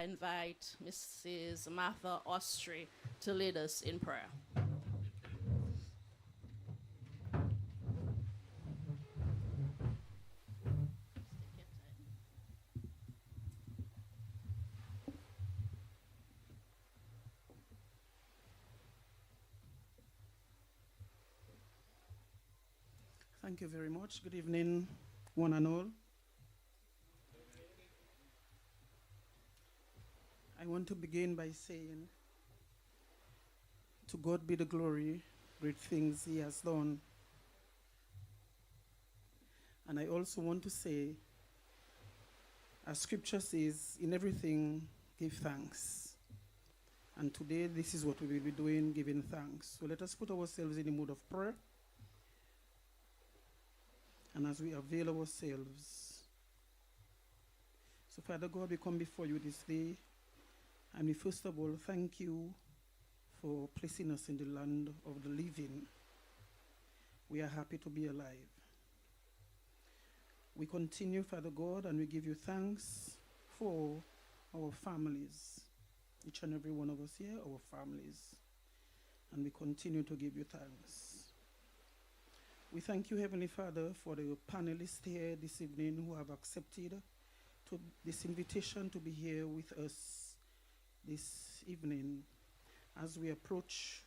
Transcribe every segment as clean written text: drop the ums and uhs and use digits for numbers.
invite Mrs. Martha Ostry to lead us in prayer. Thank you very much. Good evening, one and all. I want to begin by saying, to God be the glory, great things He has done. And I also want to say, as Scripture says, in everything, give thanks. And today, this is what we will be doing, giving thanks. So let us put ourselves in a mood of prayer. And as we avail ourselves. So Father God, we come before you this day. And we first of all thank you for placing us in the land of the living. We are happy to be alive. We continue, Father God, and we give you thanks for our families. Each and every one of us here, our families. And we continue to give you thanks. We thank you, Heavenly Father, for the panelists here this evening who have accepted this invitation to be here with us this evening as we approach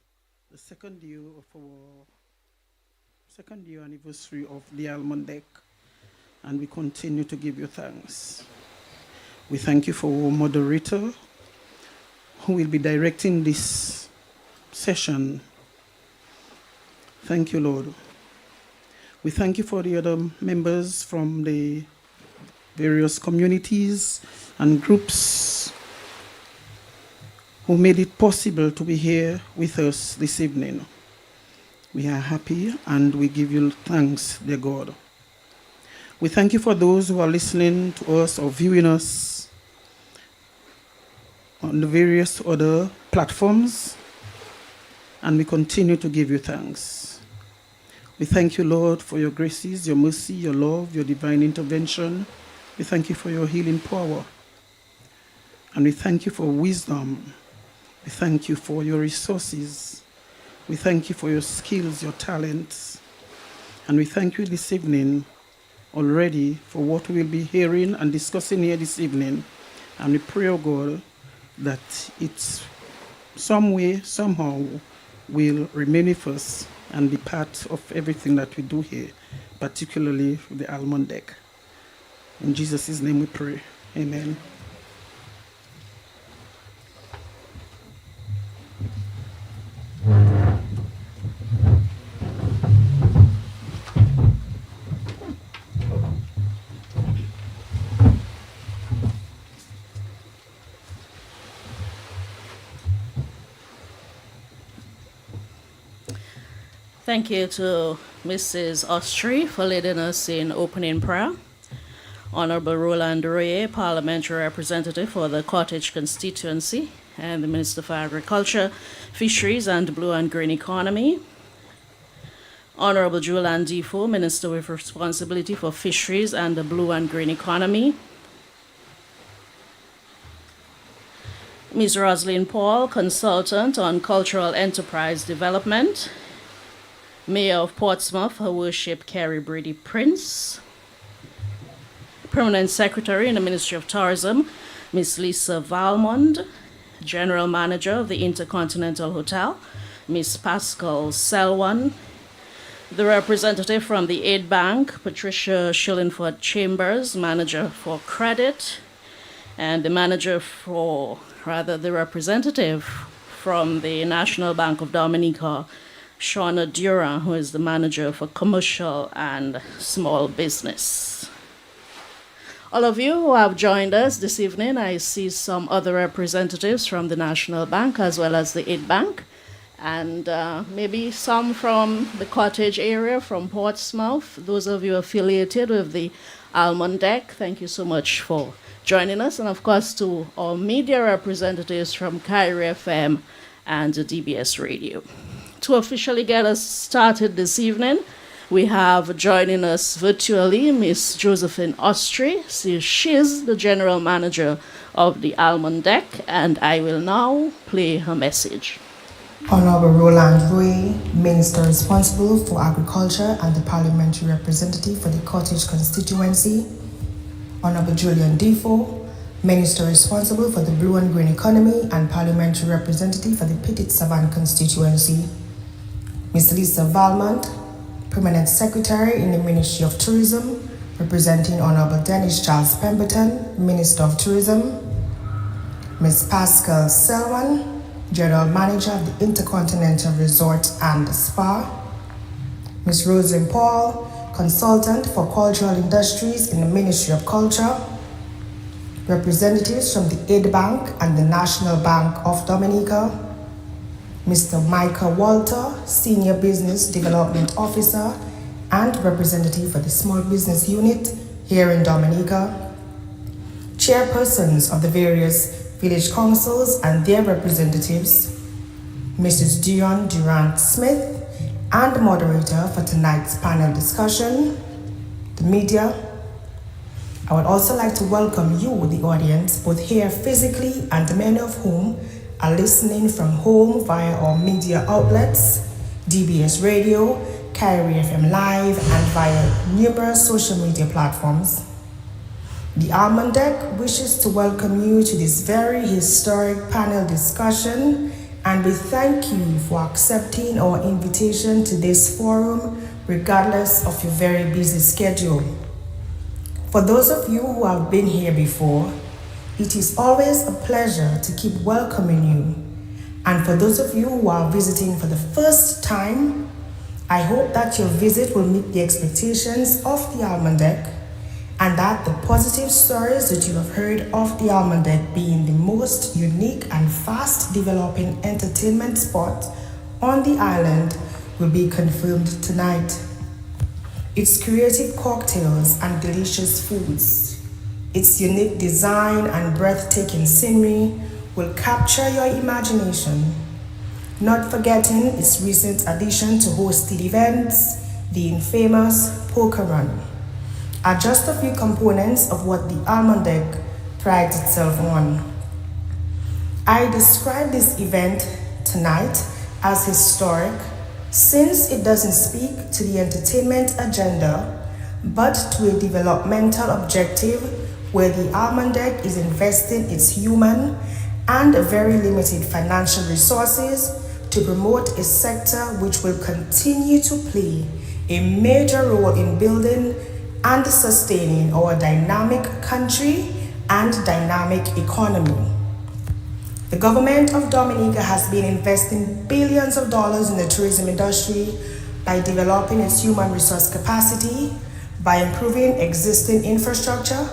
the second year anniversary of the Almond Deck, and we continue to give you thanks. We thank you for our moderator who will be directing this session. Thank you, Lord. We thank you for the other members from the various communities and groups who made it possible to be here with us this evening. We are happy and we give you thanks, dear God. We thank you for those who are listening to us or viewing us on the various other platforms, and we continue to give you thanks. We thank you, Lord, for your graces, your mercy, your love, your divine intervention. We thank you for your healing power. And we thank you for wisdom. We thank you for your resources. We thank you for your skills, your talents. And we thank you this evening already for what we will be hearing and discussing here this evening. And we pray, oh God, that it's some way, somehow, will remain with us and be part of everything that we do here, particularly the Almond Deck. In Jesus' name we pray. Amen. Thank you to Mrs. Ostry for leading us in opening prayer. Honorable Roland Royer, Parliamentary Representative for the Cottage Constituency, and the Minister for Agriculture, Fisheries and Blue and Green Economy. Honorable Julian Defoe, Minister with responsibility for Fisheries and the Blue and Green Economy. Ms. Roslyn Paul, Consultant on Cultural Enterprise Development. Mayor of Portsmouth, Her Worship Carrie Brady Prince. Permanent Secretary in the Ministry of Tourism, Ms. Lisa Valmond. General Manager of the Intercontinental Hotel, Ms. Pascal Selwan. The representative from the Aid Bank, Patricia Shillingford Chambers, Manager for Credit. And the representative from the National Bank of Dominica, Shauna Durant, who is the Manager for Commercial and Small Business. All of you who have joined us this evening, I see some other representatives from the National Bank as well as the Aid Bank, and maybe some from the Cottage area, from Portsmouth. Those of you affiliated with the Almond Deck, thank you so much for joining us. And of course to our media representatives from Kyrie FM and DBS Radio. To officially get us started this evening, We have joining us virtually Miss Josephine Ostry. She's the General Manager of the Almond Deck, and I will now play her message. Honorable Roland Ray, Minister responsible for Agriculture and the Parliamentary Representative for the Cottage constituency. Honorable Julian Defoe, Minister responsible for the Blue and Green Economy and Parliamentary Representative for the Petit Savan constituency. Ms. Lisa Valmont, Permanent Secretary in the Ministry of Tourism, representing Honorable Dennis Charles Pemberton, Minister of Tourism. Ms. Pascal Selwan, General Manager of the Intercontinental Resort and Spa. Ms. Rosalind Paul, Consultant for Cultural Industries in the Ministry of Culture. Representatives from the Aid Bank and the National Bank of Dominica. Mr. Michael Walter, Senior Business Development Officer and Representative for the Small Business Unit here in Dominica. Chairpersons of the various village councils and their representatives. Mrs. Dion Durant-Smith, and moderator for tonight's panel discussion, the media. I would also like to welcome you, the audience, both here physically and many of whom are listening from home via our media outlets, DBS Radio, Kyrie FM Live, and via numerous social media platforms. The Almond Deck wishes to welcome you to this very historic panel discussion, and we thank you for accepting our invitation to this forum, regardless of your very busy schedule. For those of you who have been here before, it is always a pleasure to keep welcoming you. And for those of you who are visiting for the first time, I hope that your visit will meet the expectations of the Almond Deck, and that the positive stories that you have heard of the Almond Deck being the most unique and fast developing entertainment spot on the island will be confirmed tonight. Its creative cocktails and delicious foods, its unique design and breathtaking scenery will capture your imagination, not forgetting its recent addition to hosted events, the infamous Poker Run, are just a few components of what the Almond Deck prides itself on. I describe this event tonight as historic since it doesn't speak to the entertainment agenda, but to a developmental objective where the Almond Deck is investing its human and very limited financial resources to promote a sector which will continue to play a major role in building and sustaining our dynamic country and dynamic economy. The government of Dominica has been investing billions of dollars in the tourism industry by developing its human resource capacity, by improving existing infrastructure,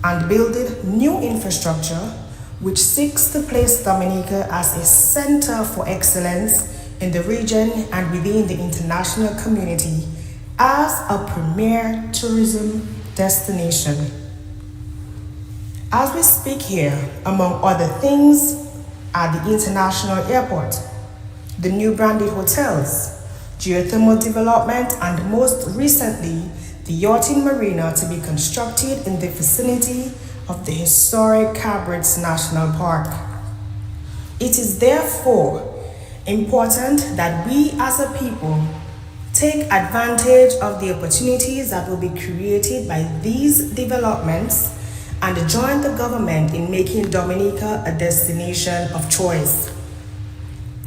and building new infrastructure which seeks to place Dominica as a center for excellence in the region and within the international community as a premier tourism destination. As we speak here, among other things, are the international airport, the new branded hotels, geothermal development, and most recently, the yachting marina to be constructed in the vicinity of the historic Cabrits National Park. It is therefore important that we as a people take advantage of the opportunities that will be created by these developments and join the government in making Dominica a destination of choice.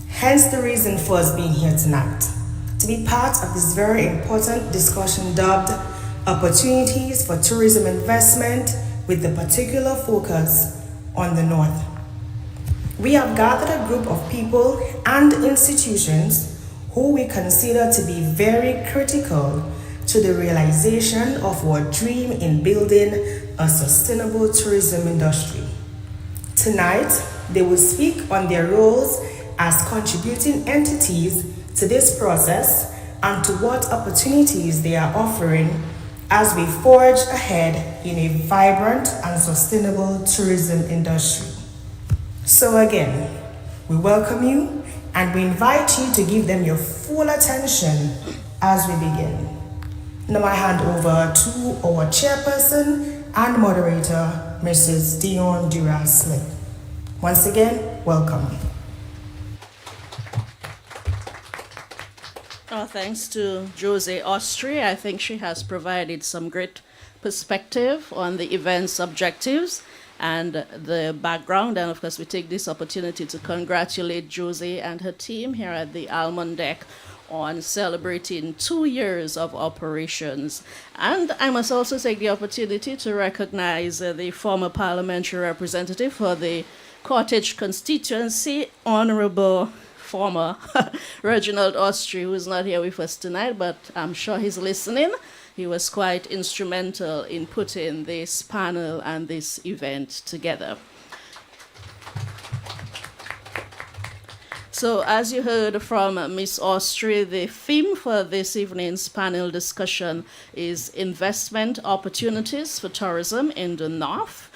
Hence the reason for us being here tonight, to be part of this very important discussion dubbed Opportunities for Tourism Investment with the particular focus on the North. We have gathered a group of people and institutions who we consider to be very critical to the realization of our dream in building a sustainable tourism industry. Tonight, they will speak on their roles as contributing entities to this process and to what opportunities they are offering as we forge ahead in a vibrant and sustainable tourism industry. So again, we welcome you and we invite you to give them your full attention as we begin. Now I hand over to our chairperson and moderator, Mrs. Dion Dura-Smith. Once again, welcome. Thanks to Jose Ostri. I think she has provided some great perspective on the event's objectives and the background. And of course, we take this opportunity to congratulate Jose and her team here at the Almond Deck on celebrating 2 years of operations. And I must also take the opportunity to recognize the former parliamentary representative for the Cottage constituency, Honorable former Reginald Ostry, who is not here with us tonight, but I'm sure he's listening. He was quite instrumental in putting this panel and this event together. So as you heard from Ms. Ostry, the theme for this evening's panel discussion is investment opportunities for tourism in the North.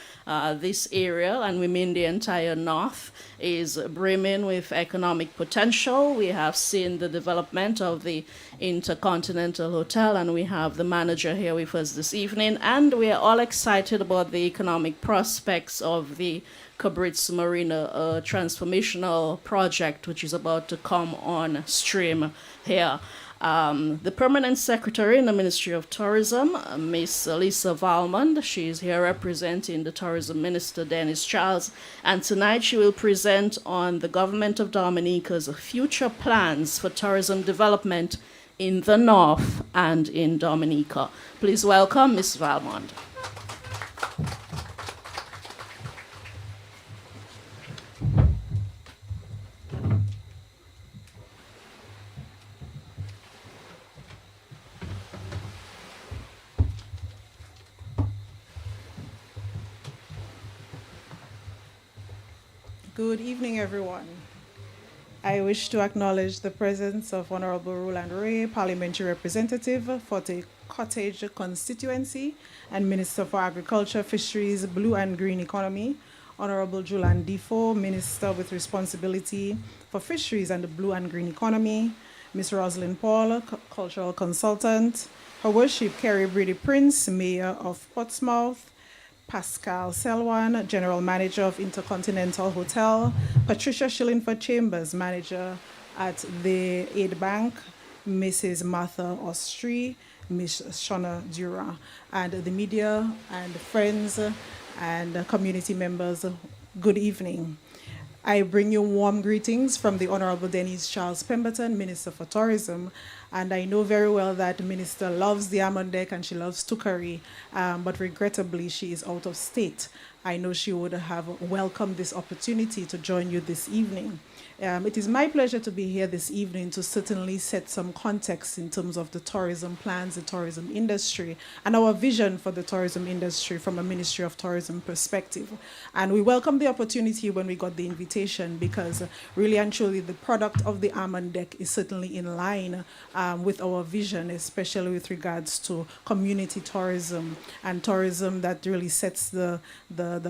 This area, and we mean the entire North, is brimming with economic potential. We have seen the development of the Intercontinental Hotel, and we have the manager here with us this evening, and we are all excited about the economic prospects of the Cabritz Marina, a transformational project which is about to come on stream here. The permanent secretary in the Ministry of Tourism, Miss Lisa Valmond, she is here representing the Tourism Minister, Dennis Charles, and tonight she will present on the Government of Dominica's future plans for tourism development in the North and in Dominica. Please welcome Miss Valmond. Good evening, everyone. I wish to acknowledge the presence of Honorable Roland Ray, Parliamentary Representative for the Cottage constituency and Minister for Agriculture, Fisheries, Blue and Green Economy, Honorable Julian Defoe, Minister with responsibility for Fisheries and the Blue and Green Economy, Ms. Rosalind Paul, Cultural Consultant, Her Worship Kerry Brady Prince, Mayor of Portsmouth, Pascal Selwan, General Manager of Intercontinental Hotel, Patricia Shillingford Chambers, Manager at the Aid Bank, Mrs. Martha Ostry, Ms. Shona Dura, and the media and friends and community members, good evening. I bring you warm greetings from the Honorable Denise Charles Pemberton, Minister for Tourism, and I know very well that the Minister loves the Almond Deck and she loves Tukari, but regrettably she is out of state. I know she would have welcomed this opportunity to join you this evening. It is my pleasure to be here this evening to certainly set some context in terms of the tourism plans, the tourism industry, and our vision for the tourism industry from a Ministry of Tourism perspective. And we welcome the opportunity when we got the invitation because really and truly the product of the Almond Deck is certainly in line with our vision, especially with regards to community tourism and tourism that really sets the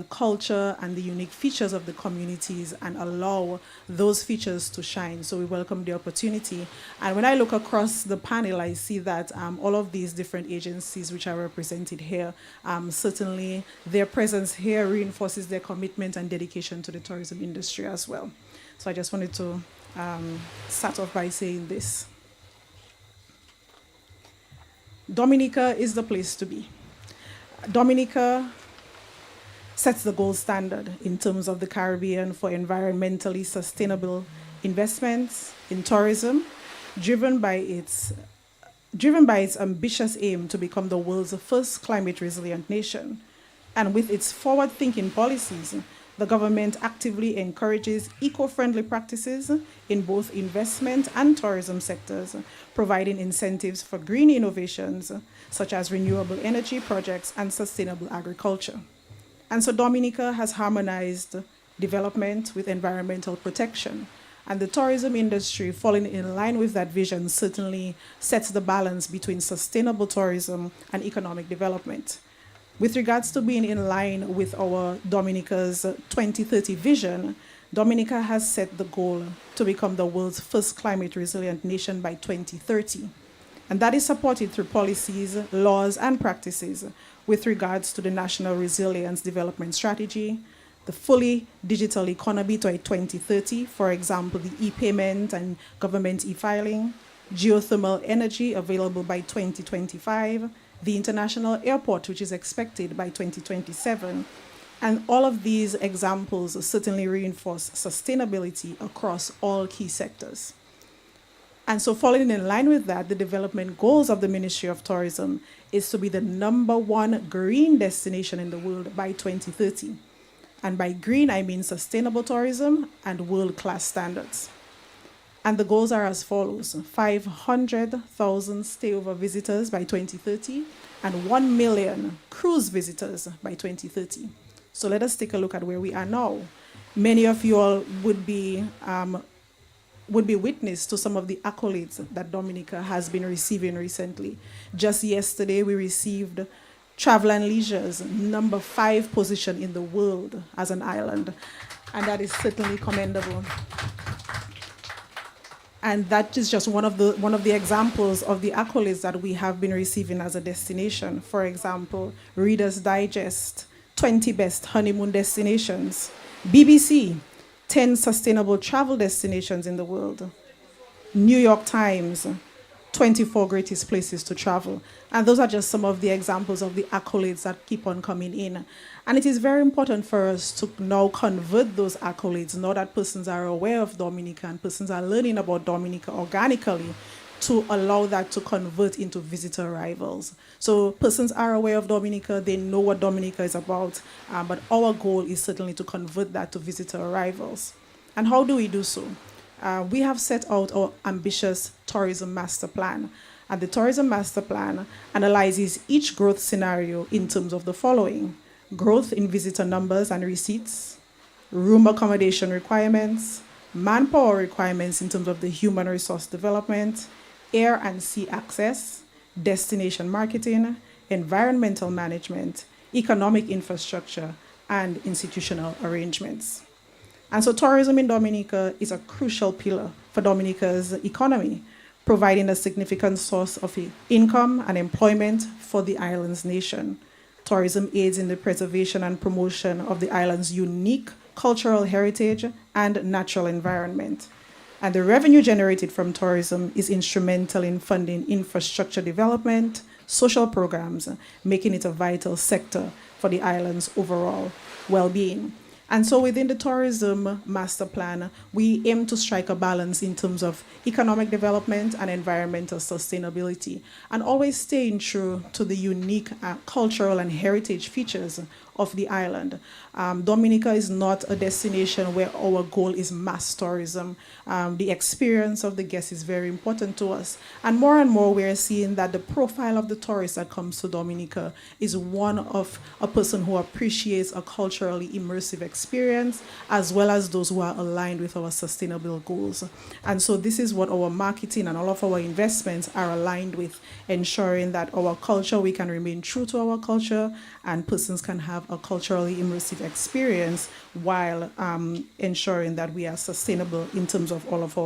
culture and the unique features of the communities and allow those features to shine. So we welcome the opportunity. And when I look across the panel, I see that all of these different agencies which are represented here, certainly their presence here reinforces their commitment and dedication to the tourism industry as well. So I just wanted to start off by saying this. Dominica is the place to be. Dominica sets the gold standard in terms of the Caribbean for environmentally sustainable investments in tourism, driven by its ambitious aim to become the world's first climate resilient nation. And with its forward-thinking policies, the government actively encourages eco-friendly practices in both investment and tourism sectors, providing incentives for green innovations such as renewable energy projects and sustainable agriculture. And so Dominica has harmonized development with environmental protection. And the tourism industry, falling in line with that vision, certainly sets the balance between sustainable tourism and economic development. With regards to being in line with our Dominica's 2030 vision, Dominica has set the goal to become the world's first climate resilient nation by 2030. And that is supported through policies, laws, and practices with regards to the National Resilience Development Strategy, the fully digital economy by 2030, for example, the e-payment and government e-filing, geothermal energy available by 2025, the international airport, which is expected by 2027. And all of these examples certainly reinforce sustainability across all key sectors. And so following in line with that, the development goals of the Ministry of Tourism is to be the #1 green destination in the world by 2030. And by green, I mean sustainable tourism and world-class standards. And the goals are as follows: 500,000 stayover visitors by 2030 and 1 million cruise visitors by 2030. So let us take a look at where we are now. Many of you all would be witness to some of the accolades that Dominica has been receiving recently. Just yesterday, we received Travel and Leisure's #5 position in the world as an island, and that is certainly commendable. And that is just one of the examples of the accolades that we have been receiving as a destination. For example, Reader's Digest, 20 best honeymoon destinations, BBC, 10 sustainable travel destinations in the world, New York Times, 24 greatest places to travel. And those are just some of the examples of the accolades that keep on coming in. And it is very important for us to now convert those accolades, now that persons are aware of Dominica and persons are learning about Dominica organically, to allow that to convert into visitor arrivals. So persons are aware of Dominica, they know what Dominica is about, but our goal is certainly to convert that to visitor arrivals. And how do we do so? We have set out our ambitious tourism master plan. And the tourism master plan analyzes each growth scenario in terms of the following: growth in visitor numbers and receipts, room accommodation requirements, manpower requirements in terms of the human resource development, air and sea access, destination marketing, environmental management, economic infrastructure, and institutional arrangements. And so tourism in Dominica is a crucial pillar for Dominica's economy, providing a significant source of income and employment for the island's nation. Tourism aids in the preservation and promotion of the island's unique cultural heritage and natural environment. And the revenue generated from tourism is instrumental in funding infrastructure development, social programs, making it a vital sector for the island's overall well-being. And so within the tourism master plan, we aim to strike a balance in terms of economic development and environmental sustainability, and always staying true to the unique cultural and heritage features of the island. Dominica is not a destination where our goal is mass tourism. The experience of the guest is very important to us. And more we're seeing that the profile of the tourist that comes to Dominica is one of a person who appreciates a culturally immersive experience, as well as those who are aligned with our sustainable goals. And so this is what our marketing and all of our investments are aligned with, ensuring that our culture, we can remain true to our culture, and persons can have a culturally immersive experience while ensuring that we are sustainable in terms of all of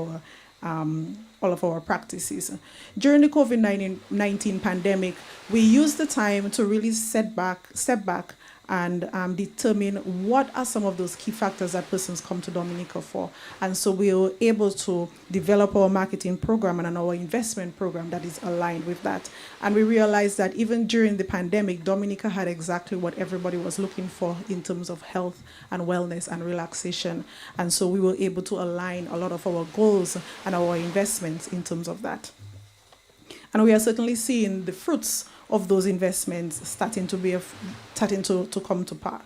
our practices. During the COVID-19 pandemic, we used the time to really step back and determine what are some of those key factors that persons come to Dominica for. And so we were able to develop our marketing program and our investment program that is aligned with that. And we realized that even during the pandemic, Dominica had exactly what everybody was looking for in terms of health and wellness and relaxation. And so we were able to align a lot of our goals and our investments in terms of that. And we are certainly seeing the fruits of those investments starting to come to pass.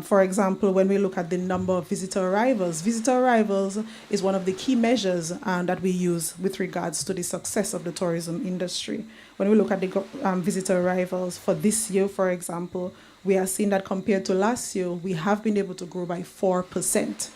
For example, when we look at the number of visitor arrivals is one of the key measures that we use with regards to the success of the tourism industry. When we look at the visitor arrivals for this year, for example, we are seeing that compared to last year, we have been able to grow by 4%.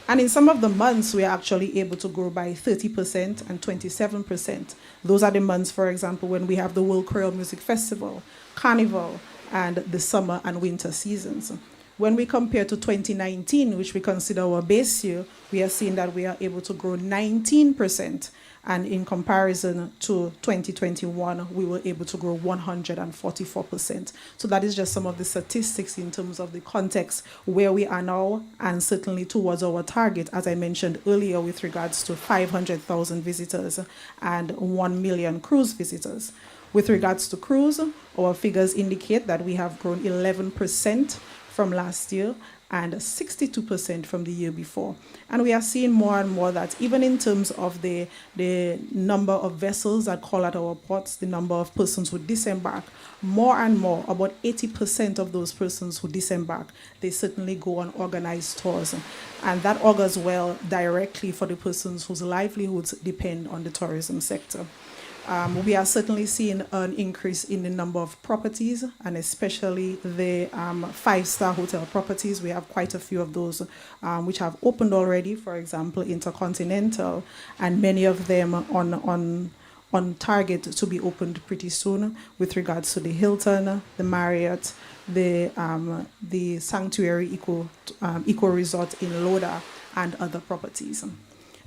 And in some of the months, we are actually able to grow by 30% and 27%. Those are the months, for example, when we have the World Creole Music Festival, Carnival, and the summer and winter seasons. When we compare to 2019, which we consider our base year, we are seeing that we are able to grow 19%. And in comparison to 2021, we were able to grow 144%. So that is just some of the statistics in terms of the context where we are now, and certainly towards our target, as I mentioned earlier, with regards to 500,000 visitors and 1 million cruise visitors. With regards to cruise, our figures indicate that we have grown 11% from last year and 62% from the year before. And we are seeing more and more that even in terms of the number of vessels that call at our ports, the number of persons who disembark, more and more, about 80% of those persons who disembark, they certainly go on organized tours. And that augurs well directly for the persons whose livelihoods depend on the tourism sector. We are certainly seeing an increase in the number of properties, and especially the 5-star hotel properties. We have quite a few of those which have opened already, for example, Intercontinental, and many of them on target to be opened pretty soon, with regards to the Hilton, the Marriott, the Sanctuary Eco Resort in Loda, and other properties.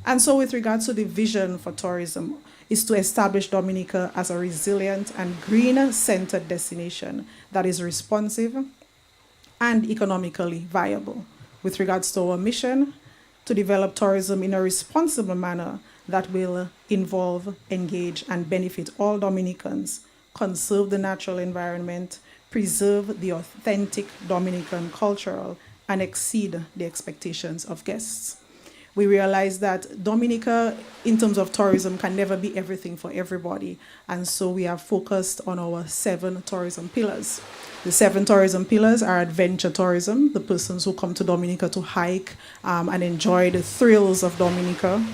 And so with regards to the vision for tourism, is to establish Dominica as a resilient and green-centered destination that is responsive and economically viable. With regards to our mission, to develop tourism in a responsible manner that will involve, engage, and benefit all Dominicans, conserve the natural environment, preserve the authentic Dominican cultural, and exceed the expectations of guests. We realize that Dominica, in terms of tourism, can never be everything for everybody. And so we are focused on our 7 tourism pillars. The 7 tourism pillars are adventure tourism, the persons who come to Dominica to hike and enjoy the thrills of Dominica.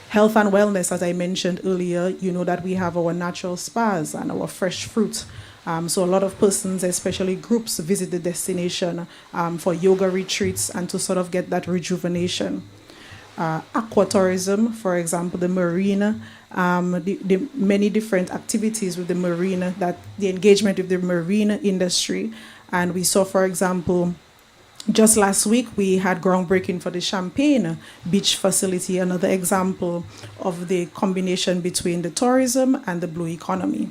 Health and wellness, as I mentioned earlier, you know that we have our natural spas and our fresh fruit. So a lot of persons, especially groups, visit the destination for yoga retreats and to sort of get that rejuvenation. Aquatourism, for example, the marine, the many different activities with the marine, that the engagement with the marine industry. And we saw, for example, just last week, we had groundbreaking for the Champagne Beach facility, another example of the combination between the tourism and the blue economy.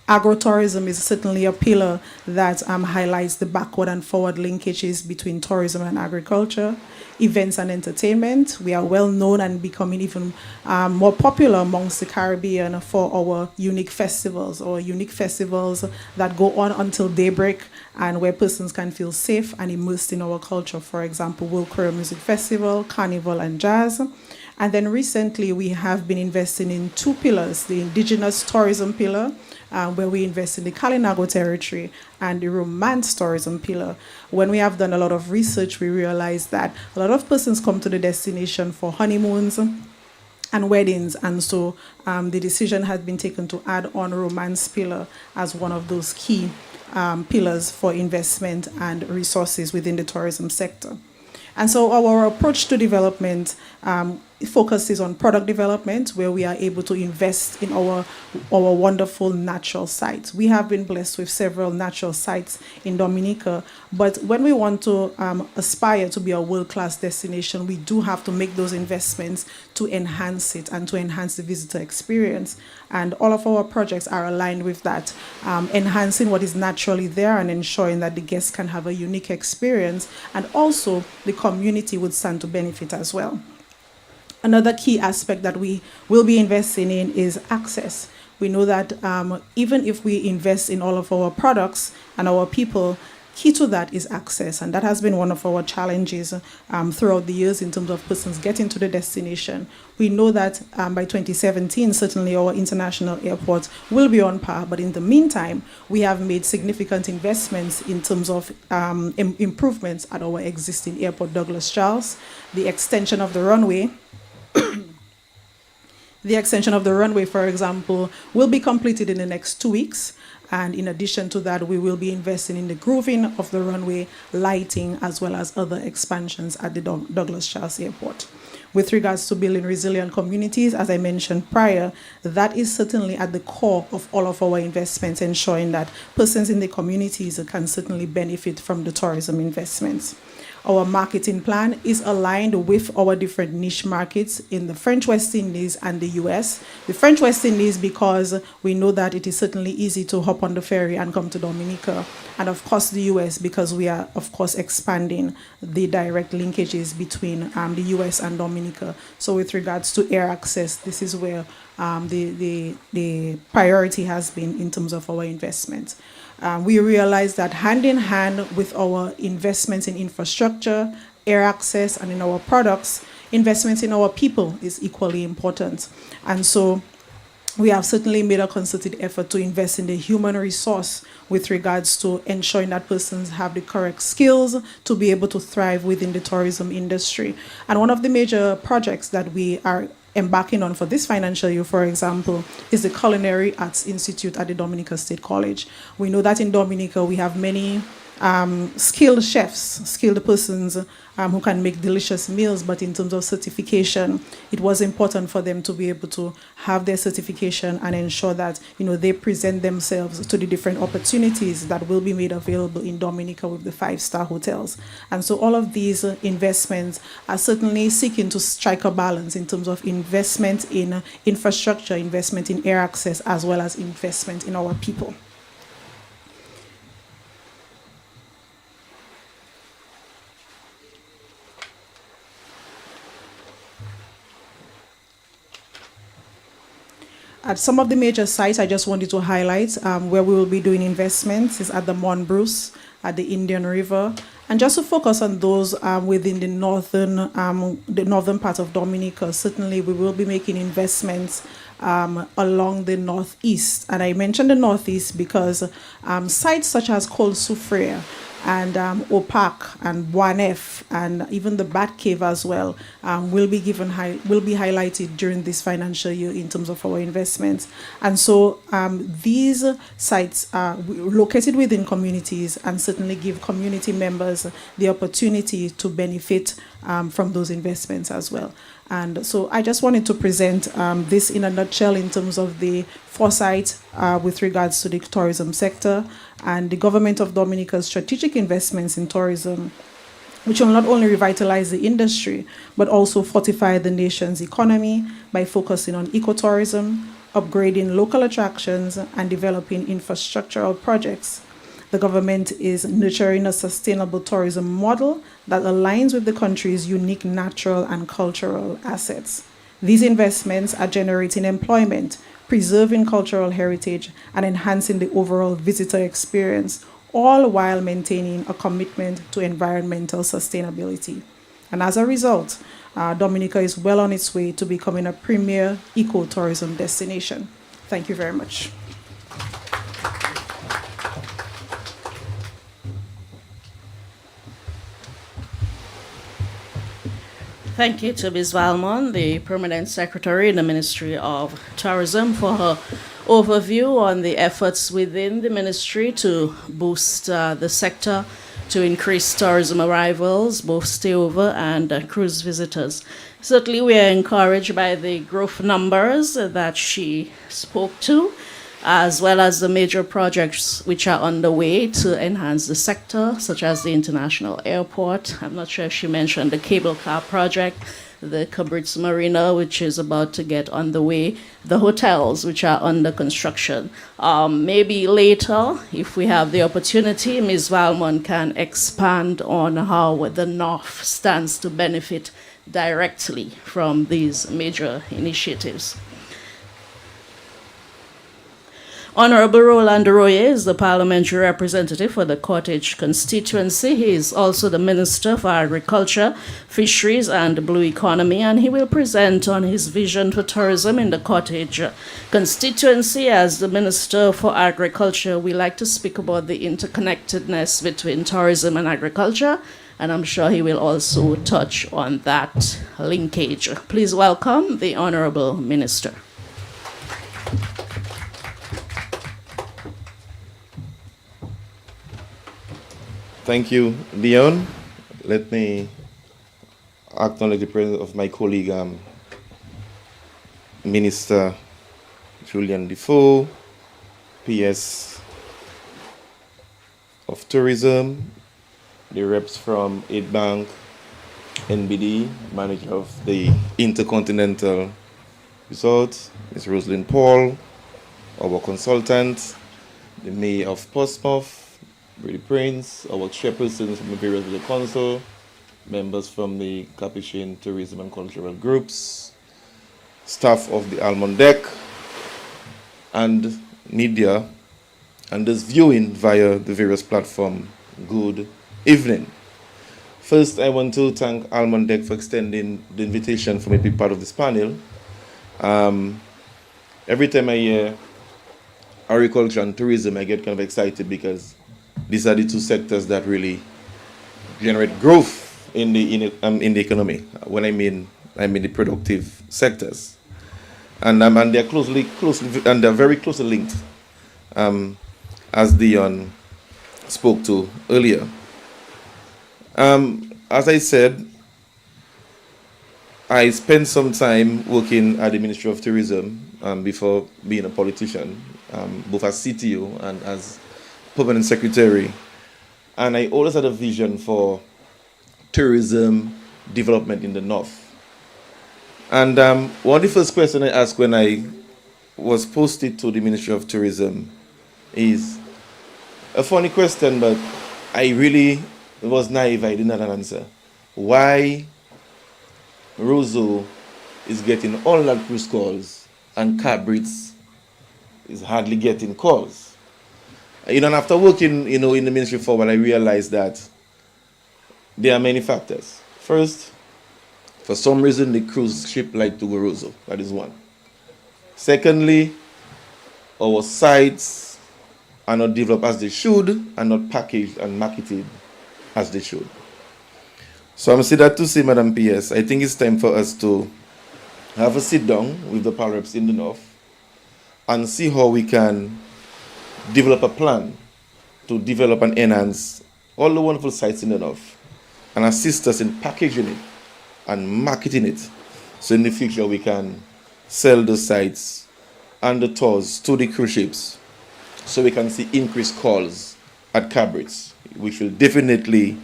Agrotourism is certainly a pillar that highlights the backward and forward linkages between tourism and agriculture. Events and entertainment, we are well known and becoming even more popular amongst the Caribbean for our unique festivals, that go on until daybreak and where persons can feel safe and immersed in our culture. For example, World Korea Music Festival, Carnival and Jazz. And then recently we have been investing in 2 pillars, the indigenous tourism pillar, where we invest in the Kalinago territory, and the romance tourism pillar. When we have done a lot of research, we realize that a lot of persons come to the destination for honeymoons and weddings, and so the decision has been taken to add on romance pillar as one of those key pillars for investment and resources within the tourism sector. And so our approach to development focuses on product development, where we are able to invest in our wonderful natural sites. We have been blessed with several natural sites in Dominica, but when we want to aspire to be a world-class destination, we do have to make those investments to enhance it and to enhance the visitor experience. And all of our projects are aligned with that, enhancing what is naturally there and ensuring that the guests can have a unique experience, and also the community would stand to benefit as well. Another key aspect that we will be investing in is access. We know that even if we invest in all of our products and our people, key to that is access. And that has been one of our challenges throughout the years in terms of persons getting to the destination. We know that by 2017, certainly our international airport will be on par. But in the meantime, we have made significant investments in terms of improvements at our existing airport, Douglas Charles, the extension of the runway. The extension of the runway, for example, will be completed in the next 2 weeks. And in addition to that, we will be investing in the grooving of the runway, lighting, as well as other expansions at the Douglas Charles Airport. With regards to building resilient communities, as I mentioned prior, that is certainly at the core of all of our investments, ensuring that persons in the communities can certainly benefit from the tourism investments. our marketing plan is aligned with our different niche markets in the French West Indies and the US. The French West Indies because we know that it is certainly easy to hop on the ferry and come to Dominica. And of course the US because we are of course expanding the direct linkages between the US and Dominica. So with regards to air access, this is where the priority has been in terms of our investment. We realize that hand in hand with our investments in infrastructure, air access, and in our products, investments in our people is equally important. And so we have certainly made a concerted effort to invest in the human resource with regards to ensuring that persons have the correct skills to be able to thrive within the tourism industry. And one of the major projects that we are embarking on for this financial year, for example, is the Culinary Arts Institute at the Dominica State College. We know that in Dominica we have many skilled chefs, skilled persons who can make delicious meals, but in terms of certification, it was important for them to be able to have their certification and ensure that they present themselves to the different opportunities that will be made available in Dominica with the 5-star hotels. And so all of these investments are certainly seeking to strike a balance in terms of investment in infrastructure, investment in air access, as well as investment in our people. At some of the major sites, I just wanted to highlight where we will be doing investments is at the Mont Bruce, at the Indian River, and just to focus on those within the northern part of Dominica. Certainly, we will be making investments along the northeast, and I mentioned the northeast because sites such as Col Soufriere and Opak and Boanef and even the Bat Cave as well will be highlighted during this financial year in terms of our investments. And so these sites are located within communities and certainly give community members the opportunity to benefit from those investments as well. And so I just wanted to present this in a nutshell in terms of the foresight with regards to the tourism sector and the government of Dominica's strategic investments in tourism, which will not only revitalize the industry, but also fortify the nation's economy by focusing on ecotourism, upgrading local attractions, and developing infrastructural projects. The government is nurturing a sustainable tourism model that aligns with the country's unique natural and cultural assets. These investments are generating employment, preserving cultural heritage, and enhancing the overall visitor experience, all while maintaining a commitment to environmental sustainability. And as a result, Dominica is well on its way to becoming a premier ecotourism destination. Thank you very much. Thank you to Ms. Valmont, the Permanent Secretary in the Ministry of Tourism, for her overview on the efforts within the ministry to boost the sector, to increase tourism arrivals, both stayover and cruise visitors. Certainly, we are encouraged by the growth numbers that she spoke to, as well as the major projects which are underway to enhance the sector, such as the international airport. I'm not sure if she mentioned the cable car project, the Cabritz Marina, which is about to get underway, the hotels, which are under construction. Maybe later, if we have the opportunity, Ms. Valmont can expand on how the North stands to benefit directly from these major initiatives. Honorable Roland Royer is the parliamentary representative for the Cottage constituency. He is also the Minister for Agriculture, Fisheries and Blue Economy, and he will present on his vision for tourism in the Cottage constituency. As the Minister for Agriculture, we like to speak about the interconnectedness between tourism and agriculture, and I'm sure he will also touch on that linkage. Please welcome the Honorable Minister. Thank you, Leon. Let me acknowledge the presence of my colleague, Minister Julian Defoe, PS of Tourism, the reps from Aid Bank, NBD, manager of the Intercontinental Resort, Ms. Rosalind Paul, our consultant, the mayor of Portsmouth, Brady Prince, our chairpersons from the various village council, members from the Capuchin Tourism and Cultural Groups, staff of the Almond Deck, and media, and those viewing via the various platforms. Good evening. First, I want to thank Almond Deck for extending the invitation for me to be part of this panel. Every time I hear agriculture and tourism, I get kind of excited because these are the two sectors that really generate growth in the economy. When I mean the productive sectors, and they're they're very closely linked, as Dion spoke to earlier. As I said, I spent some time working at the Ministry of Tourism before being a politician, both as CTO and as permanent secretary. And I always had a vision for tourism development in the North. And one of the first questions I asked when I was posted to the Ministry of Tourism is a funny question, but I really was naive. I didn't have an answer. Why Roseau is getting all that cruise calls and Cabritz is hardly getting calls? And after working, in the ministry for a while, I realized that there are many factors. First, for some reason, the cruise ship like to go Roseau. That is one. Secondly, our sites are not developed as they should and not packaged and marketed as they should. So I'm saying that to say, Madam PS, I think it's time for us to have a sit down with the PAL reps in the North and see how we can develop a plan to develop and enhance all the wonderful sites in the North and assist us in packaging it and marketing it, so in the future we can sell the sites and the tours to the cruise ships, so we can see increased calls at Cabritz, which will definitely,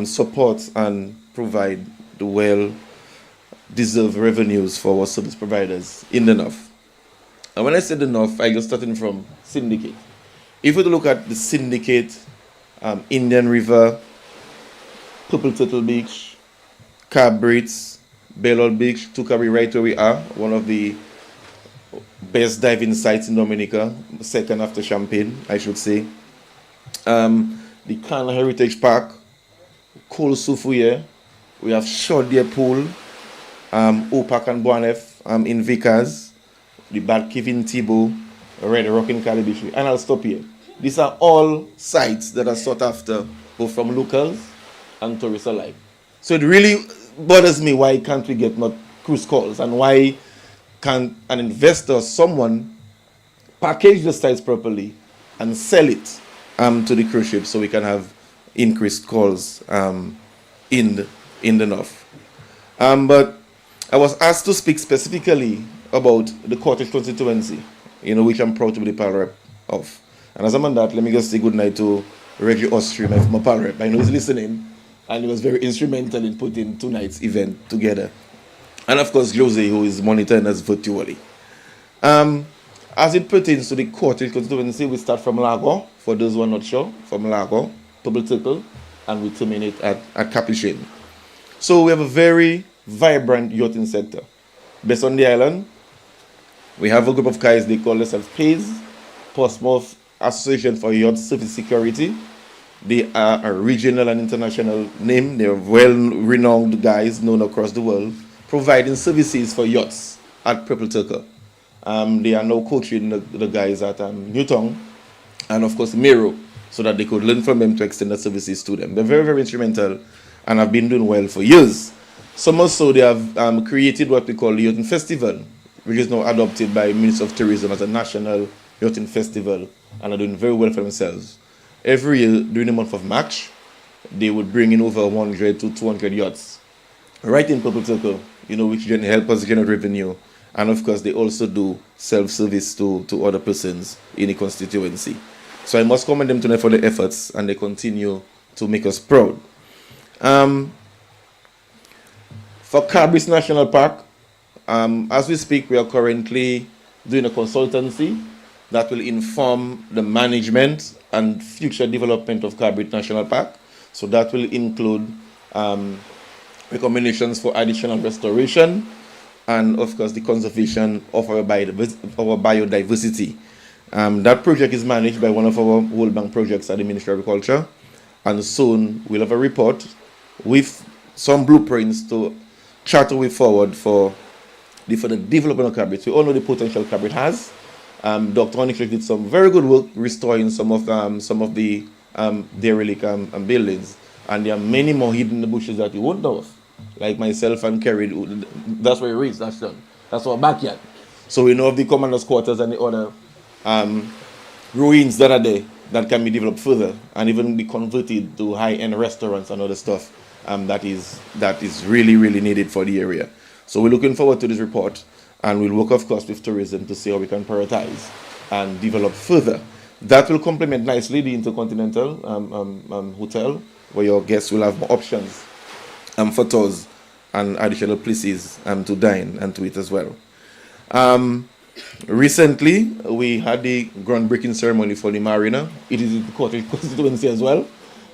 support and provide the well-deserved revenues for our service providers in the North. And when I say the North, I just starting from Syndicate. If we look at the Syndicate, Indian River, Purple Turtle Beach, Cabritz, Bellol Beach, Tuckaby, right where we are, one of the best diving sites in Dominica, second after Champagne, I should say. The Kana Heritage Park, Col Soufuye, we have Chaudière Pool, Opak and Boanef in Vickers, the Bad Kevin Thibault, Red Rock in Calibishi, and I'll stop here. These are all sites that are sought after both from locals and tourists alike. So it really bothers me, why can't we get not cruise calls, and why can't an investor, someone, package the sites properly and sell it to the cruise ships, so we can have increased calls in the North. But I was asked to speak specifically about the cottage constituency, which I'm proud to be the PAL rep of. And as I'm on that, let me just say good night to Reggie Austri, my former PAL rep. I know he's listening, and he was very instrumental in putting tonight's event together. And of course, Jose, who is monitoring us virtually. As it pertains to the cottage constituency, we start from Lago, for those who are not sure, from Lago, Purple Turtle, and we terminate at Capuchin. So we have a very vibrant yachting sector. Based on the island, we have a group of guys, they call themselves PAYS, Portsmouth Association for Yacht Service Security. They are a regional and international name. They are well-renowned guys known across the world, providing services for yachts at Purple Turtle. They are now coaching the guys at Newton and of course Miro, so that they could learn from them to extend the services to them. They're very, very instrumental and have been doing well for years. So much so they have created what we call the Yachting Festival, which is now adopted by Ministry of Tourism as a national yachting festival, and are doing very well for themselves. Every year during the month of March, they would bring in over 100 to 200 yachts right in Purple Turtle, which help us generate revenue. And of course, they also do self-service to other persons in the constituency. So I must commend them tonight for the efforts, and they continue to make us proud. For Cabris National Park, as we speak, we are currently doing a consultancy that will inform the management and future development of Cabris National Park. So that will include recommendations for additional restoration and, of course, the conservation of our biodiversity. That project is managed by one of our World Bank projects at the Ministry of Agriculture, and soon we'll have a report with some blueprints to chart a way forward for the development of Cabrit. We all know the potential Cabrit has. Dr. Onyx did some very good work restoring some of the derelict buildings, and there are many more hidden in the bushes that you won't know of. Like myself and Kerry, that's where we reach. That's done. That's our backyard. So we know of the commander's quarters and the other ruins that are there that can be developed further and even be converted to high-end restaurants and other stuff that is really, really needed for the area. So we're looking forward to this report, and we'll work, of course, with tourism to see how we can prioritize and develop further. That will complement nicely the Intercontinental Hotel, where your guests will have more options for tours and additional places to dine and to eat as well. Recently, we had the groundbreaking ceremony for the marina. It is in the cottage constituency as well.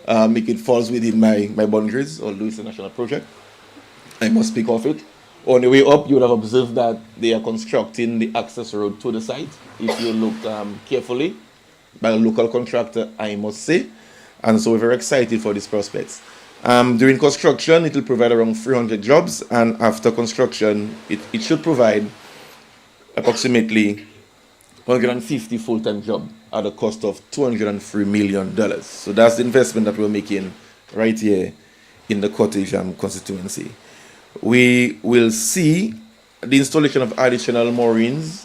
It falls within my boundaries, although it's a national project. I must speak of it. On the way up, you would have observed that they are constructing the access road to the site, if you look carefully, by a local contractor, I must say. And so we're very excited for these prospects. During construction, it will provide around 300 jobs, and after construction, it should provide approximately 150 full-time jobs at a cost of $203 million. So that's the investment that we're making right here in the cottage constituency. We will see the installation of additional moorings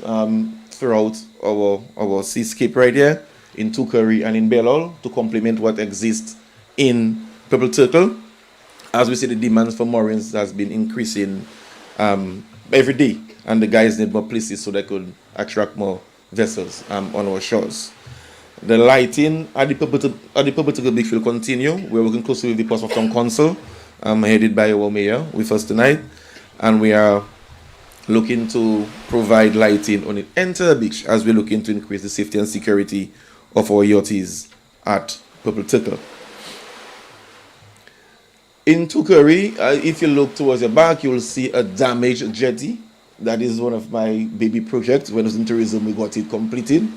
throughout our seascape right here in Tukari and in Belol to complement what exists in Purple Turtle. As we see, the demands for moorings has been increasing every day, and the guys need more places so they could attract more vessels on our shores. The lighting at the Purple Turtle Beach will continue. We're working closely with the Portsmouth Town Council, headed by our mayor, with us tonight, and we are looking to provide lighting on the entire beach as we're looking to increase the safety and security of our yachties at Purple Turtle. In Tukari, if you look towards your back, you will see a damaged jetty. That is one of my baby projects. When I was in tourism, we got it completed.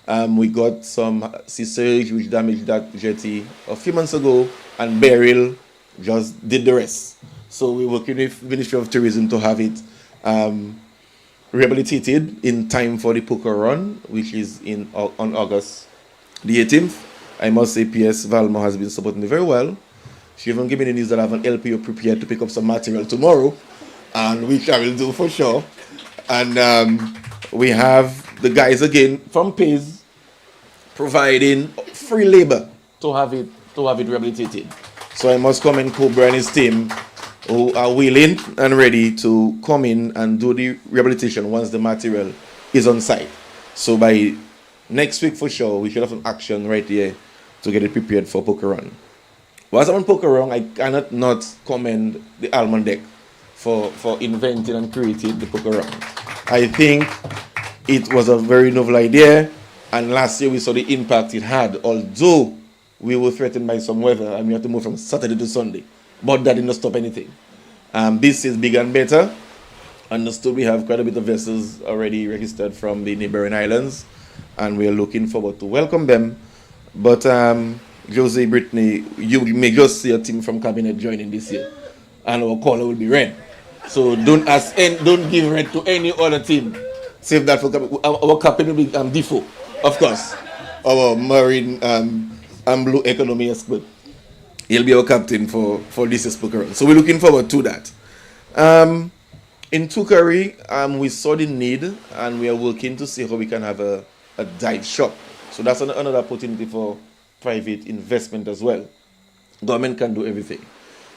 We got some sea surge which damaged that jetty a few months ago, and Beryl just did the rest. So we're working with Ministry of Tourism to have it rehabilitated in time for the poker run, which is on August the 18th. I must say PS Valmo has been supporting me very well. She even gave me the news that I have an LPO prepared to pick up some material tomorrow, and which I will do for sure. And we have the guys again from PAYS providing free labor to have it rehabilitated. So I must commend Cobra and his team, who are willing and ready to come in and do the rehabilitation once the material is on site. So by next week for sure, we should have some action right here to get it prepared for poker run. Whilst I'm on poker run, I cannot not commend the Almond Deck for inventing and creating the poker run. I think it was a very novel idea, and last year we saw the impact it had, although we were threatened by some weather and we had to move from Saturday to Sunday. But that did not stop anything. This is bigger and better. Understood we have quite a bit of vessels already registered from the neighboring islands, and we are looking forward to welcome them. But Jose, Brittany, you may just see a team from Cabinet joining this year, and our color will be red. So don't give red to any other team. Save that for our captain will be Defoe, of course, our marine and blue economy expert. He'll be our captain for this poker run. So we're looking forward to that. In Tukari, we saw the need, and we are working to see how we can have a dive shop. So that's another opportunity for private investment as well. Government can do everything.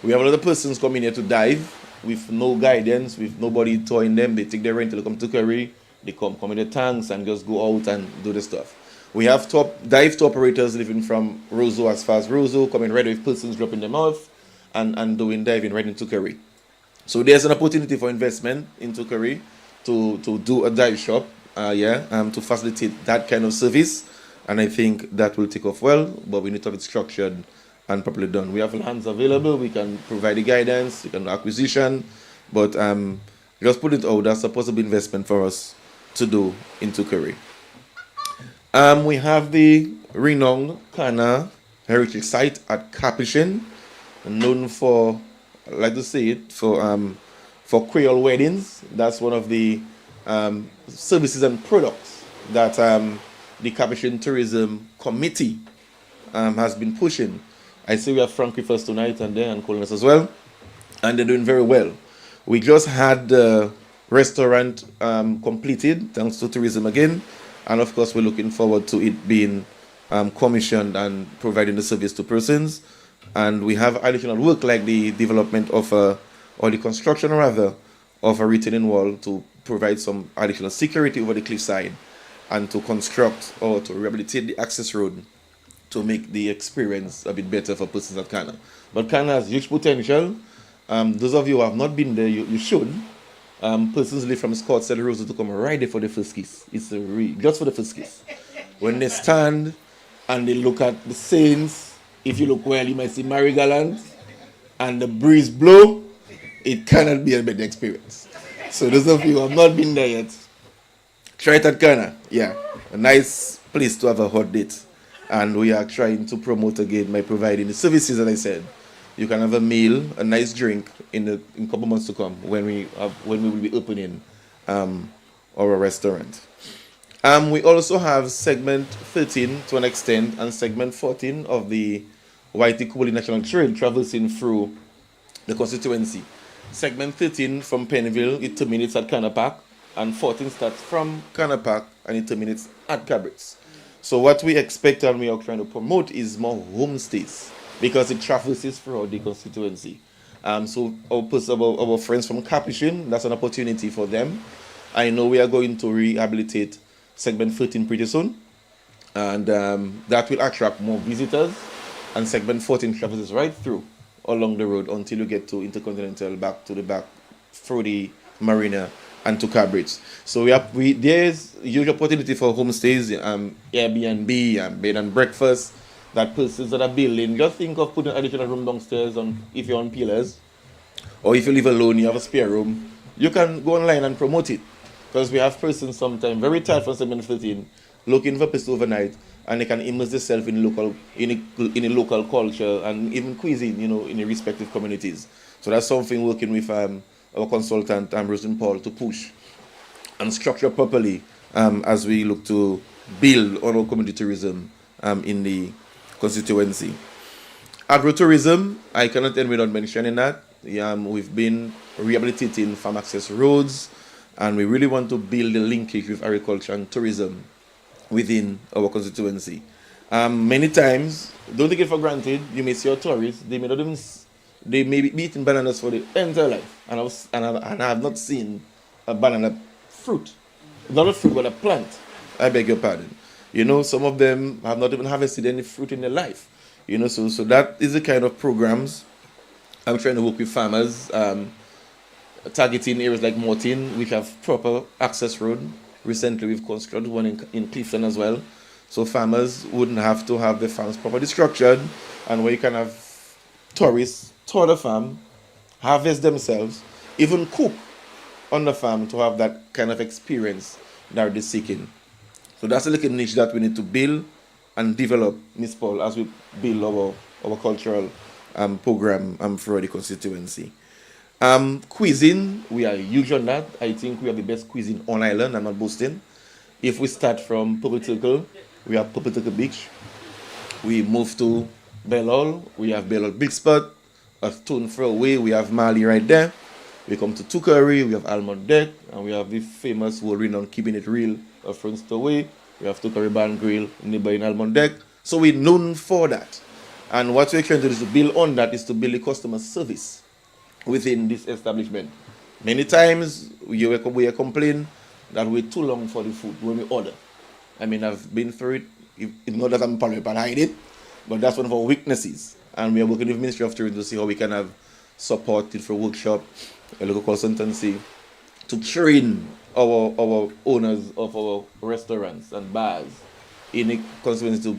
We have a lot of persons coming here to dive with no guidance, with nobody towing them. They take their rental, come to Tukari, they come in the tanks and just go out and do the stuff. We have dive tour operators living from Roseau as far as Roseau, coming right with persons dropping them off and doing diving right into Curry. So there's an opportunity for investment into Curry to do a dive shop, to facilitate that kind of service. And I think that will take off well, but we need to have it structured and properly done. We have lands available, we can provide the guidance, we can do acquisition, but just put it out, that's a possible investment for us to do into Curry. We have the renowned Kana Heritage Site at Capuchin, known for, I like to say it, for Creole weddings. That's one of the services and products that the Capuchin Tourism Committee has been pushing. I see we have Frank with us tonight and Colonels as well, and they're doing very well. We just had the restaurant completed, thanks to tourism again, and of course we're looking forward to it being commissioned and providing the service to persons. And we have additional work like the development of or the construction rather of a retaining wall to provide some additional security over the cliffside, and to construct or to rehabilitate the access road to make the experience a bit better for persons at Kana. But Kana has huge potential. Those of you who have not been there, you should. Persons live from Scottsdale Road to come right there for the first kiss. It's just for the first kiss. When they stand and they look at the saints, if you look well, you might see Mary Gallant, and the breeze blow, it cannot be a better experience. So those of you who have not been there yet, try it at Kana. Yeah, a nice place to have a hot date. And we are trying to promote again by providing the services, as I said. You can have a meal, a nice drink in a couple months to come when we will be opening our restaurant. We also have segment 13 to an extent and segment 14 of the Whitey Kubuli National Trail traversing through the constituency. Segment 13 from Pennville, it terminates at Kana Park, and 14 starts from Kana Park and it terminates at Cabrits. So what we expect and we are trying to promote is more homestays, because it traverses throughout the constituency. So our friends from Capuchin, that's an opportunity for them. I know we are going to rehabilitate segment 13 pretty soon, and that will attract more visitors. And segment 14 traverses right through along the road until you get to Intercontinental, back to the back through the marina and to Cabrits. So there's huge opportunity for homestays, Airbnb, bed and breakfast, that persons that are building. Just think of putting an additional room downstairs if you're on pillars, or if you live alone, you have a spare room. You can go online and promote it, because we have persons sometimes very tired from segment 13, looking for a place overnight, and they can immerse themselves in a local culture and even cuisine, in the respective communities. So that's something working with our consultant, Rosen Paul, to push and structure properly as we look to build on our community tourism in the constituency. Agritourism, I cannot end without mentioning that. We've been rehabilitating farm access roads, and we really want to build a linkage with agriculture and tourism within our constituency. Many times, don't take it for granted, you may see our tourists, they may be eating bananas for the entire life, and I have not seen a banana fruit. Not a fruit, but a plant. I beg your pardon. Some of them have not even harvested any fruit in their life. So that is the kind of programs I'm trying to work with farmers, targeting areas like Morton, which have proper access road. Recently, we've constructed one in Clifton as well. So farmers wouldn't have to have their farms properly structured, and where you can have tourists tour the farm, harvest themselves, even cook on the farm to have that kind of experience that they're seeking. So that's a little niche that we need to build and develop, Ms. Paul, as we build our cultural program for the constituency. Cuisine, we are huge on that. I think we have the best cuisine on island, I'm not boasting. If we start from Purple Turtle, we have Purple Turtle Beach. We move to Bellol, we have Bellol Big Spot. A stone throw away, we have Mali right there. We come to Tukari, we have Almond Deck, and we have the famous world-renowned Keeping It Real of Friends Away. We have Tukari Bar and Grill nearby in Almond Deck. So we're known for that. And what we're trying to do is to build on that, is to build a customer service within this establishment. Many times we are complaining that we're too long for the food when we order. I've been through it It's not that I'm probably behind it, but that's one of our weaknesses. And we are working with Ministry of Tourism to see how we can have supported for workshop, a local consultancy, to train our owners of our restaurants and bars in a constituency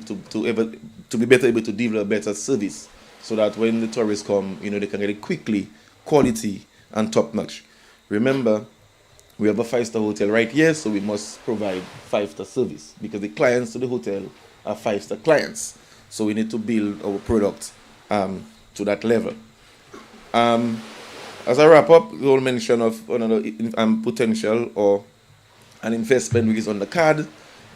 to be better able to develop better service, so that when the tourists come, they can get it quickly, quality and top notch. Remember, we have a 5-star hotel right here, so we must provide 5-star service because the clients to the hotel are 5-star clients. So we need to build our product to that level. As I wrap up, the whole mention of another potential or an investment which is on the card.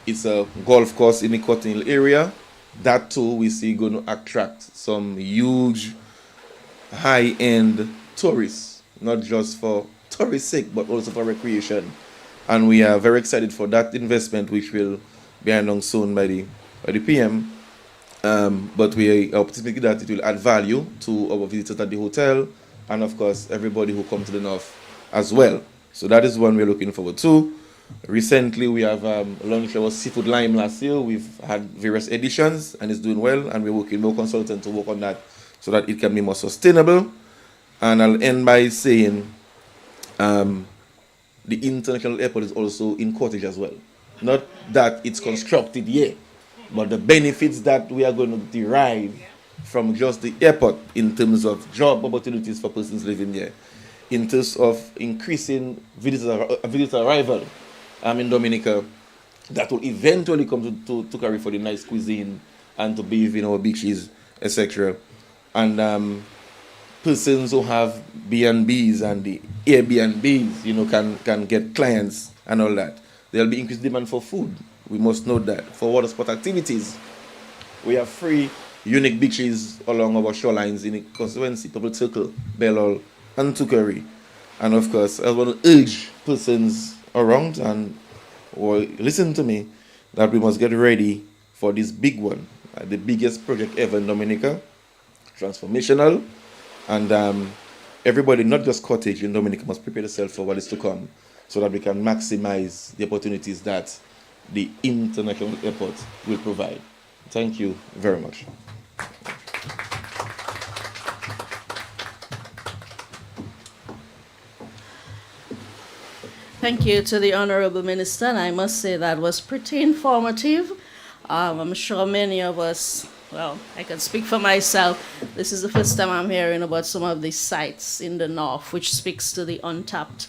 It's a golf course in the Cotton Hill area. That too we see going to attract some huge high-end tourists, not just for tourist sake, but also for recreation. And we are very excited for that investment, which will be announced soon by the PM. But we are optimistic that it will add value to our visitors at the hotel, and of course everybody who comes to the north as well. So that is one we're looking forward to. Recently we have launched our seafood lime last year. We've had various editions and it's doing well, and we're working with more consultants to work on that so that it can be more sustainable. And I'll end by saying the international airport is also in Cottage as well. Not that it's constructed yet, but the benefits that we are going to derive from just the airport in terms of job opportunities for persons living there, in terms of increasing visitor arrival in Dominica, that will eventually come to carry for the nice cuisine and to bathe in our beaches, etc. And persons who have B&Bs and the Airbnbs, can get clients and all that. There'll be increased demand for food. We must note that. For water sport activities, we have 3 unique beaches along our shorelines in the constituency: Purple Circle, Bellall, and Tukari. And of course, I want to urge persons around and listen to me that we must get ready for this big one, the biggest project ever in Dominica, transformational, and everybody, not just Cottage in Dominica, must prepare themselves for what is to come, so that we can maximize the opportunities that the international airport will provide. Thank you very much. Thank you to the Honorable Minister, and I must say that was pretty informative. I'm sure many of us, well, I can speak for myself, this is the first time I'm hearing about some of these sites in the north, which speaks to the untapped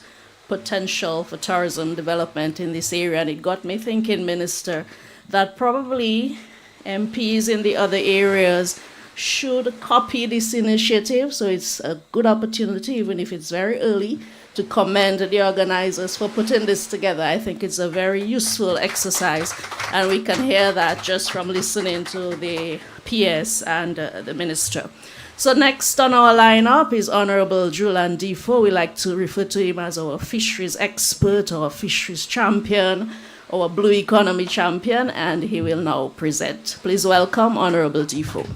potential for tourism development in this area. And it got me thinking, Minister, that probably MPs in the other areas should copy this initiative. So it's a good opportunity, even if it's very early, to commend the organizers for putting this together. I think it's a very useful exercise, and we can hear that just from listening to the PS and the Minister. So next on our lineup is Honorable Julian Defoe. We like to refer to him as our fisheries expert, our fisheries champion, our blue economy champion, and he will now present. Please welcome Honorable Defoe.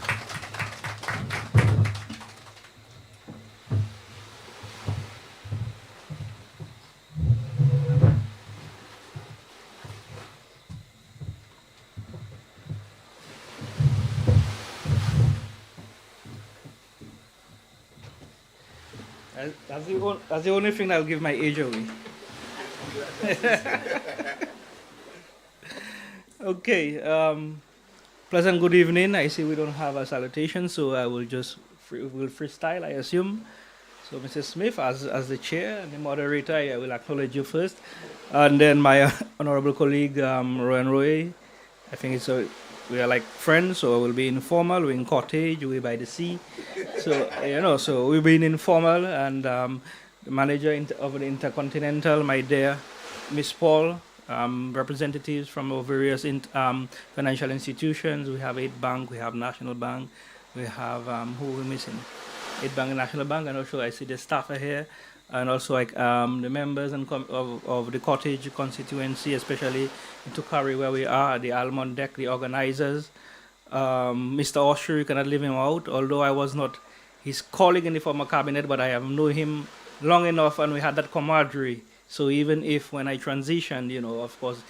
That's the only thing that'll give my age away. Okay. Pleasant good evening. I see we don't have a salutation, so I will just will freestyle, I assume. So, Mrs. Smith, as the chair and the moderator, I will acknowledge you first, and then my honorable colleague Roy. I think we are like friends, so we'll be informal. We're in Cottage, we're by the sea, so so we've been informal. And the manager of the Intercontinental, my dear Miss Paul, representatives from our various financial institutions. We have 8 Bank, we have National Bank, we have who are we missing? 8 Bank and National Bank, and also I see the staff are here, and also like the members of the Cottage constituency, especially in Tukari where we are, the Almond Deck, the organizers. Mr. Osher, you cannot leave him out, although I was not his colleague in the former cabinet, but I have known him long enough and we had that camaraderie. So even if when I transitioned, of course,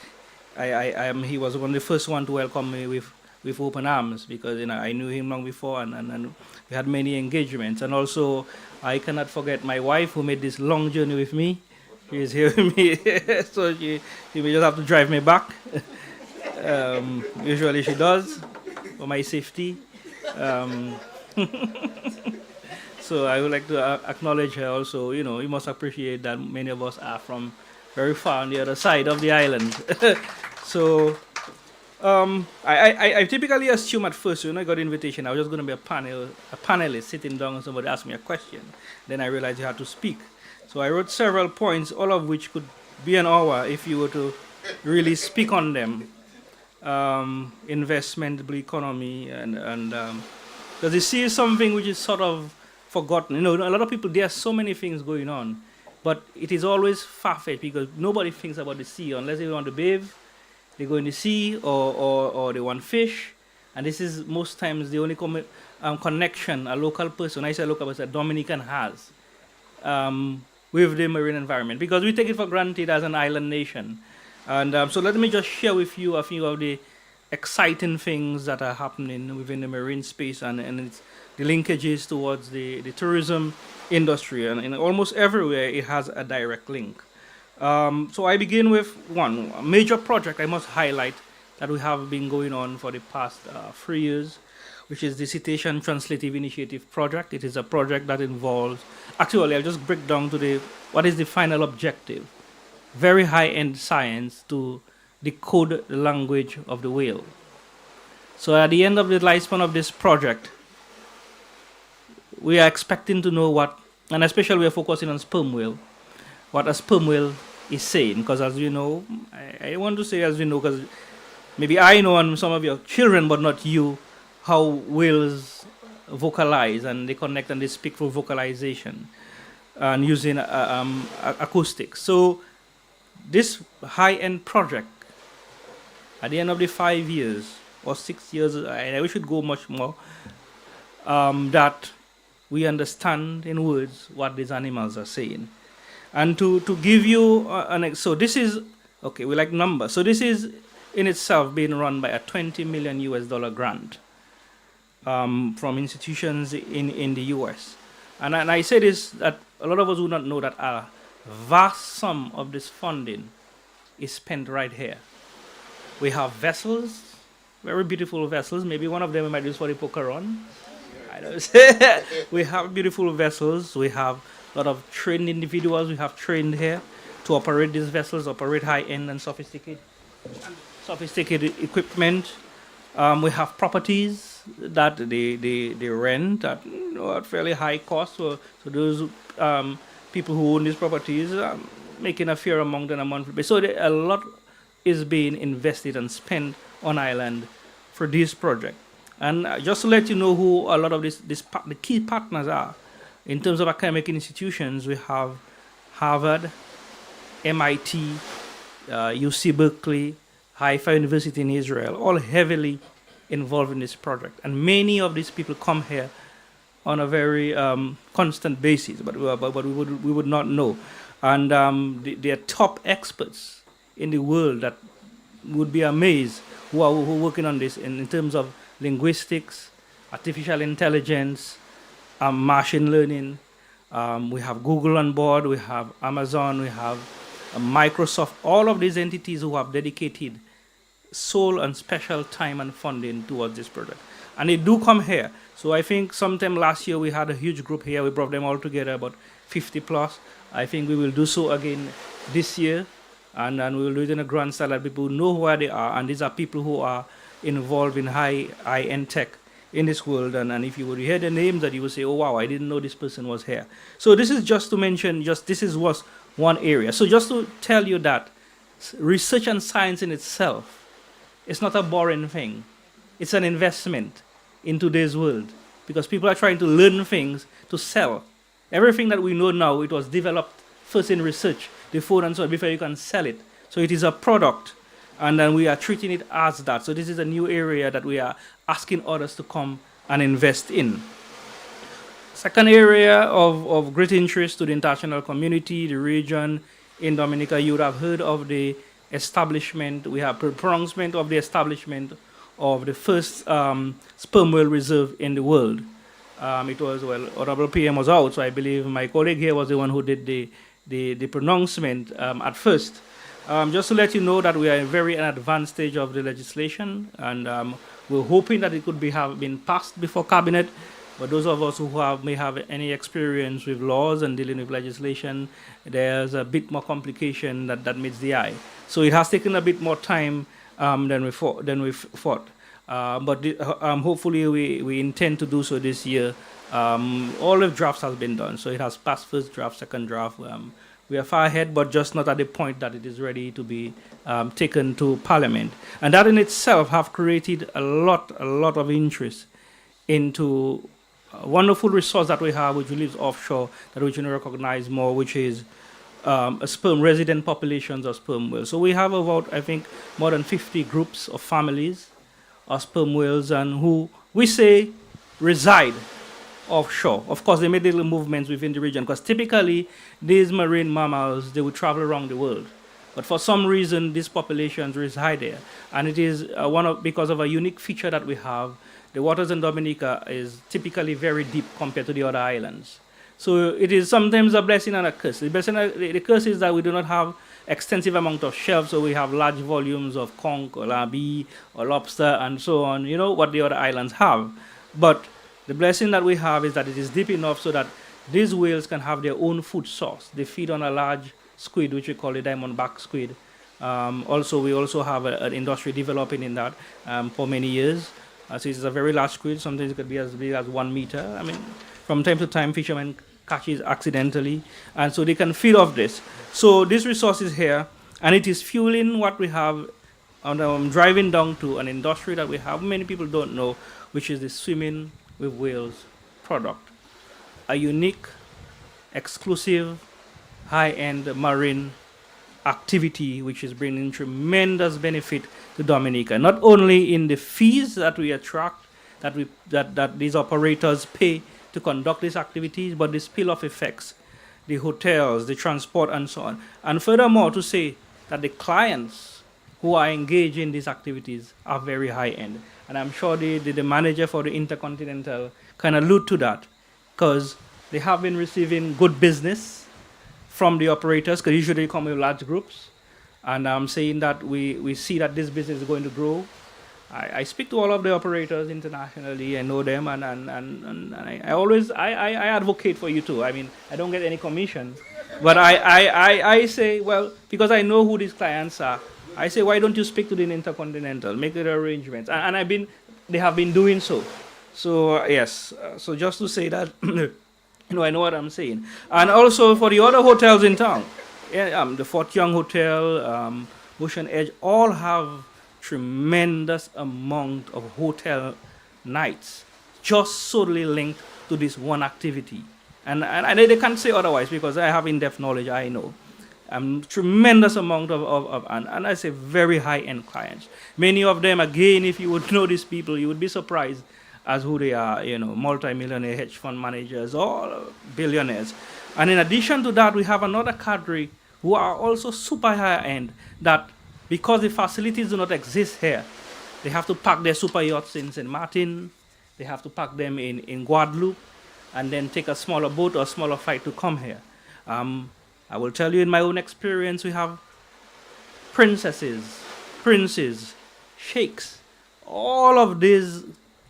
he was one of the first one to welcome me with open arms, because I knew him long before, and we had many engagements. And also, I cannot forget my wife, who made this long journey with me. She is here with me, so she may just have to drive me back. Usually she does, for my safety. So I would like to acknowledge her also. You must appreciate that many of us are from very far on the other side of the island. So I typically assume at first, when I got the invitation, I was just going to be a panelist sitting down and somebody asked me a question. Then I realized you had to speak. So I wrote several points, all of which could be an hour if you were to really speak on them. Investment, blue economy, and because you see something which is sort of forgotten. A lot of people, there are so many things going on, but it is always far-fetched because nobody thinks about the sea unless they want to bathe. They go in the sea or they want fish, and this is most times the only connection a local person, I say local person, a Dominican has with the marine environment, because we take it for granted as an island nation. And so let me just share with you a few of the exciting things that are happening within the marine space and its the linkages towards the tourism industry. And in almost everywhere, it has a direct link. So I begin with a major project I must highlight that we have been going on for the past 3 years, which is the Citation Translative Initiative project. It is a project that involves, actually I'll just break down to what is the final objective. Very high-end science to decode the language of the whale. So at the end of the lifespan of this project, we are expecting to know and especially we are focusing on sperm whale, what a sperm whale is saying. Because as you know, I want to say as you know, because maybe I know and some of your children, but not you, how whales vocalize and they connect and they speak through vocalization and using acoustics. So this high-end project, at the end of the 5 years or 6 years, I wish it would go much more, that we understand in words what these animals are saying. And to give you so this is, okay, we like numbers. So this is in itself being run by a $20 million US grant from institutions in the US. And I say this, that a lot of us would not know that a vast sum of this funding is spent right here. We have vessels, very beautiful vessels. Maybe one of them we might use for the poker run. I don't say. We have beautiful vessels. We have a lot of trained individuals we have trained here to operate these vessels, operate high-end and sophisticated equipment. We have properties that they rent at fairly high cost. So those people who own these properties are making a fair amount on a monthly basis. So a lot is being invested and spent on island for this project. And just to let you know who a lot of the key partners are, in terms of academic institutions, we have Harvard, MIT, UC Berkeley, Haifa University in Israel, all heavily involved in this project. And many of these people come here on a very constant basis, but we would not know. And they are top experts in the world that would be amazed who are working on this in terms of linguistics, artificial intelligence, machine learning. We have Google on board, we have Amazon, we have Microsoft, all of these entities who have dedicated sole and special time and funding towards this project. And they do come here. So I think sometime last year we had a huge group here. We brought them all together, about 50 plus. I think we will do so again this year. And we will do it in a grand style that people know where they are. And these are people who are involved in high-end tech in this world. And if you would hear the names, that you would say, oh, wow, I didn't know this person was here. So this is just to mention, was one area. So just to tell you that research and science in itself is not a boring thing. It's an investment in today's world, because people are trying to learn things to sell. Everything that we know now, it was developed first in research, the phone and so on, before you can sell it. So it is a product, and then we are treating it as that. So this is a new area that we are asking others to come and invest in. Second area of great interest to the international community, the region in Dominica, you would have heard of the establishment, we have pronouncement of the establishment of the first sperm whale reserve in the world. It was, well, Honorable PM was out, so I believe my colleague here was the one who did the pronouncement at first. Just to let you know that we are in very advanced stage of the legislation, and we're hoping that it could have been passed before cabinet. But those of us who may have any experience with laws and dealing with legislation, there's a bit more complication that meets the eye. So it has taken a bit more time than we thought. But hopefully we intend to do so this year. All the drafts has been done, so it has passed first draft, second draft. We are far ahead, but just not at the point that it is ready to be taken to Parliament. And that in itself have created a lot of interest into a wonderful resource that we have, which lives offshore, that we can recognize more, which is sperm resident populations of sperm whales. So we have about, I think, more than 50 groups of families of sperm whales, and who we say reside offshore. Of course, they made little movements within the region, because typically these marine mammals, they would travel around the world. But for some reason, these populations reside there. And it is because of a unique feature that we have. The waters in Dominica is typically very deep compared to the other islands. So it is sometimes a blessing and a curse. The curse is that we do not have extensive amount of shelves, so we have large volumes of conch or labie or lobster and so on, what the other islands have. But the blessing that we have is that it is deep enough so that these whales can have their own food source. They feed on a large squid, which we call the diamondback squid. We also have an industry developing in that for many years. So it's a very large squid. Sometimes it could be as big as 1 meter. I mean, from time to time, fishermen catch it accidentally, and so they can feed off this. So this resource is here, and it is fueling what we have. And I'm driving down to an industry that we have, many people don't know, which is the swimming with whales product. A unique, exclusive, high-end marine activity which is bringing tremendous benefit to Dominica, not only in the fees that we attract, that these operators pay to conduct these activities, but the spill-off effects, the hotels, the transport, and so on. And furthermore, to say that the clients who are engaged in these activities are very high-end. And I'm sure the manager for the Intercontinental can allude to that, because they have been receiving good business from the operators, because usually they come with large groups. And I'm saying that we see that this business is going to grow. I speak to all of the operators internationally. I know them, and I always advocate for you too. I mean, I don't get any commission, but I say, well, because I know who these clients are, I say, why don't you speak to the Intercontinental, make the arrangements, and they have been doing so. So yes, so just to say that, I know what I'm saying, and also for the other hotels in town, the Fort Young Hotel, Ocean Edge, all have tremendous amount of hotel nights just solely linked to this one activity. And they can't say otherwise, because I have in-depth knowledge, I know. Tremendous amount and I say very high-end clients. Many of them, again, if you would know these people, you would be surprised as who they are, multi-millionaire hedge fund managers, all billionaires. And in addition to that, we have another cadre who are also super high-end, that because the facilities do not exist here, they have to park their super yachts in St. Martin, they have to park them in Guadeloupe, and then take a smaller boat or a smaller flight to come here. I will tell you, in my own experience, we have princesses, princes, sheikhs, all of these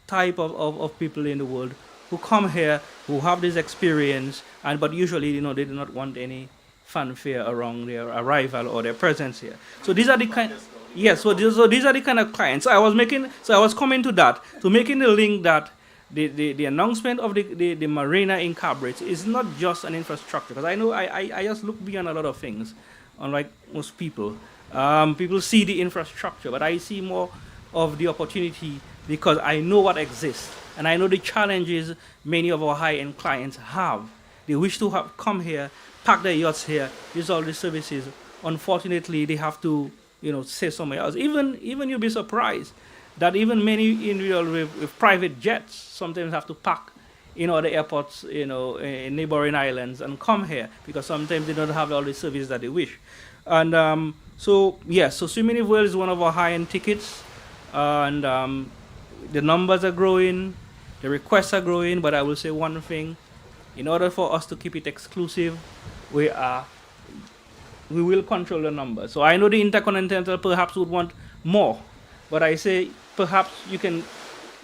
type of people in the world who come here, who have this experience, but usually, they do not want any fanfare around their arrival or their presence here. So these are the kind. Yes. So these are the kind of clients. So I was coming to that, to making the link that the announcement of the marina in Cabrit is not just an infrastructure, because I know I just look beyond a lot of things, unlike most people. People see the infrastructure, but I see more of the opportunity, because I know what exists, and I know the challenges many of our high-end clients have. They wish to come here, park their yachts here, use all the services. Unfortunately, they have to, stay somewhere else. Even you'll be surprised that even many individuals with private jets sometimes have to park in other airports, in neighboring islands, and come here, because sometimes they don't have all the services that they wish. And So yes, so swimming in Wales is one of our high-end tickets, and the numbers are growing, the requests are growing. But I will say one thing: in order for us to keep it exclusive, we will control the numbers. So I know the Intercontinental perhaps would want more, but I say perhaps you can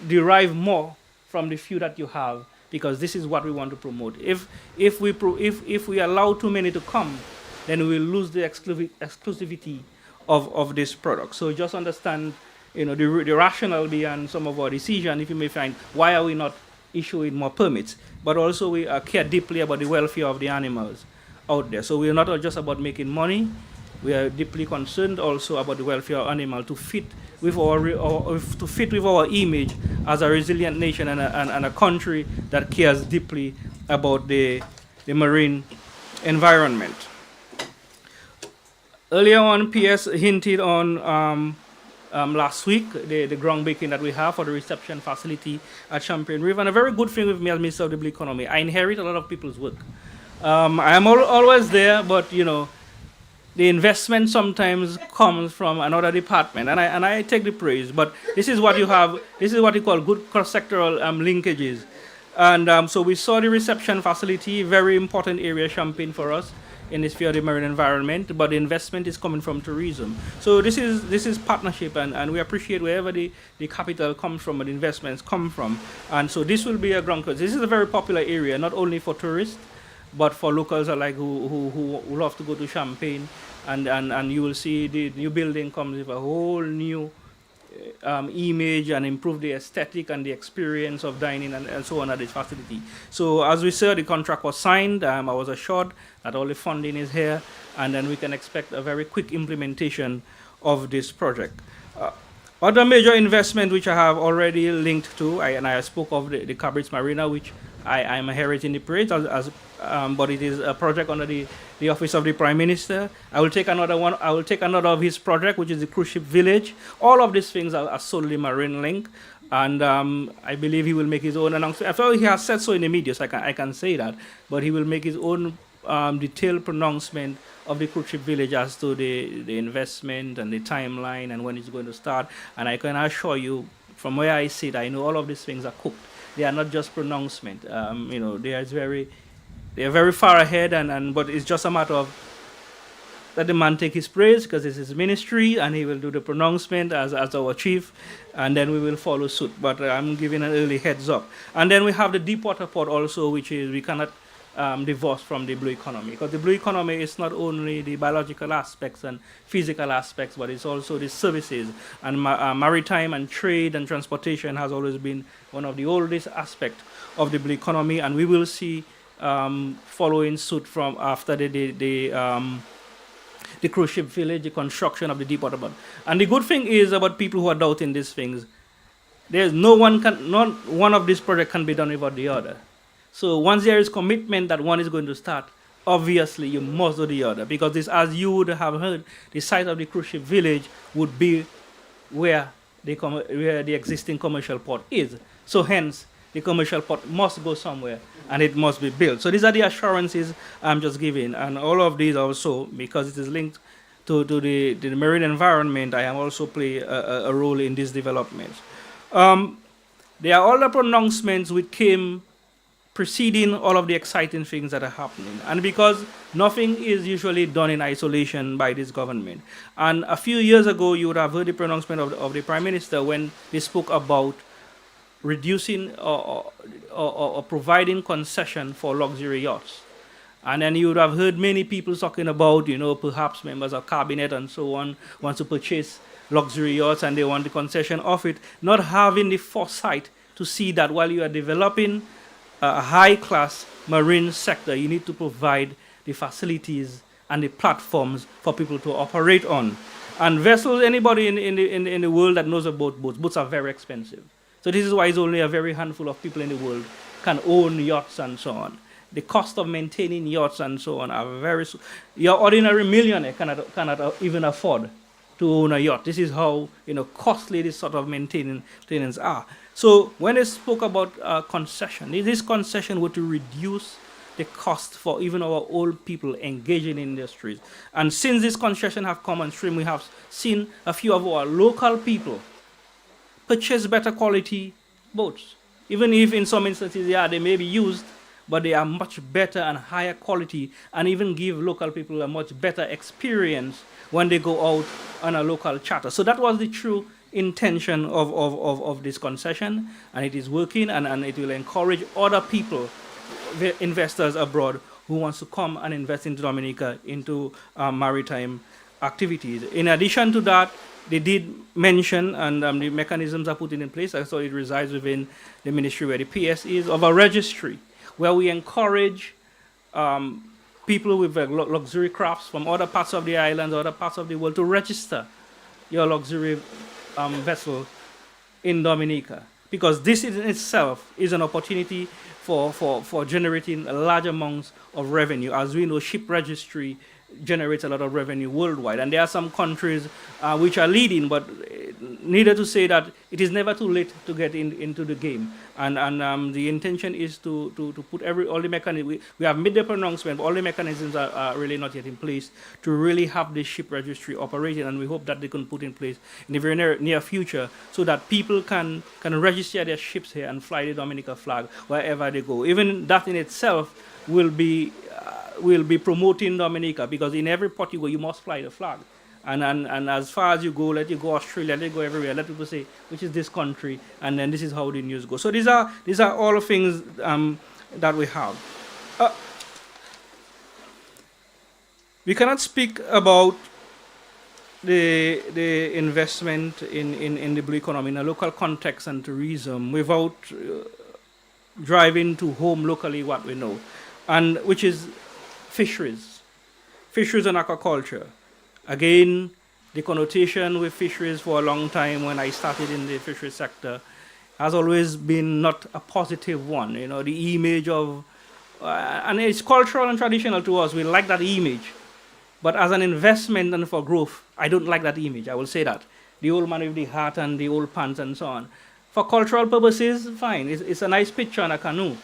derive more from the few that you have, because this is what we want to promote. If we allow too many to come, then we will lose the exclusivity of this product. So just understand, the rationale behind some of our decision. If you may find, why are we not issuing more permits? But also we care deeply about the welfare of the animals out there. So we are not just about making money. We are deeply concerned also about the welfare of animals to fit with our image as a resilient nation and a country that cares deeply about the marine environment. Earlier on, PS hinted on last week the groundbreaking that we have for the reception facility at Champagne River. And a very good thing with me as Minister of the Blue Economy, I inherit a lot of people's work. I am always there, but the investment sometimes comes from another department, and I take the praise. But this is what you have. This is what you call good cross-sectoral linkages. And so we saw the reception facility, very important area, Champagne, for us in the sphere of the marine environment. But the investment is coming from tourism. So this is partnership, and we appreciate wherever the capital comes from and the investments come from. And so this will be a ground. This is a very popular area, not only for tourists, but for locals alike who love to go to Champagne. And you will see the new building comes with a whole new image and improve the aesthetic and the experience of dining and so on at this facility. So as we said, the contract was signed. I was assured that all the funding is here, and then we can expect a very quick implementation of this project. Other major investment which I have already linked to, I spoke of the Cabrits Marina, which I am inheriting the praise but it is a project under the Office of the Prime Minister. I will take another one. I will take another of his project, which is the cruise ship village. All of these things are solely marine link, and I believe he will make his own announcement. I feel he has said so in the media, so I can say that. But he will make his own detailed pronouncement of the cruise ship village as to the investment and the timeline and when it's going to start. And I can assure you, from where I sit, I know all of these things are cooked. They are not just pronouncement. They are very far ahead, but it's just a matter of let the man take his praise, because it's his ministry, and he will do the pronouncement as our chief, and then we will follow suit. But I'm giving an early heads up. And then we have the deep water port also, which is we cannot divorce from the blue economy, because the blue economy is not only the biological aspects and physical aspects, but it's also the services. And maritime and trade and transportation has always been one of the oldest aspects of the blue economy, and we will see following suit from after the cruise ship village, the construction of the deep water port. And the good thing is about people who are doubting these things, there's not one of these projects can be done without the other. So once there is commitment that one is going to start, obviously you must do the other, because this, as you would have heard, the site of the cruise ship village would be where the existing commercial port is. So hence, the commercial port must go somewhere, and it must be built. So these are the assurances I'm just giving, and all of these also, because it is linked to the marine environment, I am also play a role in these developments. There are other pronouncements which came preceding all of the exciting things that are happening. And because nothing is usually done in isolation by this government. And a few years ago, you would have heard the pronouncement of the Prime Minister when they spoke about reducing or providing concession for luxury yachts. And then you would have heard many people talking about, perhaps members of cabinet and so on want to purchase luxury yachts and they want the concession of it, not having the foresight to see that while you are developing a high-class marine sector, you need to provide the facilities and the platforms for people to operate on. And vessels, anybody in the world that knows about boats are very expensive. So this is why it's only a very handful of people in the world can own yachts and so on. The cost of maintaining yachts and so on are very... Your ordinary millionaire cannot even afford to own a yacht. This is how costly this sort of maintenance are. So when they spoke about concession, this concession were to reduce the cost for even our old people engaging in industries. And since this concession have come on stream, we have seen a few of our local people purchase better quality boats. Even if in some instances, yeah, they may be used, but they are much better and higher quality, and even give local people a much better experience when they go out on a local charter. So that was the true intention of this concession, and it is working, and it will encourage other people, the investors abroad, who wants to come and invest in Dominica into maritime activities. In addition to that, they did mention, and the mechanisms are put in place, so it resides within the ministry where the PS is, of a registry, where we encourage people with luxury crafts from other parts of the island, other parts of the world, to register your luxury vessel in Dominica. Because this in itself is an opportunity for generating large amounts of revenue. As we know, ship registry generates a lot of revenue worldwide. And there are some countries which are leading, but needed to say that it is never too late to get into the game. And the intention is to put all the mechanisms. We have made the pronouncement, but all the mechanisms are really not yet in place to really have the ship registry operating. And we hope that they can put in place in the very near future, so that people can register their ships here and fly the Dominica flag wherever they go. Even that in itself will be promoting Dominica, because in every port you go, you must fly the flag. And as far as you go, let you go Australia, let you go everywhere. Let people say, which is this country, and then this is how the news goes. So these are all things that we have. We cannot speak about the investment in the blue economy in a local context and tourism without driving to home locally what we know, and which is fisheries and aquaculture. Again, the connotation with fisheries for a long time, when I started in the fisheries sector, has always been not a positive one. You know, the image of, and it's cultural and traditional to us, we like that image. But as an investment and for growth, I don't like that image, I will say that. The old man with the hat and the old pants and so on. For cultural purposes, fine, it's a nice picture on a canoe.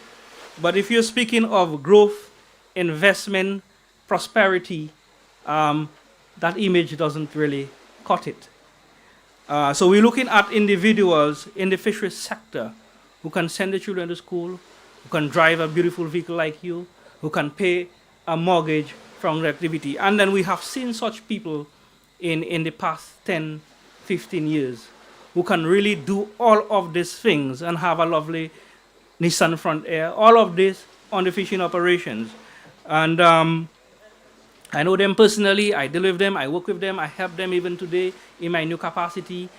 But if you're speaking of growth, investment, prosperity, that image doesn't really cut it. So we're looking at individuals in the fisheries sector who can send their children to school, who can drive a beautiful vehicle like you, who can pay a mortgage from the activity. And then we have seen such people in the past 10, 15 years who can really do all of these things and have a lovely Nissan front air, all of this on the fishing operations. And I know them personally, I deal with them, I work with them, I help them even today in my new capacity.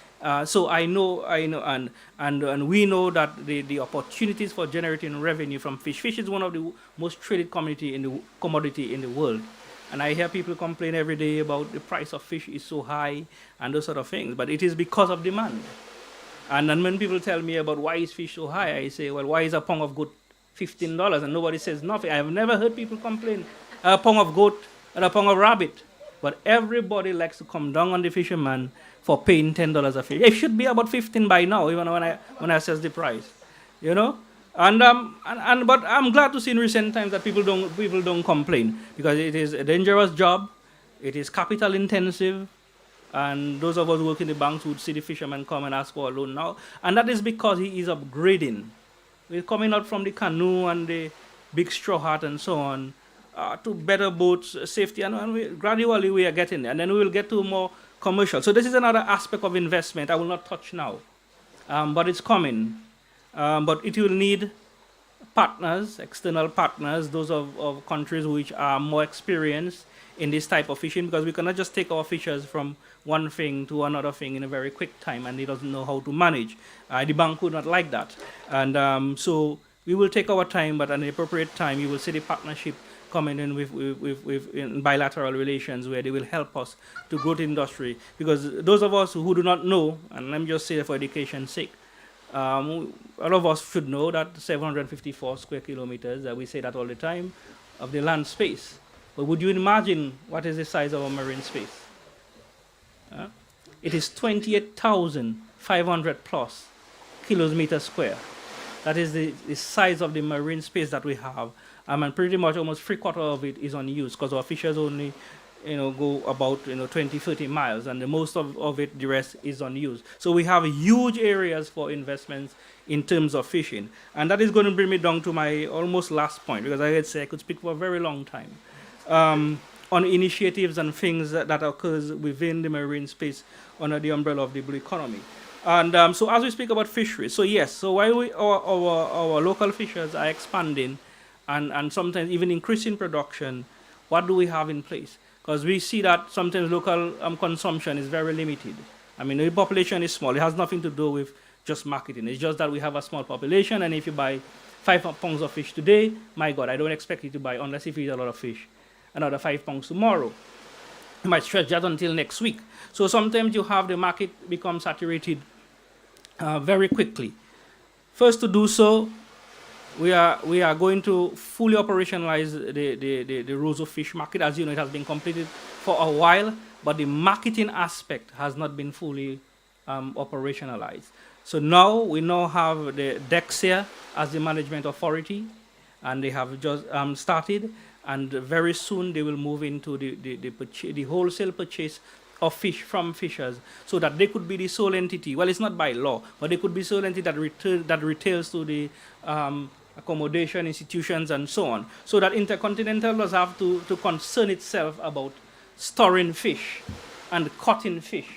So I know, and we know that the opportunities for generating revenue from fish. Fish is one of the most traded commodity in the world. And I hear people complain every day about the price of fish is so high and those sort of things, but it is because of demand. And then when people tell me about why is fish so high, I say, well, why is a pound of goat $15? And nobody says nothing. I have never heard people complain a pound of goat and a pound of rabbit. But everybody likes to come down on the fisherman for paying $10 a fish. It should be about 15 by now, even when I assess the price, you know. But I'm glad to see in recent times that people don't complain, because it is a dangerous job, it is capital intensive, and those of us who work in the banks would see the fisherman come and ask for a loan now, and that is because he is upgrading. We're coming out from the canoe and the big straw hat and so on to better boats, safety, and gradually we are getting there, and then we will get to more commercial. So this is another aspect of investment I will not touch now, but it's coming. But it will need partners, external partners, those of countries which are more experienced in this type of fishing, because we cannot just take our fishers from one thing to another thing in a very quick time, and they doesn't know how to manage. The bank would not like that. And so we will take our time, but at the appropriate time, you will see the partnership coming in with in bilateral relations where they will help us to grow the industry. Because those of us who do not know, and let me just say for education's sake, all of us should know that 754 square kilometers, we say that all the time, of the land space. But would you imagine what is the size of our marine space? It is 28,500 plus kilometers square. That is the size of the marine space that we have And pretty much almost 3/4 of it is unused because our fishers only go about 20, 30 miles, and the most of it, the rest is unused. So we have huge areas for investments in terms of fishing. And that is going to bring me down to my almost last point, because I could speak for a very long time on initiatives and things that occurs within the marine space under the umbrella of the blue economy. And so as we speak about fisheries, so yes, so while our local fishers are expanding and sometimes even increasing production, what do we have in place? Because we see that sometimes local consumption is very limited. I mean, the population is small. It has nothing to do with just marketing. It's just that we have a small population, and if you buy 5 pounds of fish today, my God, I don't expect you to buy, unless if you eat a lot of fish, another 5 pounds tomorrow. You might stretch that until next week. So sometimes you have the market become saturated very quickly. First to do so, we are going to fully operationalize the Roseau fish market. As you know, it has been completed for a while, but the marketing aspect has not been fully operationalized. So now we have the Dexia as the management authority, and they have just started, and very soon they will move into the wholesale purchase of fish from fishers, so that they could be the sole entity. Well, it's not by law, but they could be sole entity that retails to the accommodation institutions and so on, so that Intercontinental does have to concern itself about storing fish and cutting fish.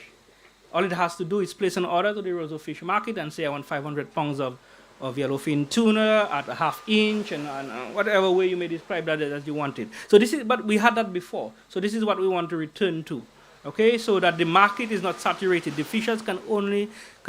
All it has to do is place an order to the Roseau Fish Market and say, I want 500 pounds of yellowfin tuna at a ½ inch, and whatever way you may describe that as you want it. So this is, but we had that before. So this is what we want to return to. Okay, so that the market is not saturated. The fishers can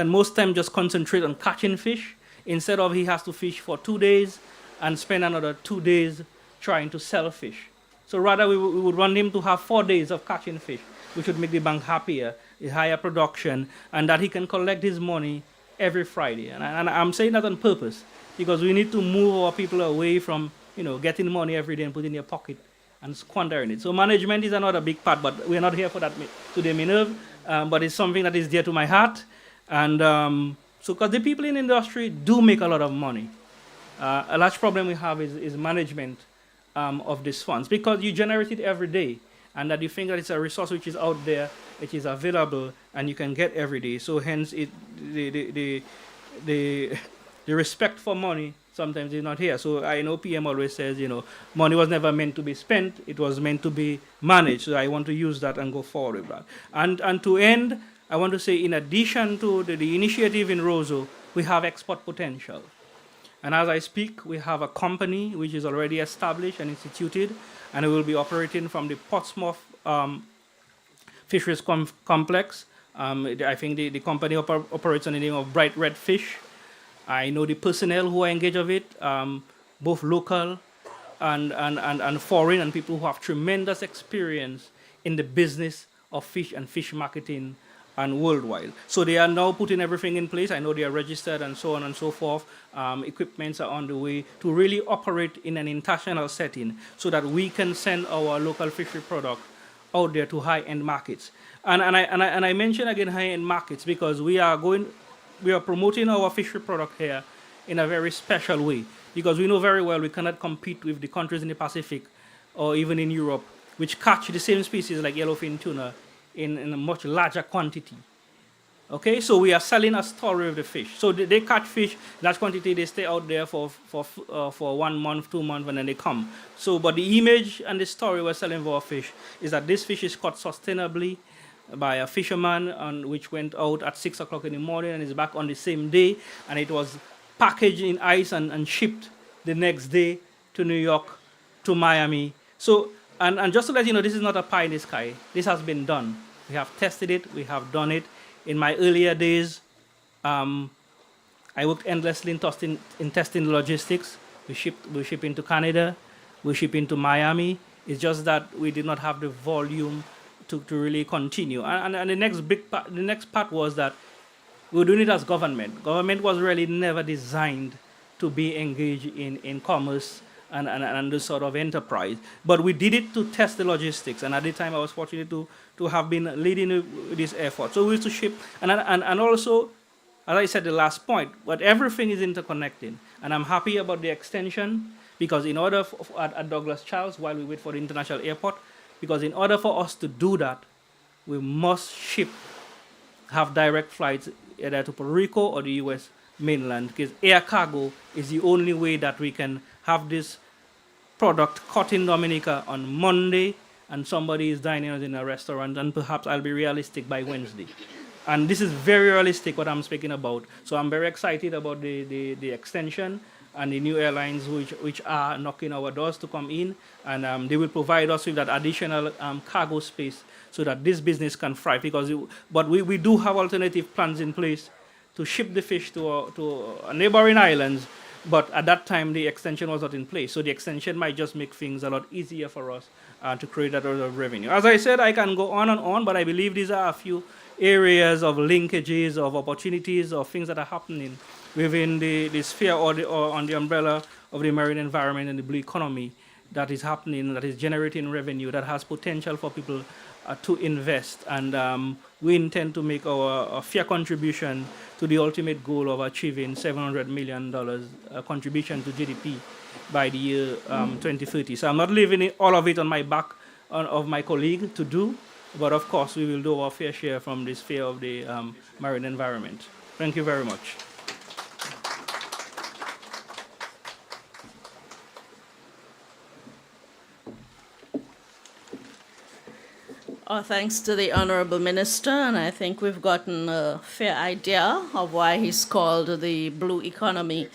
most times just concentrate on catching fish, instead of he has to fish for 2 days and spend another 2 days trying to sell fish. So rather we would want him to have 4 days of catching fish, which would make the bank happier, a higher production, and that he can collect his money every Friday. And I'm saying that on purpose, because we need to move our people away from getting money every day and putting in their pocket and squandering it. So management is another big part, but we're not here for that today, Minerve, but it's something that is dear to my heart. And so because the people in the industry do make a lot of money. A large problem we have is management of these funds, because you generate it every day, and that you think that it's a resource which is out there, which is available, and you can get every day. So hence the respect for money sometimes is not here. So I know PM always says, money was never meant to be spent, it was meant to be managed. So I want to use that and go forward with that. And to end, I want to say, in addition to the initiative in Roseau, we have export potential. And as I speak, we have a company which is already established and instituted, and it will be operating from the Portsmouth Fisheries Complex. I think the company operates under the name of Bright Red Fish. I know the personnel who are engaged of it, both local and foreign, and people who have tremendous experience in the business of fish and fish marketing and worldwide. So they are now putting everything in place. I know they are registered and so on and so forth. Equipments are on the way to really operate in an international setting, so that we can send our local fishery product out there to high-end markets. And I mention again high-end markets because we are promoting our fishery product here in a very special way, because we know very well we cannot compete with the countries in the Pacific or even in Europe, which catch the same species like yellowfin tuna in a much larger quantity. Okay, so we are selling a story of the fish. So they catch fish, large quantity, they stay out there for 1 month, 2 months, and then they come. So, but the image and the story we're selling for our fish is that this fish is caught sustainably by a fisherman, which went out at 6 o'clock in the morning and is back on the same day, and it was packaged in ice and shipped the next day to New York, to Miami. So, and just to let you know, this is not a pie in the sky. This has been done. We have tested it. We have done it. In my earlier days, I worked endlessly in testing logistics. We ship into Canada. We ship into Miami. It's just that we did not have the volume to really continue. And the next part was that we were doing it as government. Government was really never designed to be engaged in commerce and this sort of enterprise. But we did it to test the logistics, and at the time I was fortunate to have been leading this effort. So we used to ship, and also, as I said the last point, but everything is interconnecting, and I'm happy about the extension, because in order at Douglas Charles, while we wait for the international airport, because in order for us to do that, we must have direct flights either to Puerto Rico or the U.S. mainland, because air cargo is the only way that we can have this product cut in Dominica on Monday, and somebody is dining out in a restaurant, and perhaps I'll be realistic by Wednesday. And this is very realistic, what I'm speaking about. So I'm very excited about the extension and the new airlines which are knocking our doors to come in, and they will provide us with that additional cargo space so that this business can thrive. But we do have alternative plans in place to ship the fish to neighboring islands, but at that time the extension was not in place. So the extension might just make things a lot easier for us to create that sort of revenue. As I said, I can go on and on, but I believe these are a few areas of linkages, of opportunities, of things that are happening within the sphere or on the umbrella of the marine environment and the blue economy that is happening, that is generating revenue, that has potential for people to invest. And we intend to make our fair contribution to the ultimate goal of achieving $700 million contribution to GDP by the year 2030. So I'm not leaving all of it on my back of my colleague to do, but of course we will do our fair share from the sphere of the marine environment. Thank you very much. Thanks to the Honorable Minister, and I think we've gotten a fair idea of why he's called the Blue Economy,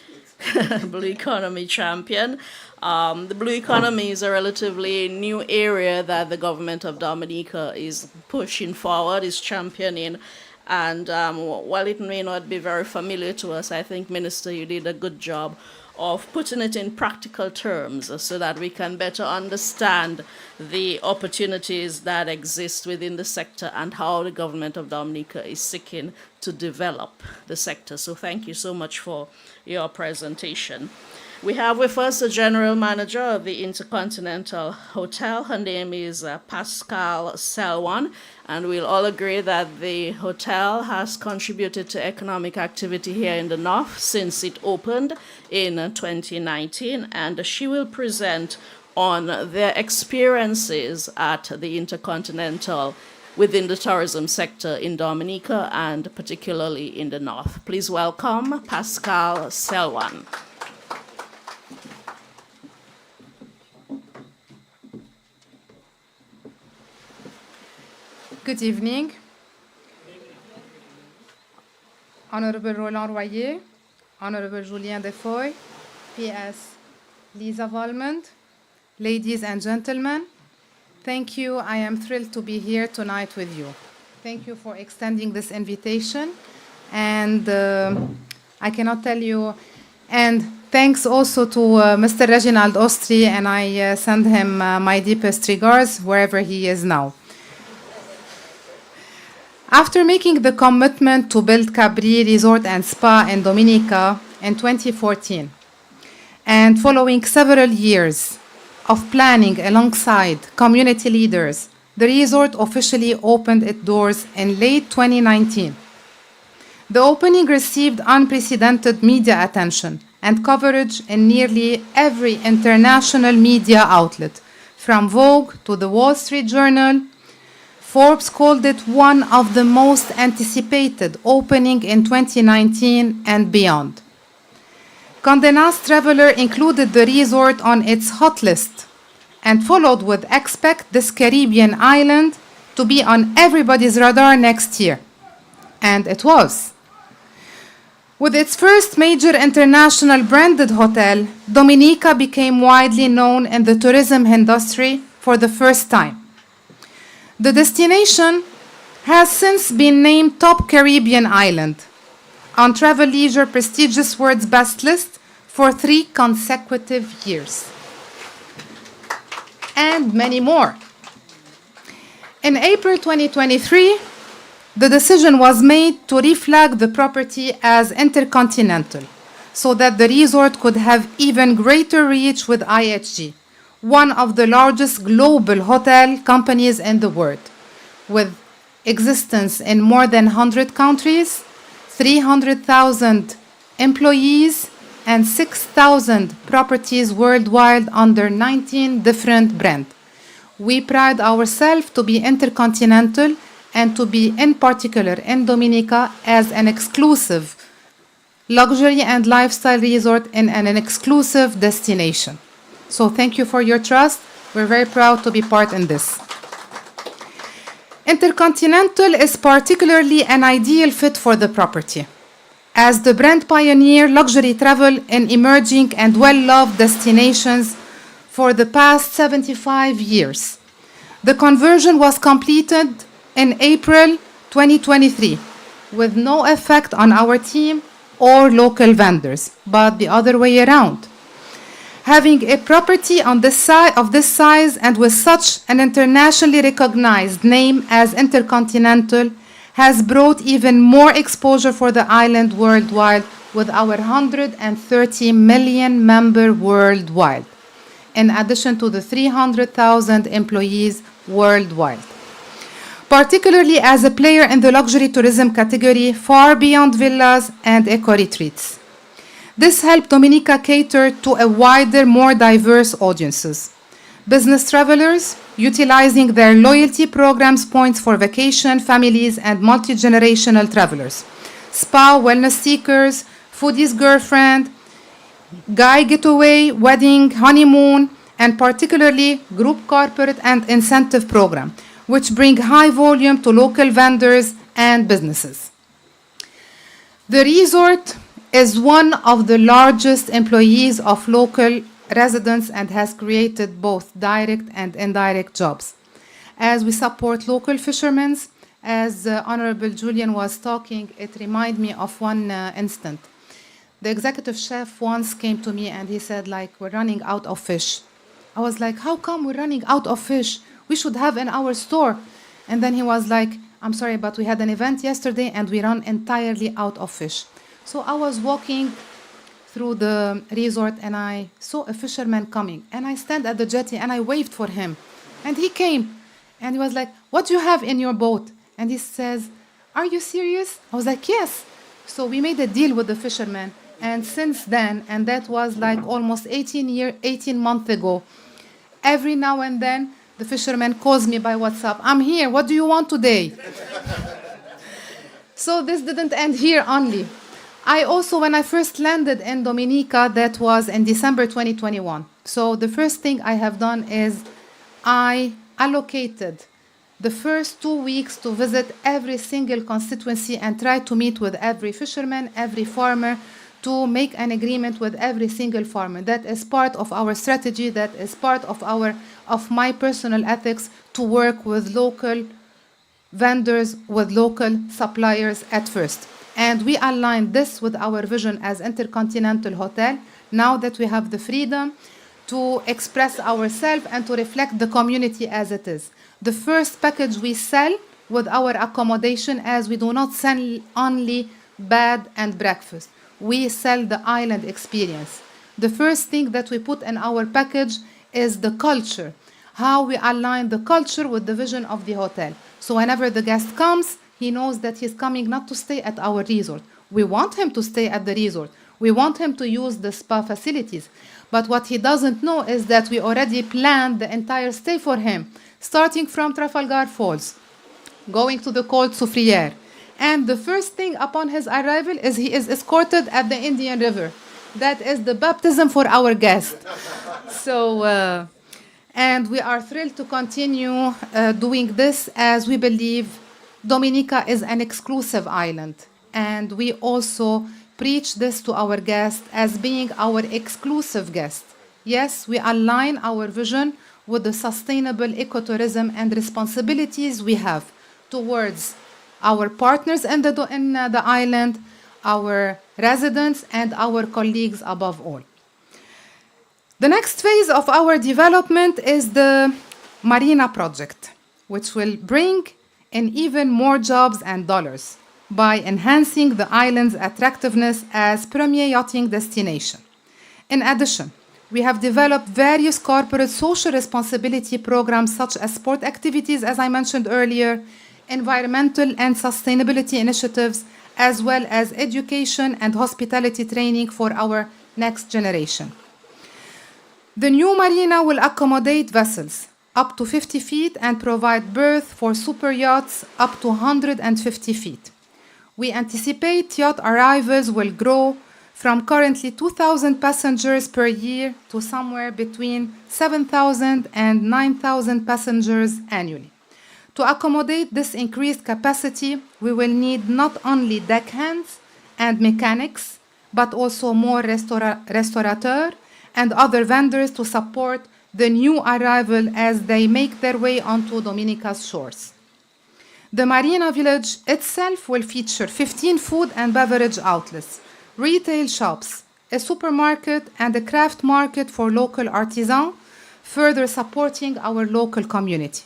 Blue Economy champion. The Blue Economy is a relatively new area that the government of Dominica is pushing forward, is championing. And while it may not be very familiar to us, I think, Minister, you did a good job of putting it in practical terms so that we can better understand the opportunities that exist within the sector and how the government of Dominica is seeking to develop the sector. So thank you so much for your presentation. We have with us the general manager of the Intercontinental Hotel. Her name is Pascal Selwan, and we'll all agree that the hotel has contributed to economic activity here in the north since it opened in 2019, and she will present on their experiences at the Intercontinental within the tourism sector in Dominica and particularly in the north. Please welcome Pascal Selwan. Good evening. Honorable Roland Royer, Honorable Julien Defoy, PS Lisa Valmont, ladies and gentlemen, thank you. I am thrilled to be here tonight with you. Thank you for extending this invitation. And I cannot tell you, and thanks also to Mr. Reginald Ostri, and I send him my deepest regards wherever he is now. After making the commitment to build Capri Resort and Spa in Dominica in 2014, and following several years of planning alongside community leaders, the resort officially opened its doors in late 2019. The opening received unprecedented media attention and coverage in nearly every international media outlet, from Vogue to the Wall Street Journal. Forbes called it one of the most anticipated opening in 2019 and beyond. Condé Nast Traveler included the resort on its hot list and followed with expect this Caribbean island to be on everybody's radar next year. And it was. With its first major international branded hotel, Dominica became widely known in the tourism industry for the first time. The destination has since been named top Caribbean island on Travel Leisure prestigious World's Best list for 3 consecutive years. And many more. In April 2023, the decision was made to reflag the property as Intercontinental so that the resort could have even greater reach with IHG, one of the largest global hotel companies in the world, with existence in more than 100 countries, 300,000 employees, and 6,000 properties worldwide under 19 different brands. We pride ourselves to be intercontinental and to be, in particular, in Dominica as an exclusive luxury and lifestyle resort and an exclusive destination. So thank you for your trust. We're very proud to be part in this. Intercontinental is particularly an ideal fit for the property. As the brand pioneer luxury travel in emerging and well-loved destinations for the past 75 years. The conversion was completed in April 2023 with no effect on our team or local vendors, but the other way around. Having a property on this of this size and with such an internationally recognized name as Intercontinental has brought even more exposure for the island worldwide with our 130 million member worldwide, in addition to the 300,000 employees worldwide. Particularly as a player in the luxury tourism category far beyond villas and eco-retreats. This helped Dominica cater to a wider, more diverse audiences. Business travelers, utilizing their loyalty programs points for vacation, families, and multi-generational travelers. Spa, wellness seekers, foodies girlfriend, guy getaway, wedding, honeymoon, and particularly group corporate and incentive program, which bring high volume to local vendors and businesses. The resort is one of the largest employees of local residents and has created both direct and indirect jobs. As we support local fishermen, as Honorable Julian was talking, it reminded me of one instant. The executive chef once came to me and he said, like, we're running out of fish. I was like, how come we're running out of fish? We should have in our store. And then he was like, I'm sorry, but we had an event yesterday and we ran entirely out of fish. So I was walking through the resort and I saw a fisherman coming. And I stand at the jetty and I waved for him. And he came and he was like, what do you have in your boat? And he says, are you serious? I was like, yes. So we made a deal with the fisherman. And since then, and that was like almost 18 months ago, every now and then, the fisherman calls me by WhatsApp. I'm here. What do you want today? So this didn't end here only. I also, when I first landed in Dominica, that was in December 2021. So the first thing I have done is I allocated the first 2 weeks to visit every single constituency and try to meet with every fisherman, every farmer, to make an agreement with every single farmer. That is part of our strategy. That is part of my personal ethics to work with local vendors, with local suppliers at first. And we aligned this with our vision as Intercontinental Hotel, now that we have the freedom to express ourselves and to reflect the community as it is. The first package we sell with our accommodation, as we do not sell only bed and breakfast. We sell the island experience. The first thing that we put in our package is the culture, how we align the culture with the vision of the hotel. So whenever the guest comes, he knows that he's coming not to stay at our resort. We want him to stay at the resort. We want him to use the spa facilities. But what he doesn't know is that we already planned the entire stay for him, starting from Trafalgar Falls, going to the Cold Soufriere. And the first thing upon his arrival is he is escorted at the Indian River. That is the baptism for our guest. So, and we are thrilled to continue doing this, as we believe Dominica is an exclusive island. And we also preach this to our guests as being our exclusive guest. Yes, we align our vision with the sustainable ecotourism and responsibilities we have towards our partners in the island, our residents, and our colleagues above all. The next phase of our development is the Marina project, which will bring in even more jobs and dollars by enhancing the island's attractiveness as premier yachting destination. In addition, we have developed various corporate social responsibility programs such as sport activities, as I mentioned earlier, environmental and sustainability initiatives, as well as education and hospitality training for our next generation. The new marina will accommodate vessels up to 50 feet and provide berth for super yachts up to 150 feet. We anticipate yacht arrivals will grow from currently 2,000 passengers per year to somewhere between 7,000 and 9,000 passengers annually. To accommodate this increased capacity, we will need not only deckhands and mechanics, but also more restaurateurs and other vendors to support the new arrival as they make their way onto Dominica's shores. The Marina Village itself will feature 15 food and beverage outlets, retail shops, a supermarket, and a craft market for local artisans, further supporting our local community.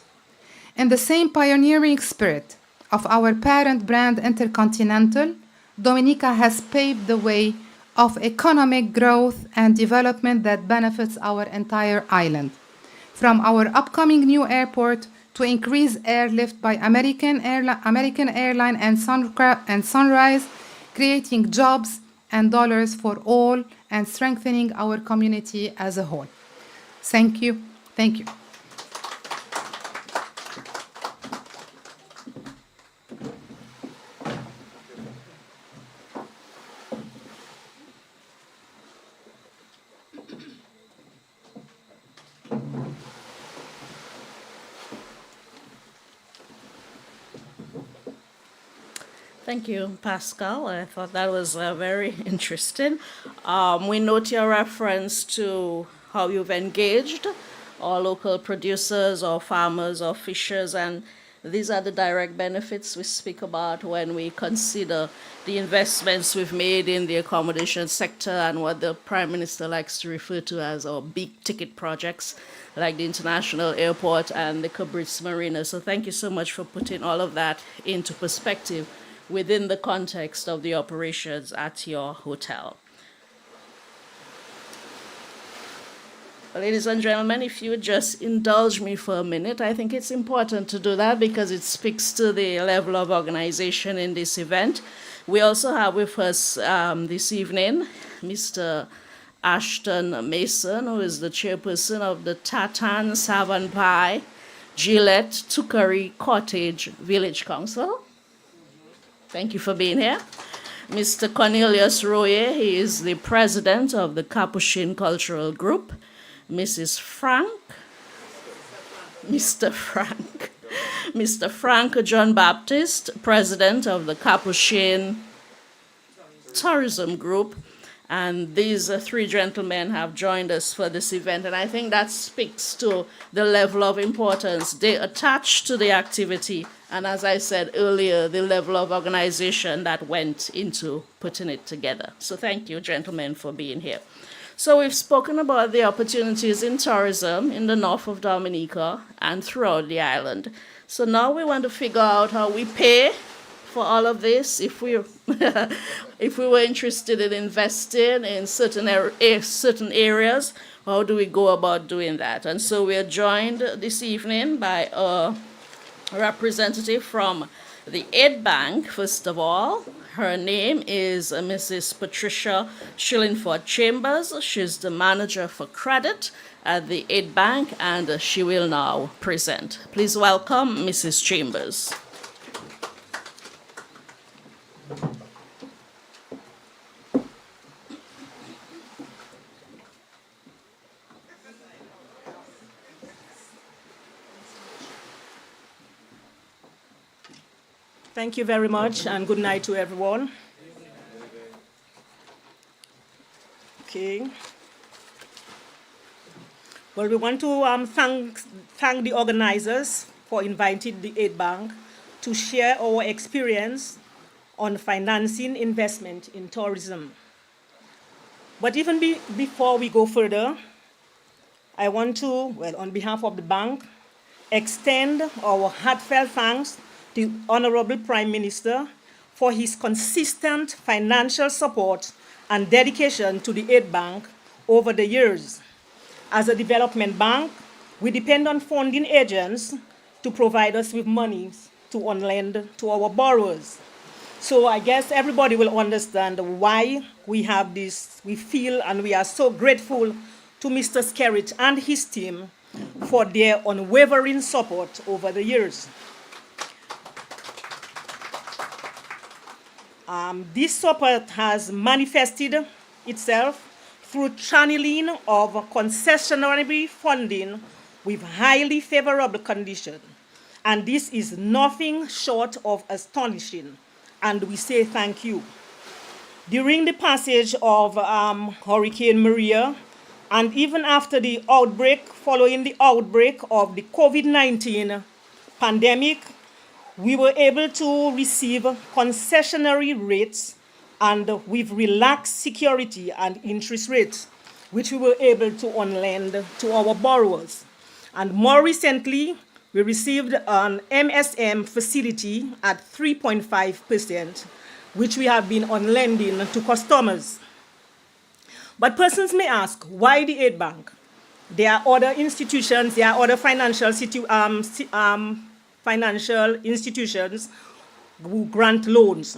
In the same pioneering spirit of our parent brand Intercontinental, Dominica has paved the way of economic growth and development that benefits our entire island. From our upcoming new airport to increase airlift by American Airline and Sunrise, creating jobs and dollars for all and strengthening our community as a whole. Thank you. Thank you. Thank you, Pascal. I thought that was very interesting. We note your reference to how you've engaged our local producers or farmers or fishers, and these are the direct benefits we speak about when we consider the investments we've made in the accommodation sector and what the Prime Minister likes to refer to as our big ticket projects like the International Airport and the Cabritz Marina. So thank you so much for putting all of that into perspective within the context of the operations at your hotel. Ladies and gentlemen, if you would just indulge me for a minute, I think it's important to do that because it speaks to the level of organization in this event. We also have with us this evening Mr. Ashton Mason, who is the chairperson of the Tatan Savanpai Gillette Tukari Cottage Village Council. Thank you for being here. Mr. Cornelius Royer, he is the president of the Capuchin Cultural Group. Mr. Frank John Baptist, president of the Capuchin Tourism Group. And these three gentlemen have joined us for this event, and I think that speaks to the level of importance they attach to the activity, and as I said earlier, the level of organization that went into putting it together. So thank you, gentlemen, for being here. So we've spoken about the opportunities in tourism in the north of Dominica and throughout the island. So now we want to figure out how we pay for all of this. If we if we were interested in investing in certain areas, how do we go about doing that? And so we are joined this evening by a representative from the Aid Bank, first of all. Her name is Mrs. Patricia Shillingford Chambers. She's the manager for credit at the Aid Bank, and she will now present. Please welcome Mrs. Chambers. Thank you very much, and good night to everyone. Okay. Well, we want to thank the organizers for inviting the Aid Bank to share our experience on financing investment in tourism. But even before we go further, I want to, well, on behalf of the bank, extend our heartfelt thanks to the Honorable Prime Minister for his consistent financial support and dedication to the Aid Bank over the years. As a development bank, we depend on funding agents to provide us with money to on lend to our borrowers. So I guess everybody will understand why we have this, we feel and we are so grateful to Mr. Skerritt and his team for their unwavering support over the years. This support has manifested itself through channeling of concessionary funding with highly favorable conditions. And this is nothing short of astonishing. And we say thank you. During the passage of Hurricane Maria, and even after the outbreak, following the outbreak of the COVID-19 pandemic, we were able to receive concessionary rates and with relaxed security and interest rates, which we were able to on-lend to our borrowers. And more recently, we received an MSM facility at 3.5%, which we have been on lending to customers. But persons may ask, why the aid bank? There are other institutions, there are other financial institutions who grant loans.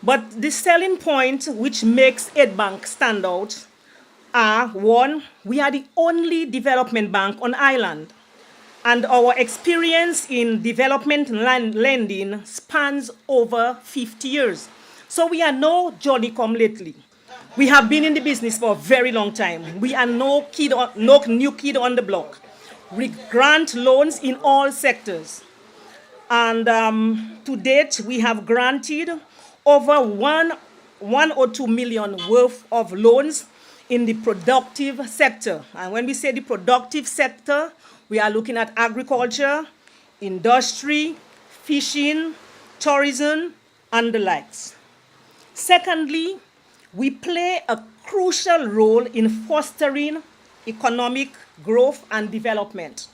But the selling point which makes aid bank stand out are, one, we are the only development bank on island. And our experience in development lending spans over 50 years. So we are no Johnny come lately. We have been in the business for a very long time. We are no new kid on the block. We grant loans in all sectors. And to date, we have granted over 1 or 2 million worth of loans in the productive sector. And when we say the productive sector, we are looking at agriculture, industry, fishing, tourism, and the likes. Secondly, we play a crucial role in fostering economic growth and development.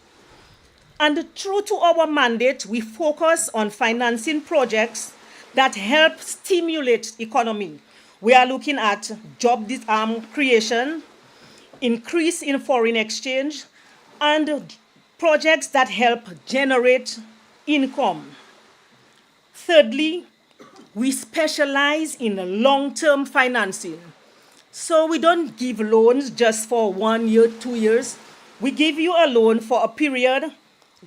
And true to our mandate, we focus on financing projects that help stimulate economy. We are looking at job creation, increase in foreign exchange, and projects that help generate income. Thirdly, we specialize in long-term financing. So we don't give loans just for 1 year, 2 years. We give you a loan for a period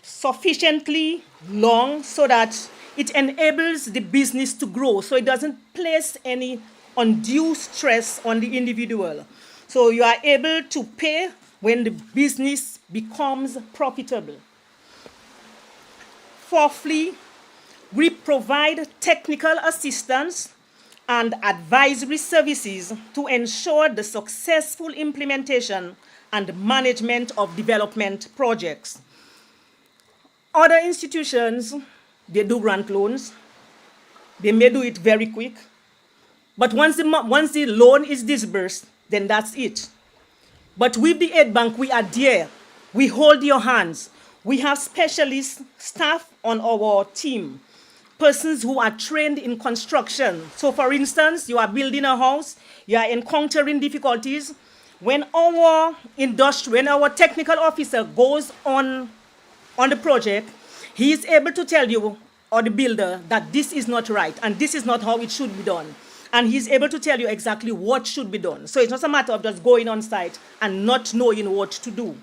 sufficiently long so that it enables the business to grow, so it doesn't place any undue stress on the individual. So you are able to pay when the business becomes profitable. Fourthly, we provide technical assistance and advisory services to ensure the successful implementation and management of development projects. Other institutions, they do grant loans. They may do it very quick. But once the loan is disbursed, then that's it. But with the aid bank, we are there. We hold your hands. We have specialist staff on our team, persons who are trained in construction. So for instance, you are building a house, you are encountering difficulties. When our technical officer goes on the project, he is able to tell you, or the builder, that this is not right and this is not how it should be done. And he's able to tell you exactly what should be done. So it's not a matter of just going on site and not knowing what to do.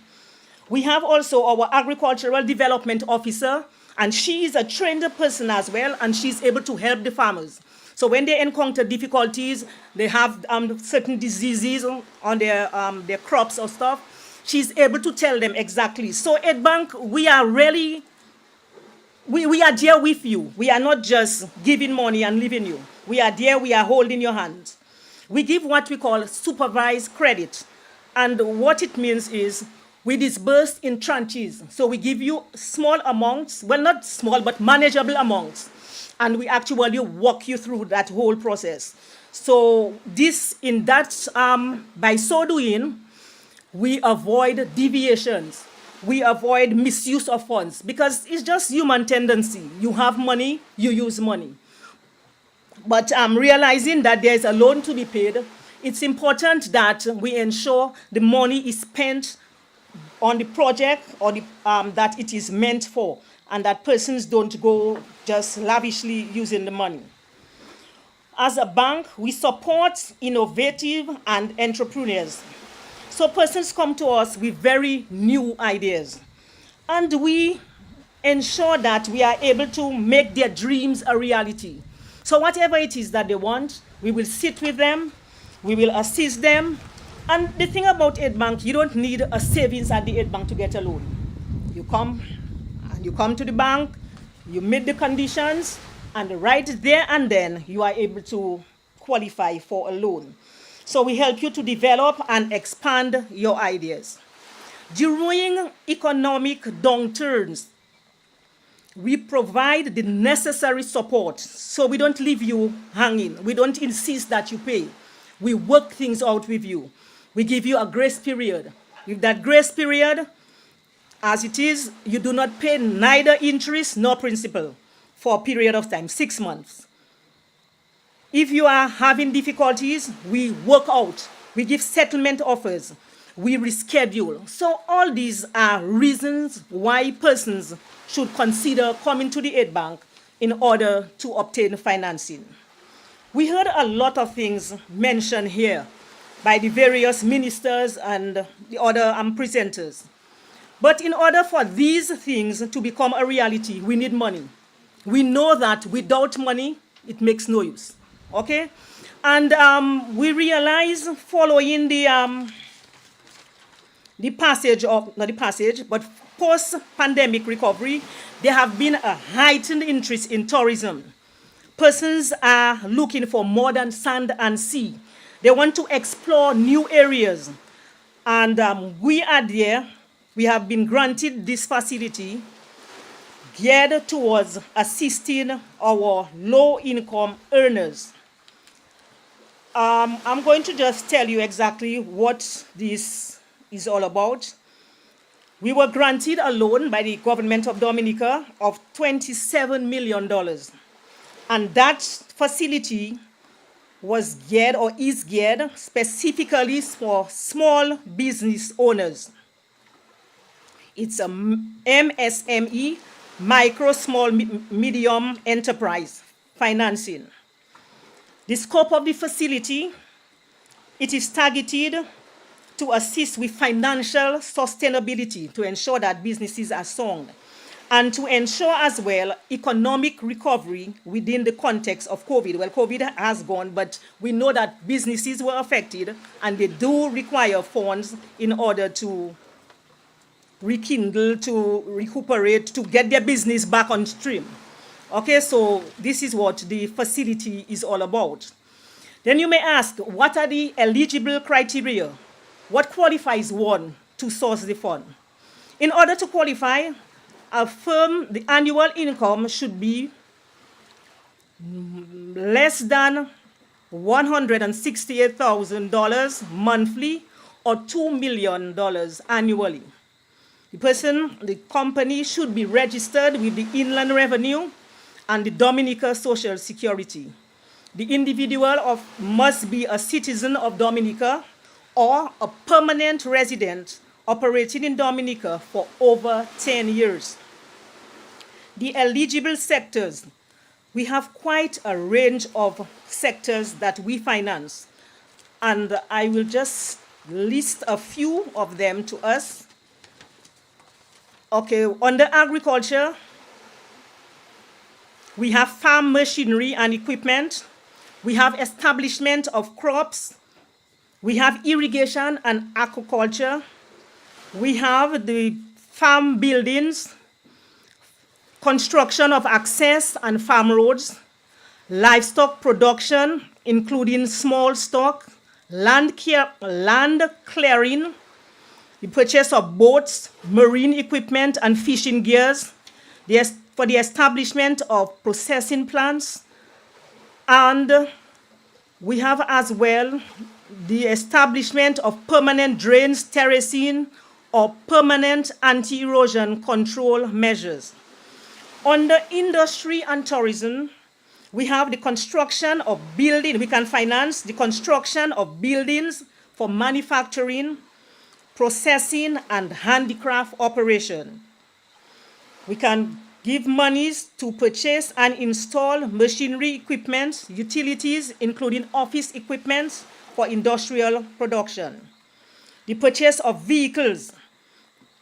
We have also our agricultural development officer, and she is a trained person as well, and she's able to help the farmers. So when they encounter difficulties, they have certain diseases on their crops or stuff, she's able to tell them exactly. So at Bank, we are really, we are there with you. We are not just giving money and leaving you. We are there, we are holding your hands. We give what we call supervised credit. And what it means is we disburse in tranches. So we give you small amounts, well, not small, but manageable amounts. And we actually walk you through that whole process. So by so doing, we avoid deviations. We avoid misuse of funds, because it's just human tendency. You have money, you use money. But realizing that there's a loan to be paid, it's important that we ensure the money is spent on the project or that it is meant for, and that persons don't go just lavishly using the money. As a bank, we support innovative and entrepreneurs. So persons come to us with very new ideas, and we ensure that we are able to make their dreams a reality. So whatever it is that they want, we will sit with them, we will assist them. And the thing about Aid Bank, you don't need a savings at the Aid Bank to get a loan. You come to the bank, you meet the conditions, and right there and then you are able to qualify for a loan. So we help you to develop and expand your ideas. During economic downturns, we provide the necessary support, so we don't leave you hanging. We don't insist that you pay. We work things out with you. We give you a grace period. With that grace period, as it is, you do not pay neither interest nor principal for a period of time, 6 months. If you are having difficulties, we work out. We give settlement offers. We reschedule. So all these are reasons why persons should consider coming to the Aid Bank in order to obtain financing. We heard a lot of things mentioned here by the various ministers and the other presenters. But in order for these things to become a reality, we need money. We know that without money, it makes no use. Okay? And we realize following the passage of, not the passage, but post-pandemic recovery, there have been a heightened interest in tourism. Persons are looking for more than sand and sea. They want to explore new areas. And we are there. We have been granted this facility geared towards assisting our low-income earners. I'm going to just tell you exactly what this is all about. We were granted a loan by the government of Dominica of $27 million. And that facility was geared or is geared specifically for small business owners. It's a MSME, micro, small, medium enterprise financing. The scope of the facility, it is targeted to assist with financial sustainability to ensure that businesses are sound and to ensure as well economic recovery within the context of COVID. Well, COVID has gone, but we know that businesses were affected and they do require funds in order to rekindle, to recuperate, to get their business back on stream. Okay, so this is what the facility is all about. Then you may ask, what are the eligible criteria? What qualifies one to source the fund? In order to qualify, a firm, the annual income should be less than $168,000 monthly or $2 million annually. The company should be registered with the Inland Revenue and the Dominica Social Security. The individual must be a citizen of Dominica or a permanent resident operating in Dominica for over 10 years. The eligible sectors, we have quite a range of sectors that we finance, and I will just list a few of them to us. Okay, under agriculture, we have farm machinery and equipment. We have establishment of crops. We have irrigation and aquaculture. We have the farm buildings, construction of access and farm roads, livestock production, including small stock, land clearing, the purchase of boats, marine equipment, and fishing gears, for the establishment of processing plants, and we have as well the establishment of permanent drains, terracing, or permanent anti-erosion control measures. Under industry and tourism, we have the construction of buildings. We can finance the construction of buildings for manufacturing, processing, and handicraft operation. We can give monies to purchase and install machinery equipment, utilities, including office equipment for industrial production. The purchase of vehicles.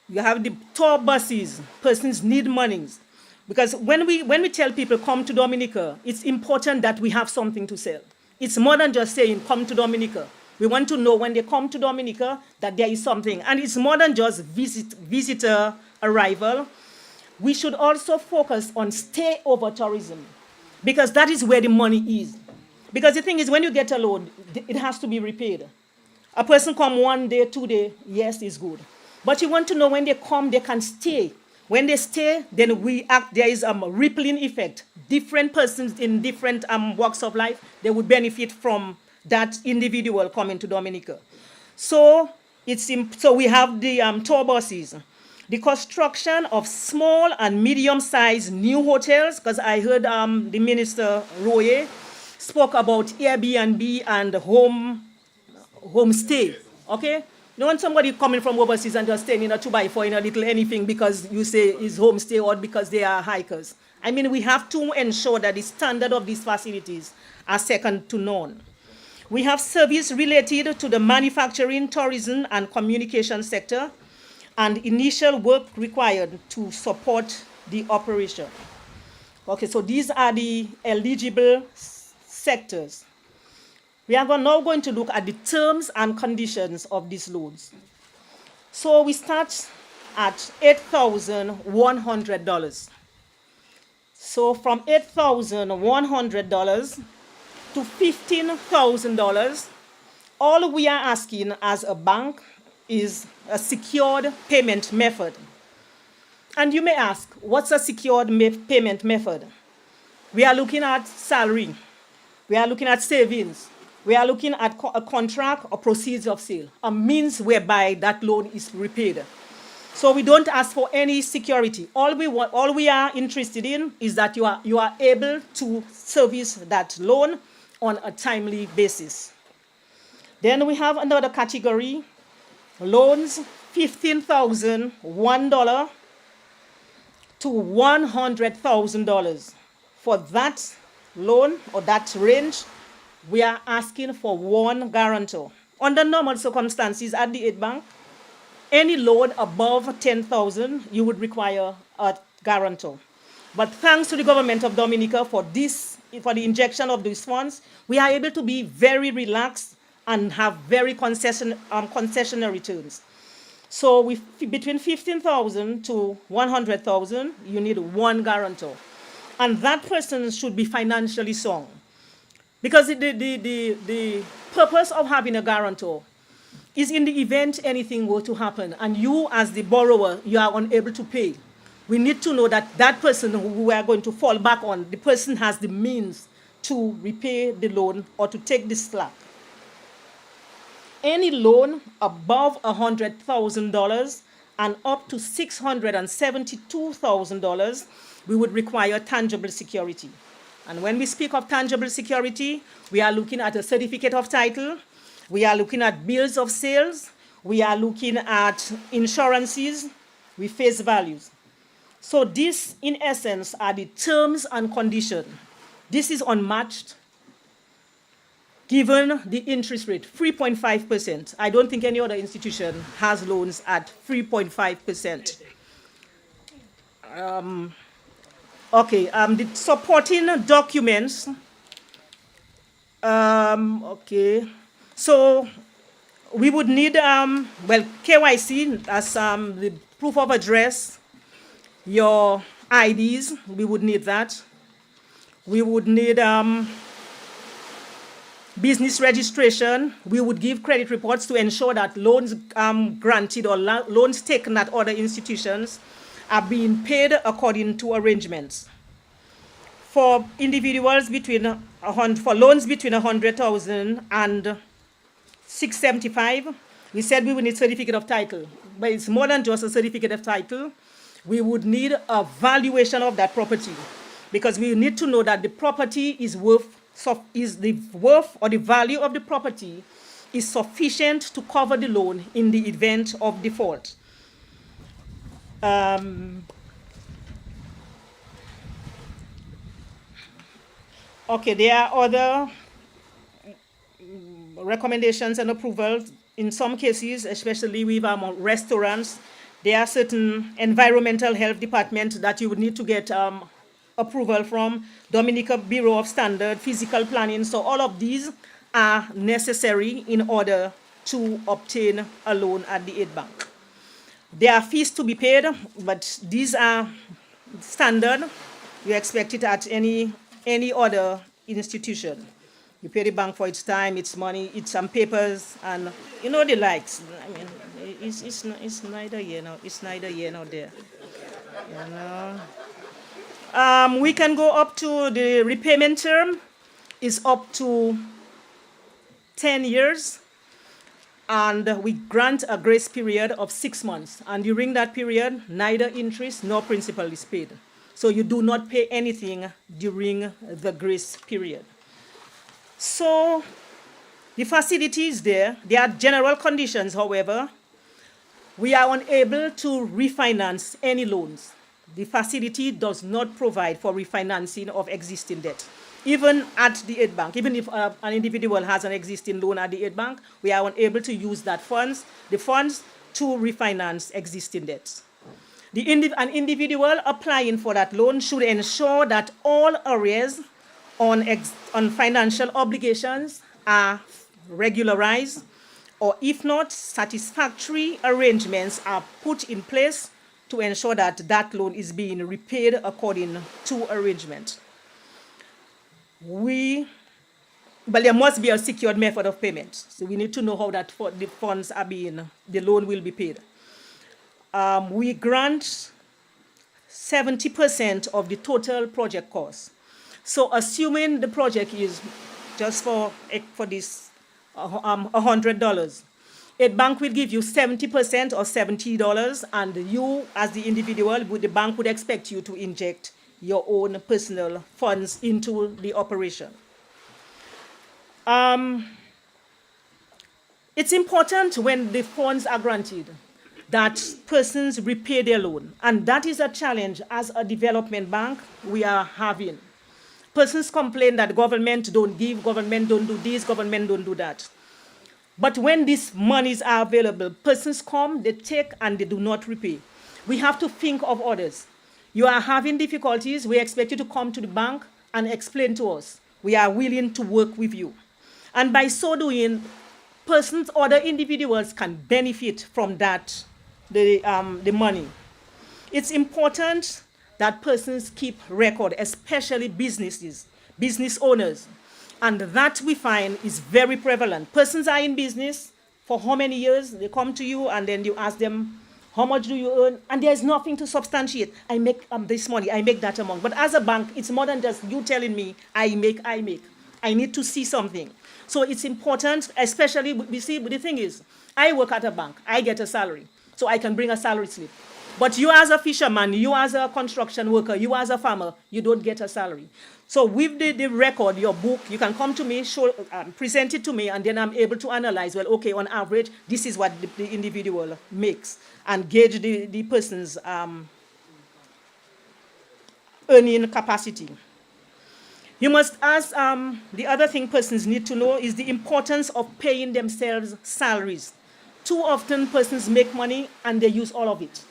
You have the tour buses. Persons need monies. Because when we tell people come to Dominica, it's important that we have something to sell. It's more than just saying come to Dominica. We want to know when they come to Dominica that there is something. And it's more than just visitor arrival. We should also focus on stay over tourism, because that is where the money is. Because the thing is, when you get a loan, it has to be repaid. A person come 1 day, 2 days, yes, it's good. But you want to know when they come, they can stay. When they stay, then there is a rippling effect. Different persons in different walks of life, they would benefit from that individual coming to Dominica. So we have the tour buses, the construction of small and medium-sized new hotels, because I heard the Minister Roye spoke about Airbnb and homestay, okay? You want somebody coming from overseas and just staying in a 2x4 in a little anything because you say it's homestay or because they are hikers. I mean, we have to ensure that the standard of these facilities are second to none. We have service related to the manufacturing, tourism, and communication sector, and initial work required to support the operation. Okay, so these are the eligible sectors. We are now going to look at the terms and conditions of these loans. So we start at $8,100. So from $8,100 to $15,000, all we are asking as a bank is a secured payment method. And you may ask, what's a secured payment method? We are looking at salary. We are looking at savings. We are looking at a contract or proceeds of sale, a means whereby that loan is repaid. So we don't ask for any security. All we are interested in is that you are able to service that loan on a timely basis. Then we have another category, loans, $15,001 to $100,000. For that loan or that range, we are asking for one guarantor. Under normal circumstances at the aid bank, any loan above $10,000, you would require a guarantor. But thanks to the government of Dominica for the injection of these funds, we are able to be very relaxed and have very concessionary terms. So between $15,000 to $100,000, you need one guarantor. And that person should be financially sound. Because the purpose of having a guarantor is in the event anything were to happen and you as the borrower, you are unable to pay. We need to know that that person who we are going to fall back on, the person has the means to repay the loan or to take the slack. Any loan above $100,000 and up to $672,000, we would require tangible security. And when we speak of tangible security, we are looking at a certificate of title, we are looking at bills of sales, we are looking at insurances with face values. So this, in essence, are the terms and conditions. This is unmatched, given the interest rate, 3.5%. I don't think any other institution has loans at 3.5%. The supporting documents. So we would need, KYC as the proof of address, your IDs, we would need that. We would need business registration. We would give credit reports to ensure that loans granted or loans taken at other institutions are being paid according to arrangements. For individuals for loans between 100,000 and 675, we said we would need certificate of title, but it's more than just a certificate of title. We would need a valuation of that property because we need to know that the property is the worth or the value of the property is sufficient to cover the loan in the event of default. Okay, there are other recommendations and approvals. In some cases, especially with restaurants, there are certain environmental health departments that you would need to get approval from, Dominica Bureau of Standard, physical planning. So all of these are necessary in order to obtain a loan at the aid bank. There are fees to be paid, but these are standard. You expect it at any other institution. You pay the bank for its time, its money, its some papers, and you know the likes. I mean, it's neither here nor it's neither here nor there. You know. We can go up to the repayment term is up to 10 years, and we grant a grace period of 6 months. And during that period, neither interest nor principal is paid. So you do not pay anything during the grace period. So the facility is there. There are general conditions, however. We are unable to refinance any loans. The facility does not provide for refinancing of existing debt. Even at the aid bank, even if an individual has an existing loan at the aid bank, we are unable to use the funds to refinance existing debts. An individual applying for that loan should ensure that all arrears on financial obligations are regularized, or if not, satisfactory arrangements are put in place to ensure that that loan is being repaid according to arrangement. But there must be a secured method of payment. So we need to know how that the funds are the loan will be paid. We grant 70% of the total project cost. So assuming the project is just for this $100, a bank will give you 70% or $70, and you, as the individual, the bank would expect you to inject your own personal funds into the operation. It's important when the funds are granted that persons repay their loan, and that is a challenge as a development bank we are having. Persons complain that government don't give, government don't do this, government don't do that. But when these monies are available, persons come, they take, and they do not repay. We have to think of others. You are having difficulties, we expect you to come to the bank and explain to us. We are willing to work with you. And by so doing, persons, other individuals can benefit from that, the money. It's important that persons keep record, especially business owners. And that we find is very prevalent. Persons are in business for how many years? They come to you and then you ask them, how much do you earn? And there's nothing to substantiate. I make this money, I make that amount. But as a bank, it's more than just you telling me, I make. I need to see something. So it's important, especially, you see, the thing is, I work at a bank, I get a salary. So I can bring a salary slip. But you as a fisherman, you as a construction worker, you as a farmer, you don't get a salary. So with the record, your book, you can come to me, present it to me, and then I'm able to analyze, well, okay, on average, this is what the individual makes, and gauge the person's earning capacity. You must ask, the other thing persons need to know is the importance of paying themselves salaries. Too often persons make money and they use all of it.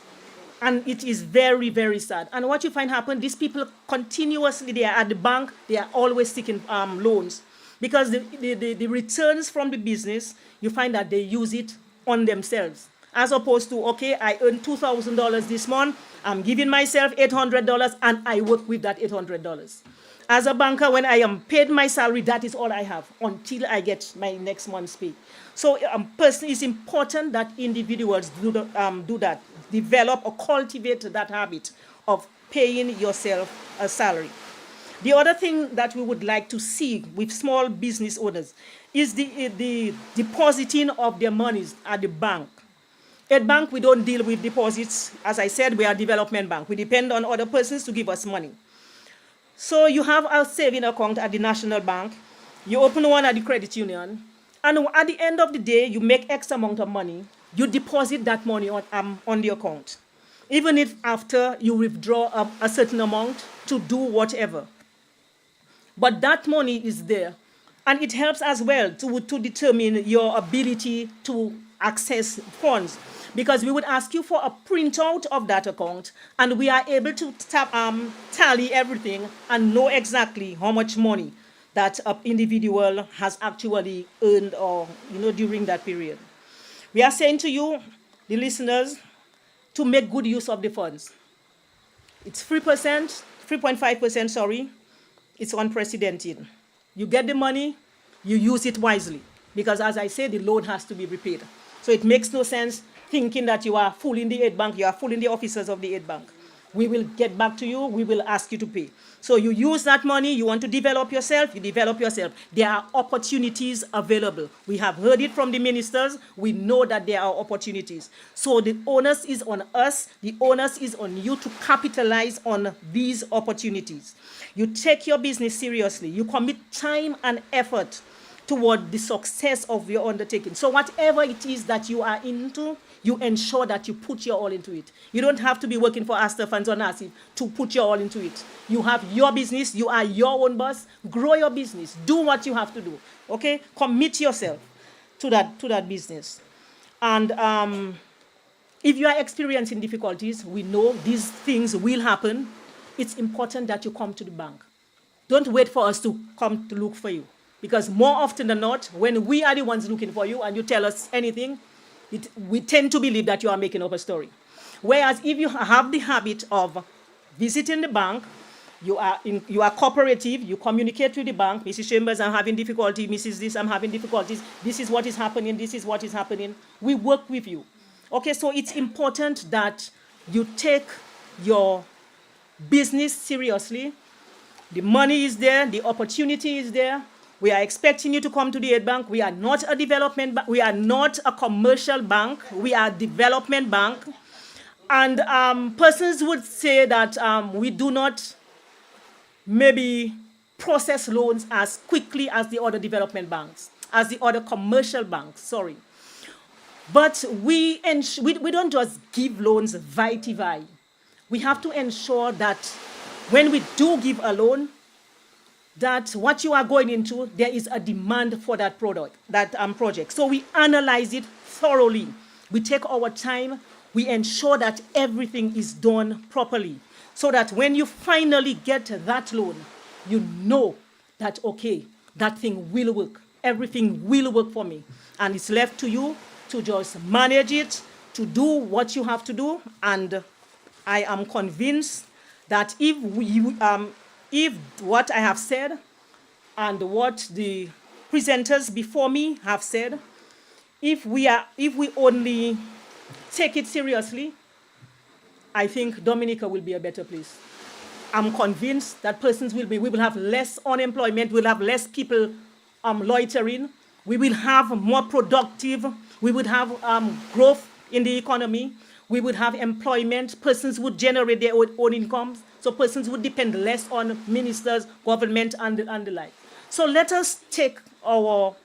And it is very, very sad. And what you find happen, these people continuously, they are at the bank, they are always seeking loans. Because the returns from the business, you find that they use it on themselves. As opposed to, okay, I earned $2,000 this month, I'm giving myself $800, and I work with that $800. As a banker, when I am paid my salary, that is all I have until I get my next month's pay. So it's important that individuals do that, develop or cultivate that habit of paying yourself a salary. The other thing that we would like to see with small business owners is the depositing of their monies at the bank. At bank, we don't deal with deposits. As I said, we are a development bank. We depend on other persons to give us money. So you have a saving account at the National Bank. You open one at the credit union. And at the end of the day, you make X amount of money. You deposit that money on the account. Even if after you withdraw a certain amount to do whatever. But that money is there. And it helps as well to determine your ability to access funds. Because we would ask you for a printout of that account, and we are able to tally everything and know exactly how much money that an individual has actually earned or during that period. We are saying to you, the listeners, to make good use of the funds. It's 3%, 3.5%, sorry. It's unprecedented. You get the money, you use it wisely. Because as I say, the loan has to be repaid. So it makes no sense thinking that you are fooling the aid bank, you are fooling the officers of the aid bank. We will get back to you, we will ask you to pay. So you use that money, you want to develop yourself, you develop yourself. There are opportunities available. We have heard it from the ministers, we know that there are opportunities. So the onus is on us, the onus is on you to capitalize on these opportunities. You take your business seriously, you commit time and effort toward the success of your undertaking. So whatever it is that you are into, you ensure that you put your all into it. You don't have to be working for Astor Funds or NASIF to put your all into it. You have your business, you are your own boss, grow your business, do what you have to do, okay? Commit yourself to that business. And if you are experiencing difficulties, we know these things will happen. It's important that you come to the bank. Don't wait for us to come to look for you. Because more often than not, when we are the ones looking for you and you tell us anything, we tend to believe that you are making up a story. Whereas if you have the habit of visiting the bank, you are cooperative, you communicate with the bank, Mrs. Chambers, I'm having difficulty, Mrs. This, I'm having difficulties, this is what is happening, this is what is happening. We work with you. Okay, so it's important that you take your business seriously. The money is there, the opportunity is there. We are expecting you to come to the aid bank. We are not a development bank. We are not a commercial bank. We are a development bank. And persons would say that we do not maybe process loans as quickly as the other development banks, as the other commercial banks, sorry. But we don't just give loans vitae. We have to ensure that when we do give a loan, that what you are going into, there is a demand for that product, that project. So we analyze it thoroughly. We take our time. We ensure that everything is done properly, so that when you finally get that loan, you know that, okay, that thing will work. Everything will work for me. And it's left to you to just manage it, to do what you have to do. And I am convinced that if what I have said and what the presenters before me have said, if we only take it seriously, I think Dominica will be a better place. I'm convinced that we will have less unemployment, we'll have less people loitering, we will have more productive, we would have growth in the economy, we would have employment, persons would generate their own incomes, so persons would depend less on ministers, government, and the like. So let us take our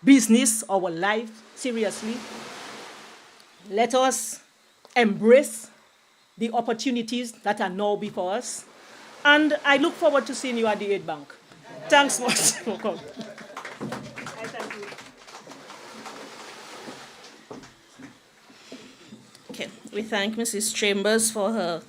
business, our life seriously. Let us embrace the opportunities that are now before us. And I look forward to seeing you at the Aid Bank. Thanks much for coming. I thank you. Okay, we thank Mrs. Chambers for her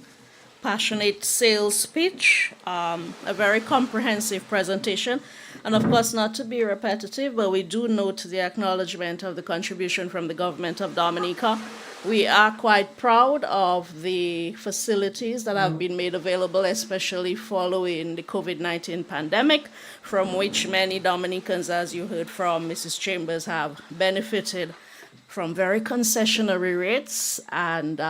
passionate sales speech, a very comprehensive presentation, and of course, not to be repetitive, but we do note the acknowledgement of the contribution from the government of Dominica. We are quite proud of the facilities that have been made available, especially following the COVID-19 pandemic, from which many Dominicans, as you heard from Mrs. Chambers, have benefited from very concessionary rates and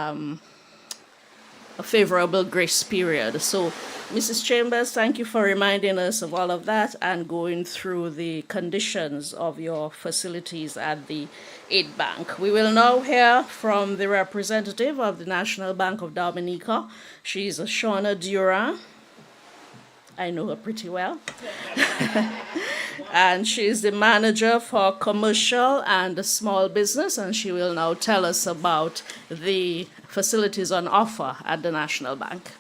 a favorable grace period. So, Mrs. Chambers, thank you for reminding us of all of that and going through the conditions of your facilities at the Aid Bank. We will now hear from the representative of the National Bank of Dominica. She's Shauna Durant. I know her pretty well. And she's the manager for commercial and small business, and she will now tell us about the facilities on offer at the National Bank.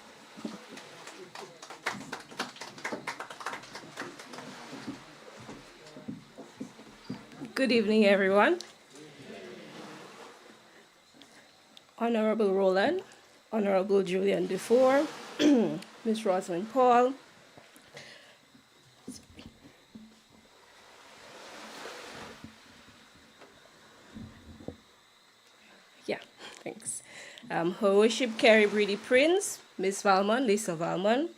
Good evening, everyone. Honorable Roland, Honorable Julian Dufour, Ms. Rosalind Paul, yeah, thanks. Her Worship Carrie Brady Prince, Ms. Valmon, Lisa Valmon,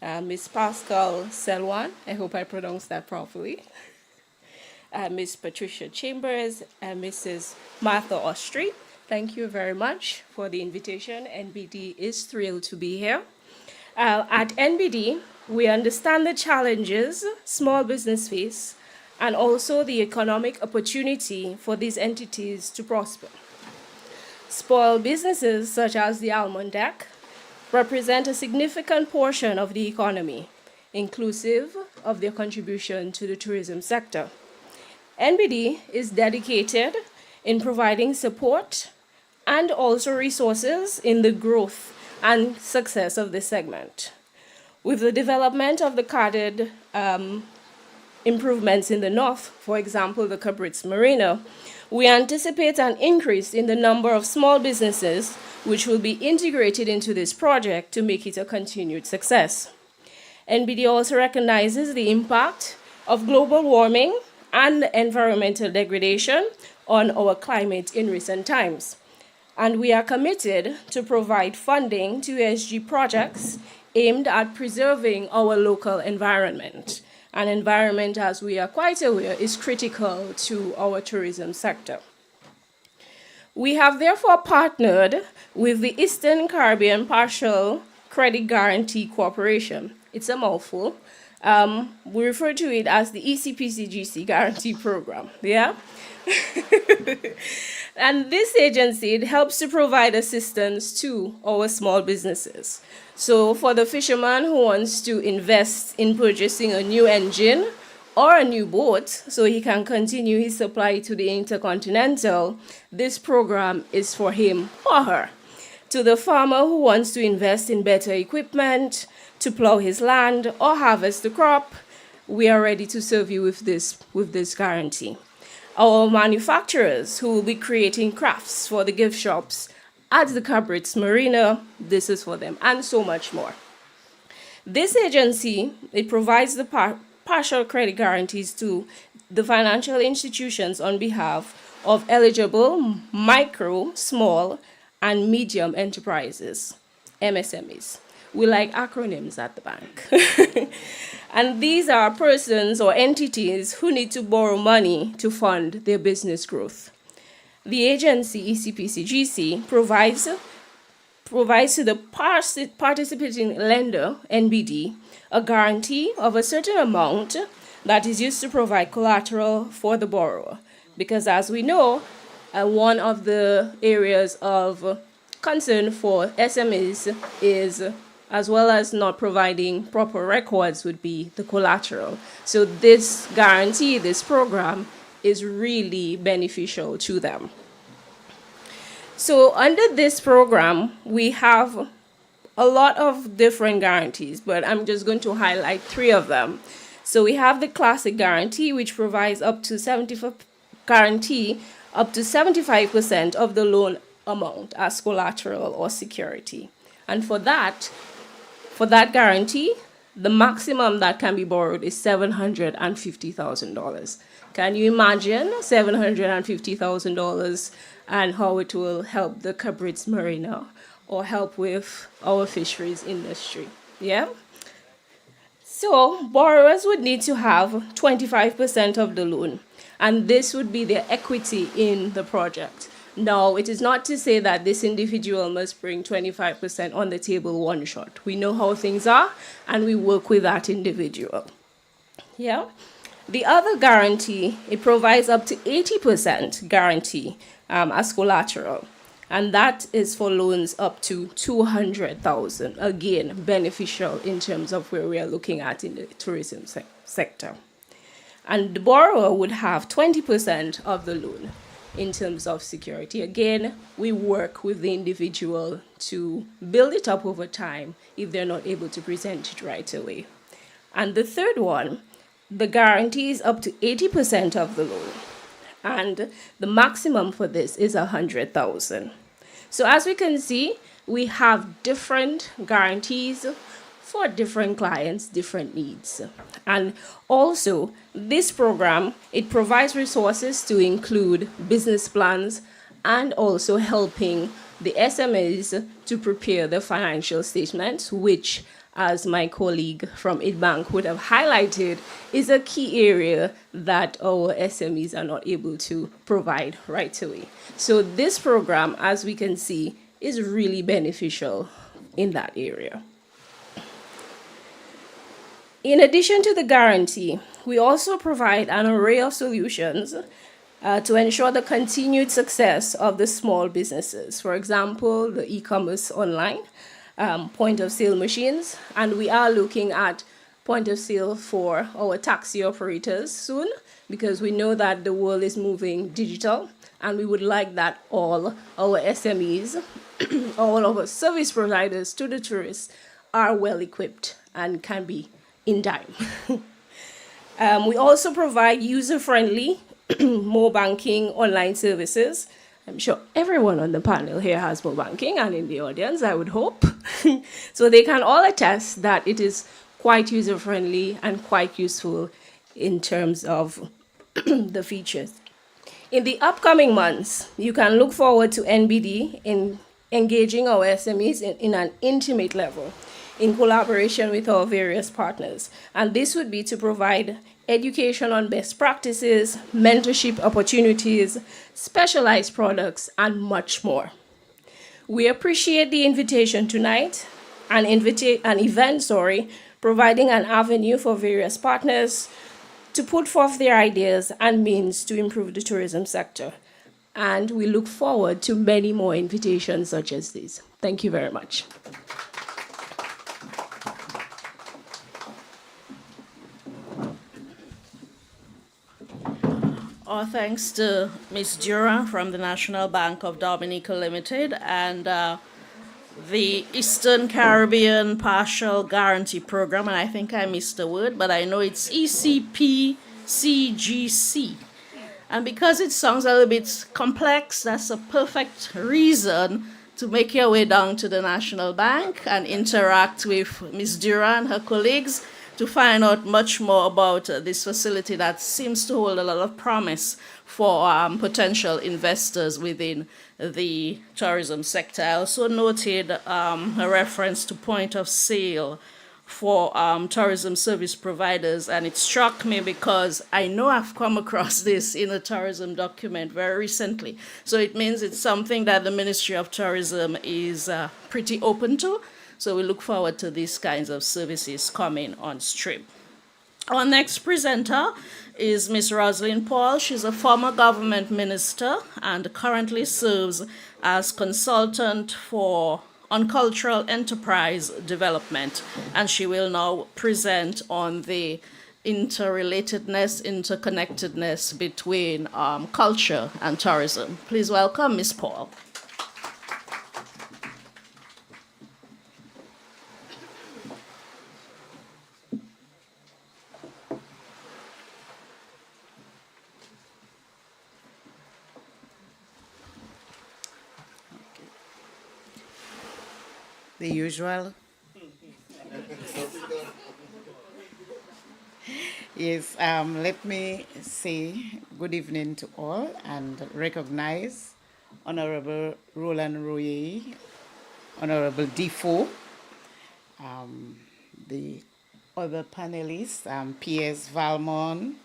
Ms. Pascal Selwan, I hope I pronounced that properly, Ms. Patricia Chambers, and Mrs. Martha Ostry. Thank you very much for the invitation. NBD is thrilled to be here. At NBD, we understand the challenges small business face and also the economic opportunity for these entities to prosper. Small businesses such as the Almond Deck represent a significant portion of the economy, inclusive of their contribution to the tourism sector. NBD is dedicated in providing support and also resources in the growth and success of this segment. With the development of the carded improvements in the north, for example, the Cabritz Marina, we anticipate an increase in the number of small businesses which will be integrated into this project to make it a continued success. NBD also recognizes the impact of global warming and environmental degradation on our climate in recent times. And we are committed to provide funding to ESG projects aimed at preserving our local environment. An environment, as we are quite aware, is critical to our tourism sector. We have therefore partnered with the Eastern Caribbean Partial Credit Guarantee Corporation. It's a mouthful. We refer to it as the ECPCGC Guarantee Program, yeah? And this agency, it helps to provide assistance to our small businesses. So for the fisherman who wants to invest in purchasing a new engine or a new boat so he can continue his supply to the Intercontinental, this program is for him or her. To the farmer who wants to invest in better equipment, to plow his land or harvest the crop, we are ready to serve you with this guarantee. Our manufacturers who will be creating crafts for the gift shops at the Cabritz Marina, this is for them, and so much more. This agency, it provides the partial credit guarantees to the financial institutions on behalf of eligible micro, small, and medium enterprises, MSMEs. We like acronyms at the bank. And these are persons or entities who need to borrow money to fund their business growth. The agency, ECPCGC, provides to the participating lender, NBD, a guarantee of a certain amount that is used to provide collateral for the borrower. Because as we know, one of the areas of concern for SMEs is, as well as not providing proper records, would be the collateral. So this guarantee, this program, is really beneficial to them. So under this program, we have a lot of different guarantees, but I'm just going to highlight 3 of them. So we have the classic guarantee, which provides up to 75% of the loan amount as collateral or security. And for that guarantee, the maximum that can be borrowed is $750,000. Can you imagine $750,000 and how it will help the Cabritz Marina or help with our fisheries industry? Yeah? So borrowers would need to have 25% of the loan, and this would be their equity in the project. Now, it is not to say that this individual must bring 25% on the table one shot. We know how things are, and we work with that individual. Yeah? The other guarantee, it provides up to 80% guarantee as collateral, and that is for loans up to $200,000. Again, beneficial in terms of where we are looking at in the tourism sector. And the borrower would have 20% of the loan in terms of security. Again, we work with the individual to build it up over time if they're not able to present it right away. And the third one, the guarantee is up to 80% of the loan. and the maximum for this is 100,000. So as we can see, we have different guarantees for different clients, different needs. And also, this program, it provides resources to include business plans and also helping the SMEs to prepare the financial statements, which, as my colleague from IDBank would have highlighted, is a key area that our SMEs are not able to provide right away. So this program, as we can see, is really beneficial in that area. In addition to the guarantee, we also provide an array of solutions to ensure the continued success of the small businesses. For example, the e-commerce online, point of sale machines, and we are looking at point of sale for our taxi operators soon, because we know that the world is moving digital, and we would like that all our SMEs, all our service providers to the tourists are well equipped and can be in time. We also provide user-friendly mobile banking online services. I'm sure everyone on the panel here has mobile banking, and in the audience, I would hope. So they can all attest that it is quite user-friendly and quite useful in terms of the features. In the upcoming months, you can look forward to NBD in engaging our SMEs in an intimate level in collaboration with our various partners. And this would be to provide education on best practices, mentorship opportunities, specialized products, and much more. We appreciate the invitation tonight, an event, providing an avenue for various partners to put forth their ideas and means to improve the tourism sector. And we look forward to many more invitations such as these. Thank you very much. Our thanks to Ms. Dura from the National Bank of Dominica Limited and the Eastern Caribbean Partial Guarantee Program, and I think I missed a word, but I know it's ECPCGC. And because it sounds a little bit complex, that's a perfect reason to make your way down to the National Bank and interact with Ms. Dura and her colleagues to find out much more about this facility that seems to hold a lot of promise for potential investors within the tourism sector. I also noted a reference to point of sale for tourism service providers, and it struck me because I know I've come across this in a tourism document very recently. So it means it's something that the Ministry of Tourism is pretty open to. So we look forward to these kinds of services coming on stream. Our next presenter is Ms. Rosalind Paul. She's a former government minister and currently serves as consultant on cultural enterprise development. And she will now present on the interconnectedness between culture and tourism. Please welcome Ms. Paul. The usual. Yes, let me say good evening to all and recognize Honorable Roland Royer, Honorable Defoe, the other panelists, P.S. Valmont,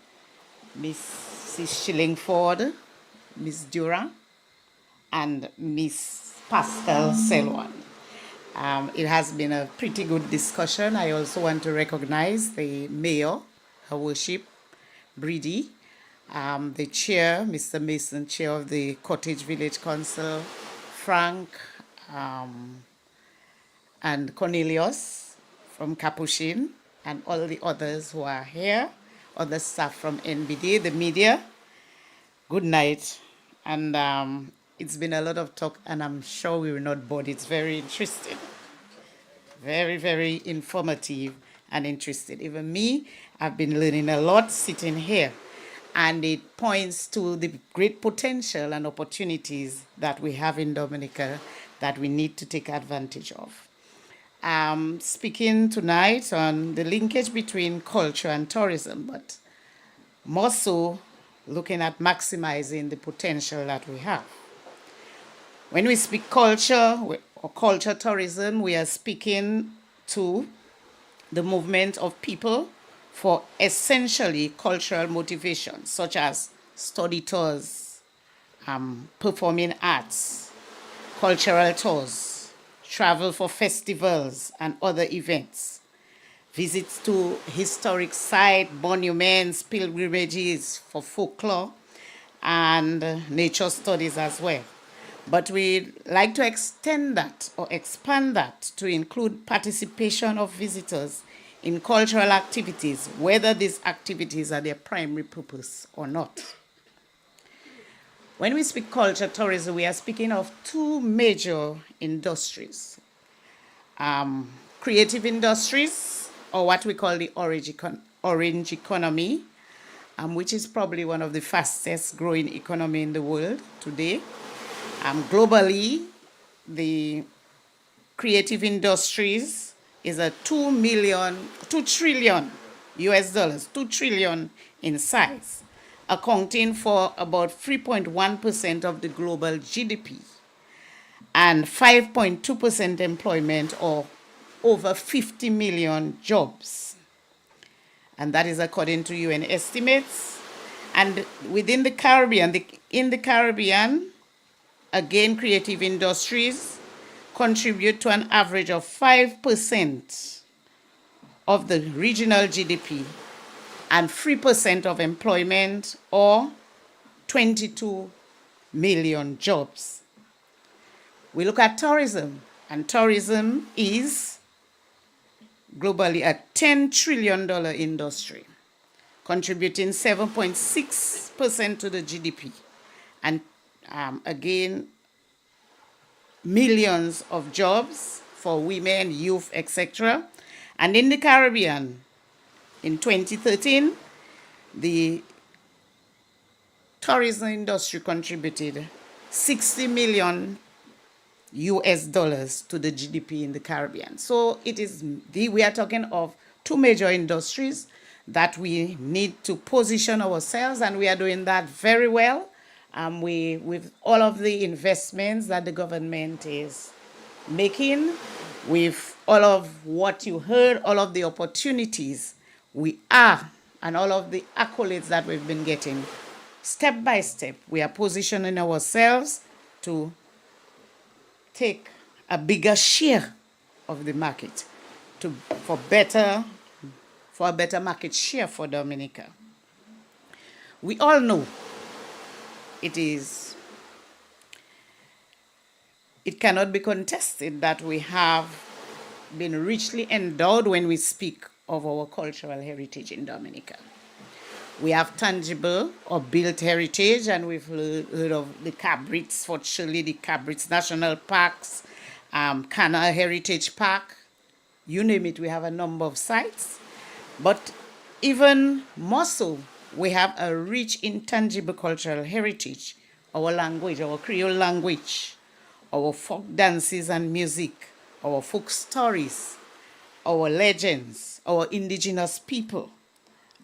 Mrs. Shillingford, Ms. Dura, and Ms. Pascal Selwan. It has been a pretty good discussion. I also want to recognize the mayor, Her Worship Breedy, the chair, Mr. Mason, chair of the Cottage Village Council, Frank, and Cornelius from Capuchin, and all the others who are here, other staff from NBD, the media. Good night. And it's been a lot of talk, and I'm sure we will not bored. It's very interesting. Very, very informative and interesting. Even me, I've been learning a lot sitting here. and it points to the great potential and opportunities that we have in Dominica that we need to take advantage of. Speaking tonight on the linkage between culture and tourism, but more so looking at maximizing the potential that we have. When we speak culture or culture tourism, we are speaking to the movement of people for essentially cultural motivations, such as study tours, performing arts, cultural tours, travel for festivals and other events, visits to historic sites, monuments, pilgrimages for folklore, and nature studies as well. But we'd like to extend that or expand that to include participation of visitors in cultural activities, whether these activities are their primary purpose or not. When we speak culture tourism, we are speaking of two major industries. Creative industries, or what we call the orange economy, which is probably one of the fastest growing economy in the world today. Globally, the creative industries is a 2 trillion US dollars, 2 trillion in size, accounting for about 3.1% of the global GDP and 5.2% employment, or over 50 million jobs. And that is according to UN estimates. And within the Caribbean, in the Caribbean, again, creative industries contribute to an average of 5% of the regional GDP and 3% of employment, or 22 million jobs. We look at tourism, and tourism is globally a $10 trillion industry, contributing 7.6% to the GDP, and again, millions of jobs for women, youth, etc. And in the Caribbean, in 2013, the tourism industry contributed 60 million US dollars to the GDP in the Caribbean. So we are talking of two major industries that we need to position ourselves, and we are doing that very well. With all of the investments that the government is making, with all of what you heard, all of the opportunities we are, and all of the accolades that we've been getting, step by step, we are positioning ourselves to take a bigger share of the market for a better market share for Dominica. We all know it cannot be contested that we have been richly endowed when we speak of our cultural heritage in Dominica. We have tangible or built heritage, and we've heard of the Cabrits, Fort Shirley, the Cabrits National Parks, Cana Heritage Park, you name it, we have a number of sites. But even more so, we have a rich intangible cultural heritage, our language, our Creole language, our folk dances and music, our folk stories, our legends, our indigenous people,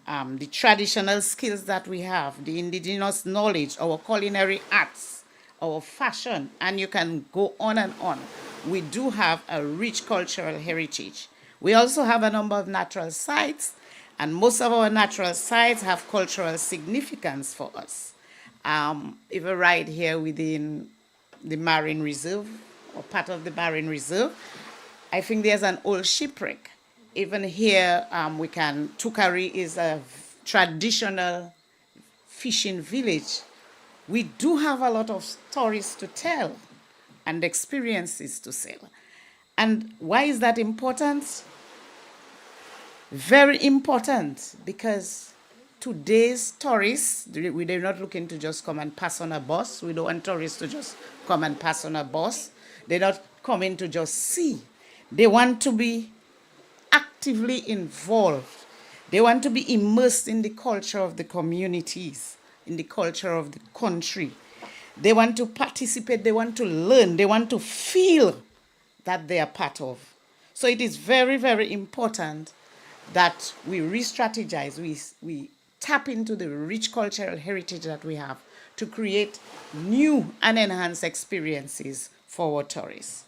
the traditional skills that we have, the indigenous knowledge, our culinary arts, our fashion, and you can go on and on. We do have a rich cultural heritage. We also have a number of natural sites, and most of our natural sites have cultural significance for us. Even right here within the Marine Reserve, or part of the Marine Reserve, I think there's an old shipwreck. Even here, Tukari is a traditional fishing village. We do have a lot of stories to tell and experiences to sell. And why is that important? Very important, because today's tourists, they're not looking to just come and pass on a bus. We don't want tourists to just come and pass on a bus. They're not coming to just see. They want to be actively involved. They want to be immersed in the culture of the communities, in the culture of the country. They want to participate, they want to learn, they want to feel that they are part of. So it is very, very important that we re-strategize, we tap into the rich cultural heritage that we have to create new and enhanced experiences for our tourists.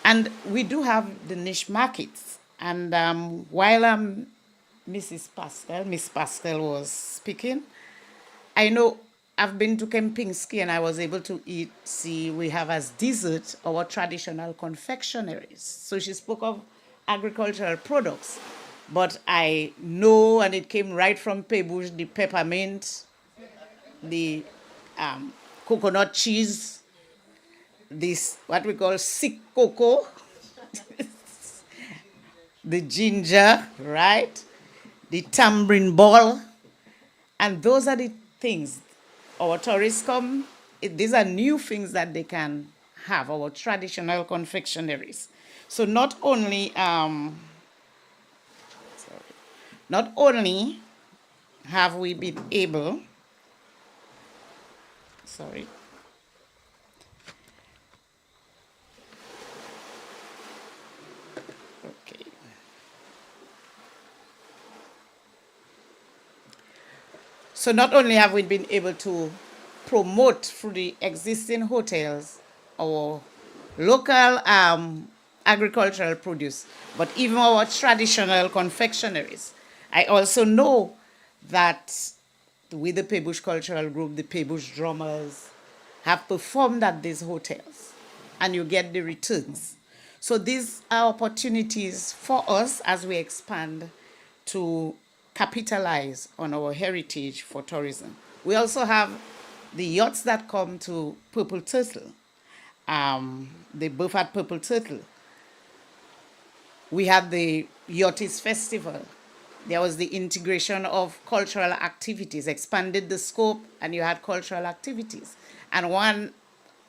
And we do have the niche markets. And while Miss Pascal was speaking, I know I've been to Kempinski and I was able to see we have as dessert our traditional confectionaries. So she spoke of agricultural products, but I know, and it came right from Pebush, the peppermint, the coconut cheese, this what we call sick cocoa, the ginger, right? The tamarind ball. And those are the things our tourists come, these are new things that they can have, our traditional confectionaries. So not only have we been able, So not only have we been able to promote through the existing hotels our local agricultural produce, but even our traditional confectionaries. I also know that with the Pebush Cultural Group, the Pebush drummers have performed at these hotels, and you get the returns. So these are opportunities for us as we expand to capitalize on our heritage for tourism. We also have the yachts that come to Purple Turtle. They both at Purple Turtle. We had the Yachtist Festival. There was the integration of cultural activities, expanded the scope, and you had cultural activities. And one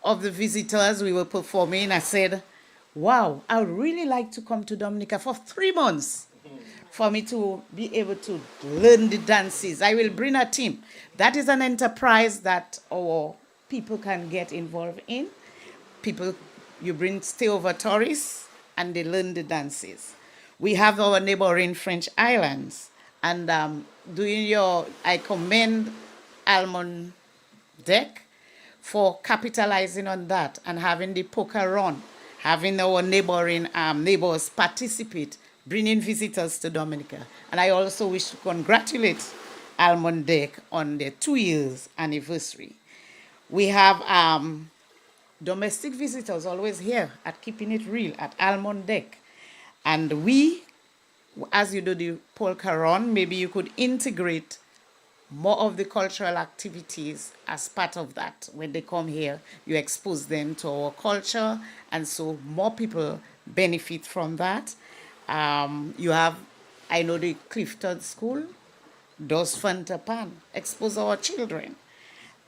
of the visitors we were performing, I said, wow, I would really like to come to Dominica for 3 months for me to be able to learn the dances. I will bring a team. That is an enterprise that our people can get involved in. You bring stay-over tourists, and they learn the dances. We have our neighboring French islands. And I commend Almond Deck for capitalizing on that and having the poker run, having our neighboring neighbors participate, bringing visitors to Dominica. And I also wish to congratulate Almond Deck on their 2 years anniversary. We have domestic visitors always here at Keeping It Real at Almond Deck. And we, as you do the polka run, maybe you could integrate more of the cultural activities as part of that. When they come here, you expose them to our culture, and so more people benefit from that. You have, I know, the Clifton School, Dos Fanta Pan, expose our children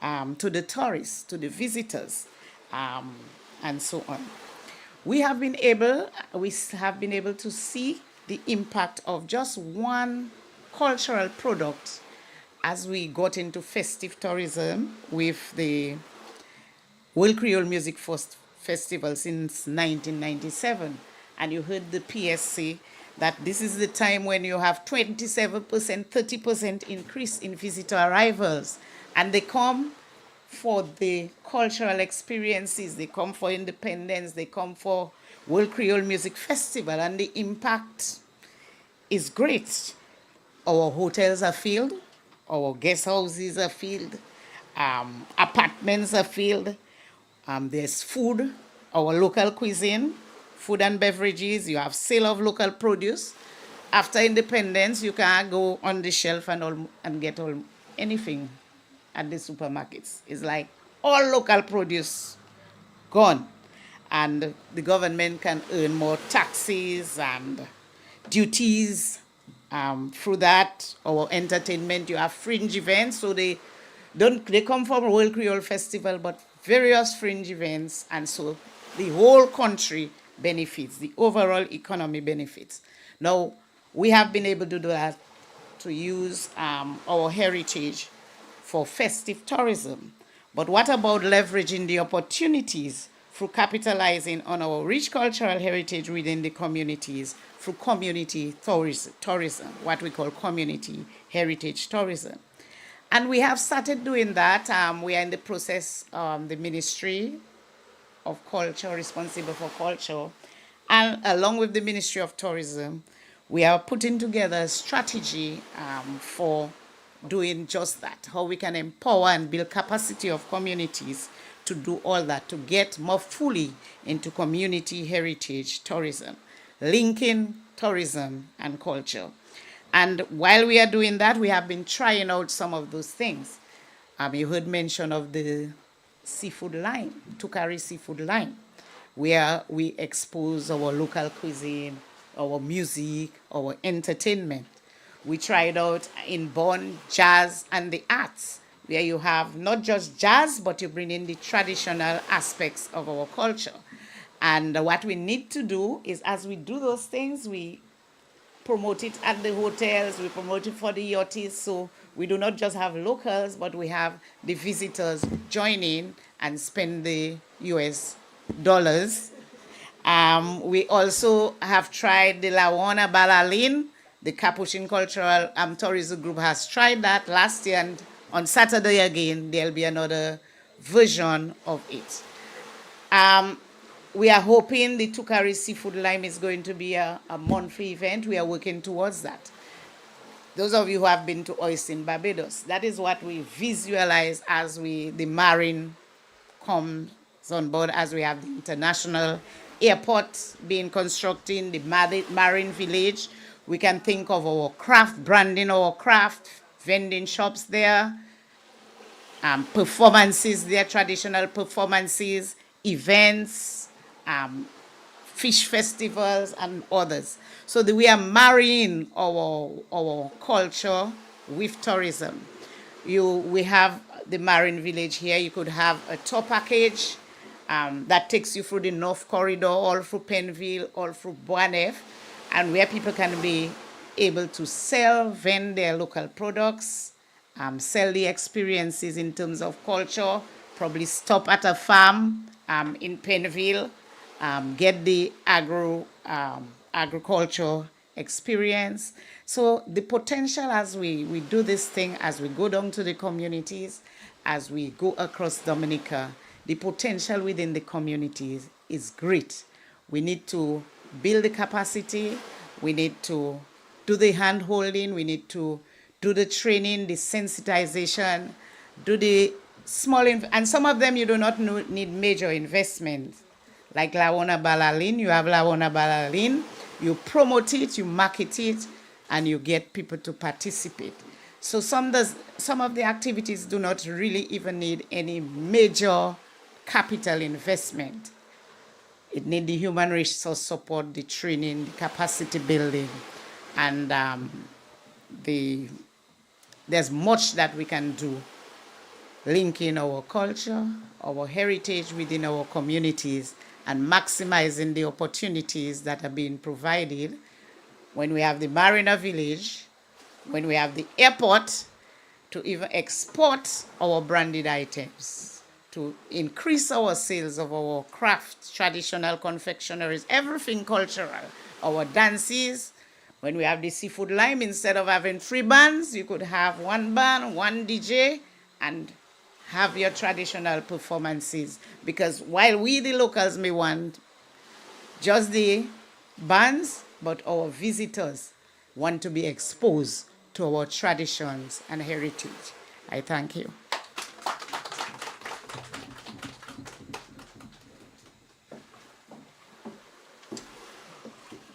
to the tourists, to the visitors, and so on. We have been able to see the impact of just one cultural product as we got into festive tourism with the World Creole Music Festival since 1997. And you heard the PSC that this is the time when you have 27%, 30% increase in visitor arrivals. And they come for the cultural experiences, they come for independence, they come for World Creole Music Festival, and the impact is great. Our hotels are filled, our guest houses are filled, apartments are filled, there's food, our local cuisine, food and beverages, you have sale of local produce. After independence, you can go on the shelf and get anything at the supermarkets. It's like all local produce gone. And the government can earn more taxes and duties through that. Our entertainment, you have fringe events, so they come from World Creole Festival, but various fringe events, and so the whole country benefits, the overall economy benefits. Now, We have been able to do that, to use our heritage for festive tourism. But what about leveraging the opportunities through capitalizing on our rich cultural heritage within the communities through community tourism, what we call community heritage tourism? And we have started doing that. We are in the process, the Ministry of Culture, responsible for culture, and along with the Ministry of Tourism, we are putting together a strategy for doing just that, how we can empower and build capacity of communities to do all that, to get more fully into community heritage tourism, linking tourism and culture. And while we are doing that, we have been trying out some of those things. You heard mention of the seafood line, Tukari seafood line, where we expose our local cuisine, our music, our entertainment. We tried out in Bonn jazz and the arts, where you have not just jazz, but you bring in the traditional aspects of our culture. And what we need to do is, as we do those things, we promote it at the hotels, we promote it for the yachties, so we do not just have locals, but we have the visitors join in and spend the US dollars. We also have tried the Lawana Balalin. The Capuchin Cultural Tourism Group has tried that last year, and on Saturday again, there'll be another version of it. We are hoping the Tukari Seafood Lime is going to be a monthly event. We are working towards that. Those of you who have been to Oyster in Barbados, that is what we visualize as the marine comes on board, as we have the international airport being constructed, the marine village. We can think of our craft, branding our craft, vending shops there, performances there, traditional performances, events, fish festivals, and others. So we are marrying our culture with tourism. We have the marine village here. You could have a tour package that takes you through the North Corridor, all through Penville, all through Boisneuf, and where people can be able to vend their local products, sell the experiences in terms of culture, probably stop at a farm in Penville, get the agriculture experience. So the potential as we do this thing, as we go down to the communities, as we go across Dominica, the potential within the communities is great. We need to build the capacity, we need to do the hand-holding, we need to do the training, the sensitization, do the small, and some of them you do not need major investment. Like Lawana Balalin, you have Lawana Balalin, you promote it, you market it, and you get people to participate. So some of the activities do not really even need any major capital investment. It needs the human resource support, the training, the capacity building, and there's much that we can do, linking our culture, our heritage within our communities, and maximizing the opportunities that are being provided when we have the Marina Village, when we have the airport, to even export our branded items, to increase our sales of our crafts, traditional confectionaries, everything cultural, our dances. When we have the seafood lime, instead of having 3 bands, you could have 1 band, 1 DJ, and have your traditional performances. Because while we, the locals, may want just the bands, but our visitors want to be exposed to our traditions and heritage. I thank you.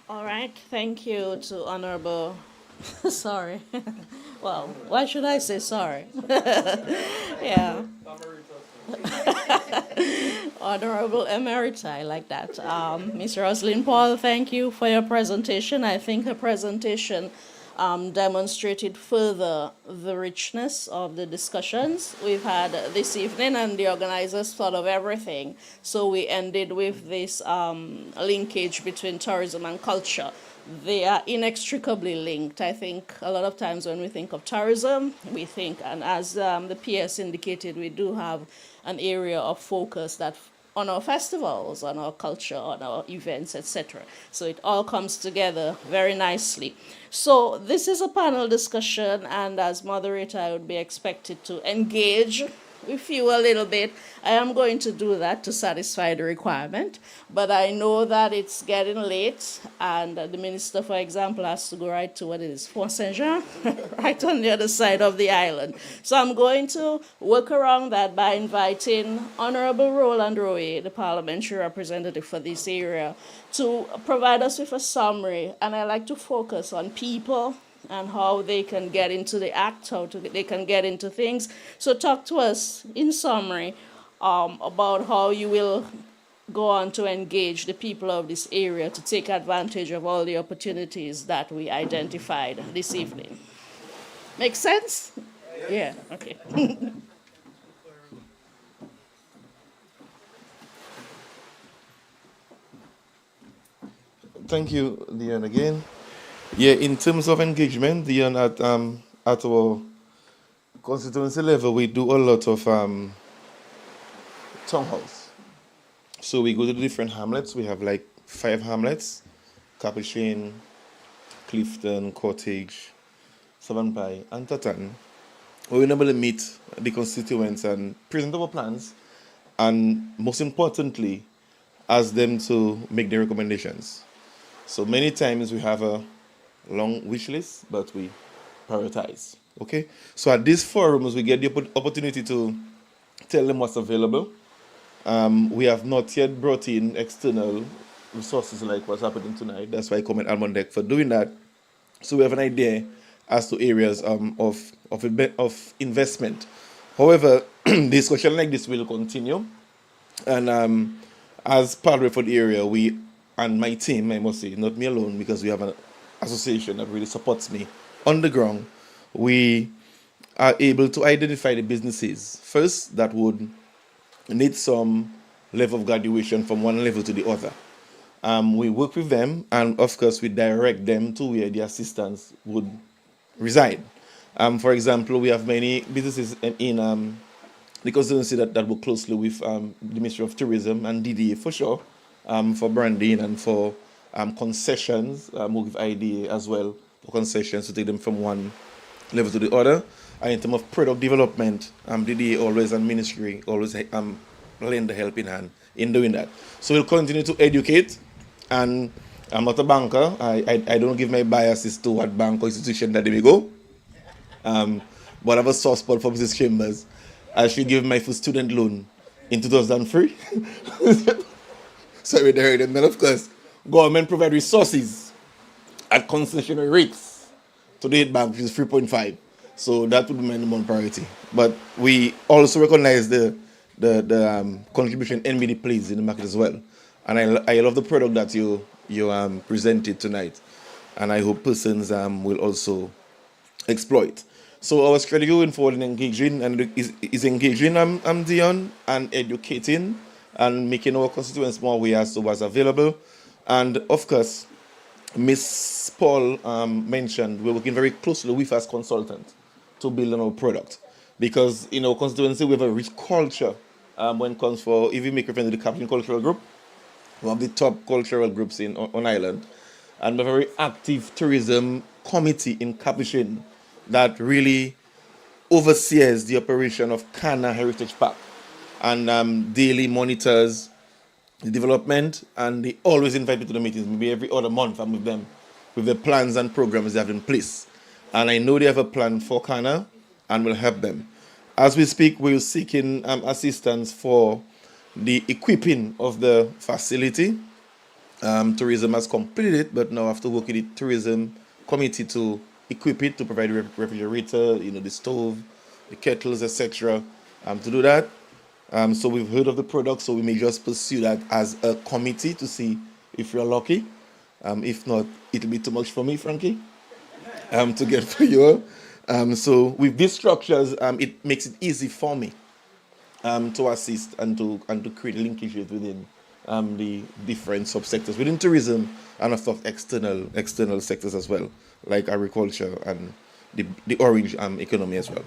All right, thank you to Honorable, sorry. Well, why should I say sorry? Yeah. Honorable Emerita, I like that. Ms. Roslyn Paul, thank you for your presentation. I think her presentation demonstrated further the richness of the discussions we've had this evening, and the organizers thought of everything. So we ended with this linkage between tourism and culture, they are inextricably linked. I think a lot of times when we think of tourism, we think, and as the PS indicated, we do have an area of focus that on our festivals, on our culture, on our events, etc. So it all comes together very nicely. So this is a panel discussion, and as moderator, I would be expected to engage with you a little bit. I am going to do that to satisfy the requirement, but I know that it's getting late, and the minister, for example, has to go right to what it is, Fort Saint Jean, right on the other side of the island. So I'm going to work around that by inviting Honorable Roland Roy, the parliamentary representative for this area, to provide us with a summary, and I like to focus on people and how they can get into the act, they can get into things. So talk to us in summary about how you will go on to engage the people of this area to take advantage of all the opportunities that we identified this evening. Make sense? Yeah, okay. Thank you, Dion, again. Yeah, in terms of engagement, Dion, at our constituency level, we do a lot of town halls. So we go to the different hamlets. We have like 5 hamlets: Capuchin, Clifton, Cottage, Savannah, and Tatan. We normally meet the constituents and present our plans, and most importantly, ask them to make their recommendations. So many times we have a long wish list, but we prioritize. Okay? So at these forums, we get the opportunity to tell them what's available. We have not yet brought in external resources like what's happening tonight. That's why I commend Almond Deck for doing that. So we have an idea as to areas of investment. However, discussion like this will continue. And as part for the area, we and my team, I must say, not me alone, because we have an association that really supports me on the ground, we are able to identify the businesses first that would need some level of graduation from one level to the other. We work with them, and of course we direct them to where the assistants would reside. For example, we have many businesses in the constituency that work closely with the Ministry of Tourism and DDA for sure, for branding and for concessions. We give IDA as well for concessions to take them from one level to the other. And in terms of product development, DDA always and ministry always lend a helping hand in doing that. So we'll continue to educate, and I'm not a banker. I don't give my biases to what bank or institution that they may go. But I have a soft spot for Mrs. Chambers. I should give my first student loan in 2003. Sorry, they heard them. Then, of course, government provide resources at concessionary rates to the bank, which is 3.5. So that would be my number one priority. But we also recognize the contribution NBD plays in the market as well. And I love the product that you presented tonight. And I hope persons will also exploit. So our strategy going forward in engaging is engaging Dion and educating and making our constituents more aware as to what's available. And of course, Miss Paul mentioned we're working very closely with as consultant to build on our product. Because in our constituency, we have a rich culture when it comes for, if you make reference to the Capuchin Cultural Group, one of the top cultural groups on Island, and a very active tourism committee in Capuchin that really oversees the operation of Kana Heritage Park and daily monitors the development, and they always invite me to the meetings. Maybe every other month I'm with them with the plans and programs they have in place. And I know they have a plan for Kana and will help them. As we speak, we're seeking assistance for the equipping of the facility. Tourism has completed it, but now I have to work with the tourism committee to equip it, to provide the refrigerator, the stove, the kettles, etc. To do that. So we've heard of the product, so we may just pursue that as a committee to see if we're lucky. If not, it'll be too much for me, Frankie, to get for you. So with these structures, it makes it easy for me to assist and to create linkages within the different subsectors within tourism and of course external sectors as well, like agriculture and the orange economy as well.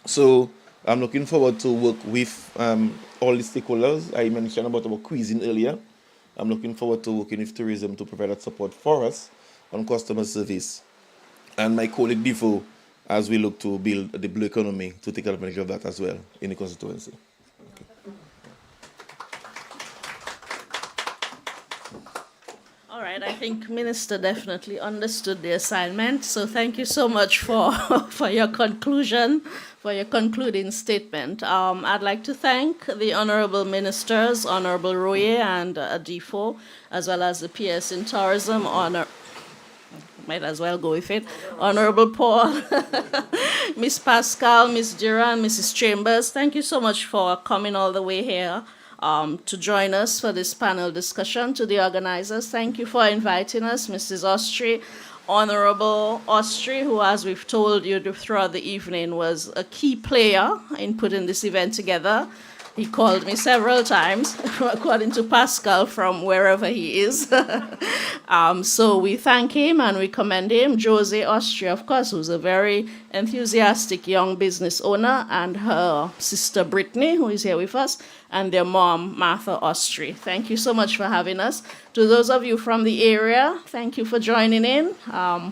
So I'm looking forward to work with all the stakeholders. I mentioned about our cuisine earlier. I'm looking forward to working with tourism to provide that support for us on customer service. And my colleague Defoe, as we look to build the blue economy to take advantage of that as well in the constituency. All right, I think Minister definitely understood the assignment. So thank you so much for, for your conclusion, for your concluding statement. I'd like to thank the Honorable Ministers, Honorable Royer and Defoe, as well as the PS in Tourism, might as well go with it, Honorable Paul, Miss Pascal, Miss Duran, Mrs. Chambers. Thank you so much for coming all the way here to join us for this panel discussion. To the organizers, thank you for inviting us, Mrs. Austri, Honorable Austri, who, as we've told you throughout the evening, was a key player in putting this event together. He called me several times, according to Pascal, from wherever he is. So we thank him and we commend him. Jose Austria, of course, who's a very enthusiastic young business owner, and her sister Brittany, who is here with us, and their mom, Martha Austri. Thank you so much for having us. To those of you from the area, thank you for joining in,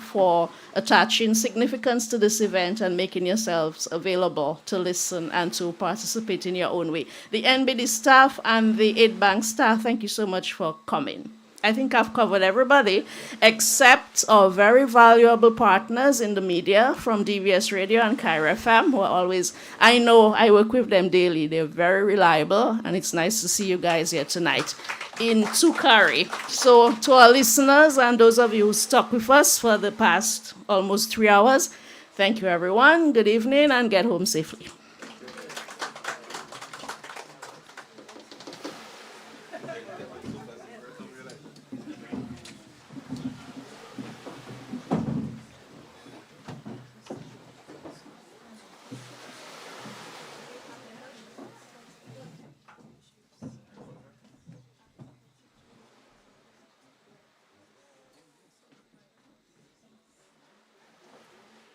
for attaching significance to this event and making yourselves available to listen and to participate in your own way. The NBD staff and the Aid Bank staff, thank you so much for coming. I think I've covered everybody except our very valuable partners in the media from DVS Radio and Cairo FM, who are always, I know I work with them daily. They're very reliable, and it's nice to see you guys here tonight in Tukari. So to our listeners and those of you who stuck with us for the past almost 3 hours, thank you, everyone. Good evening, and get home safely.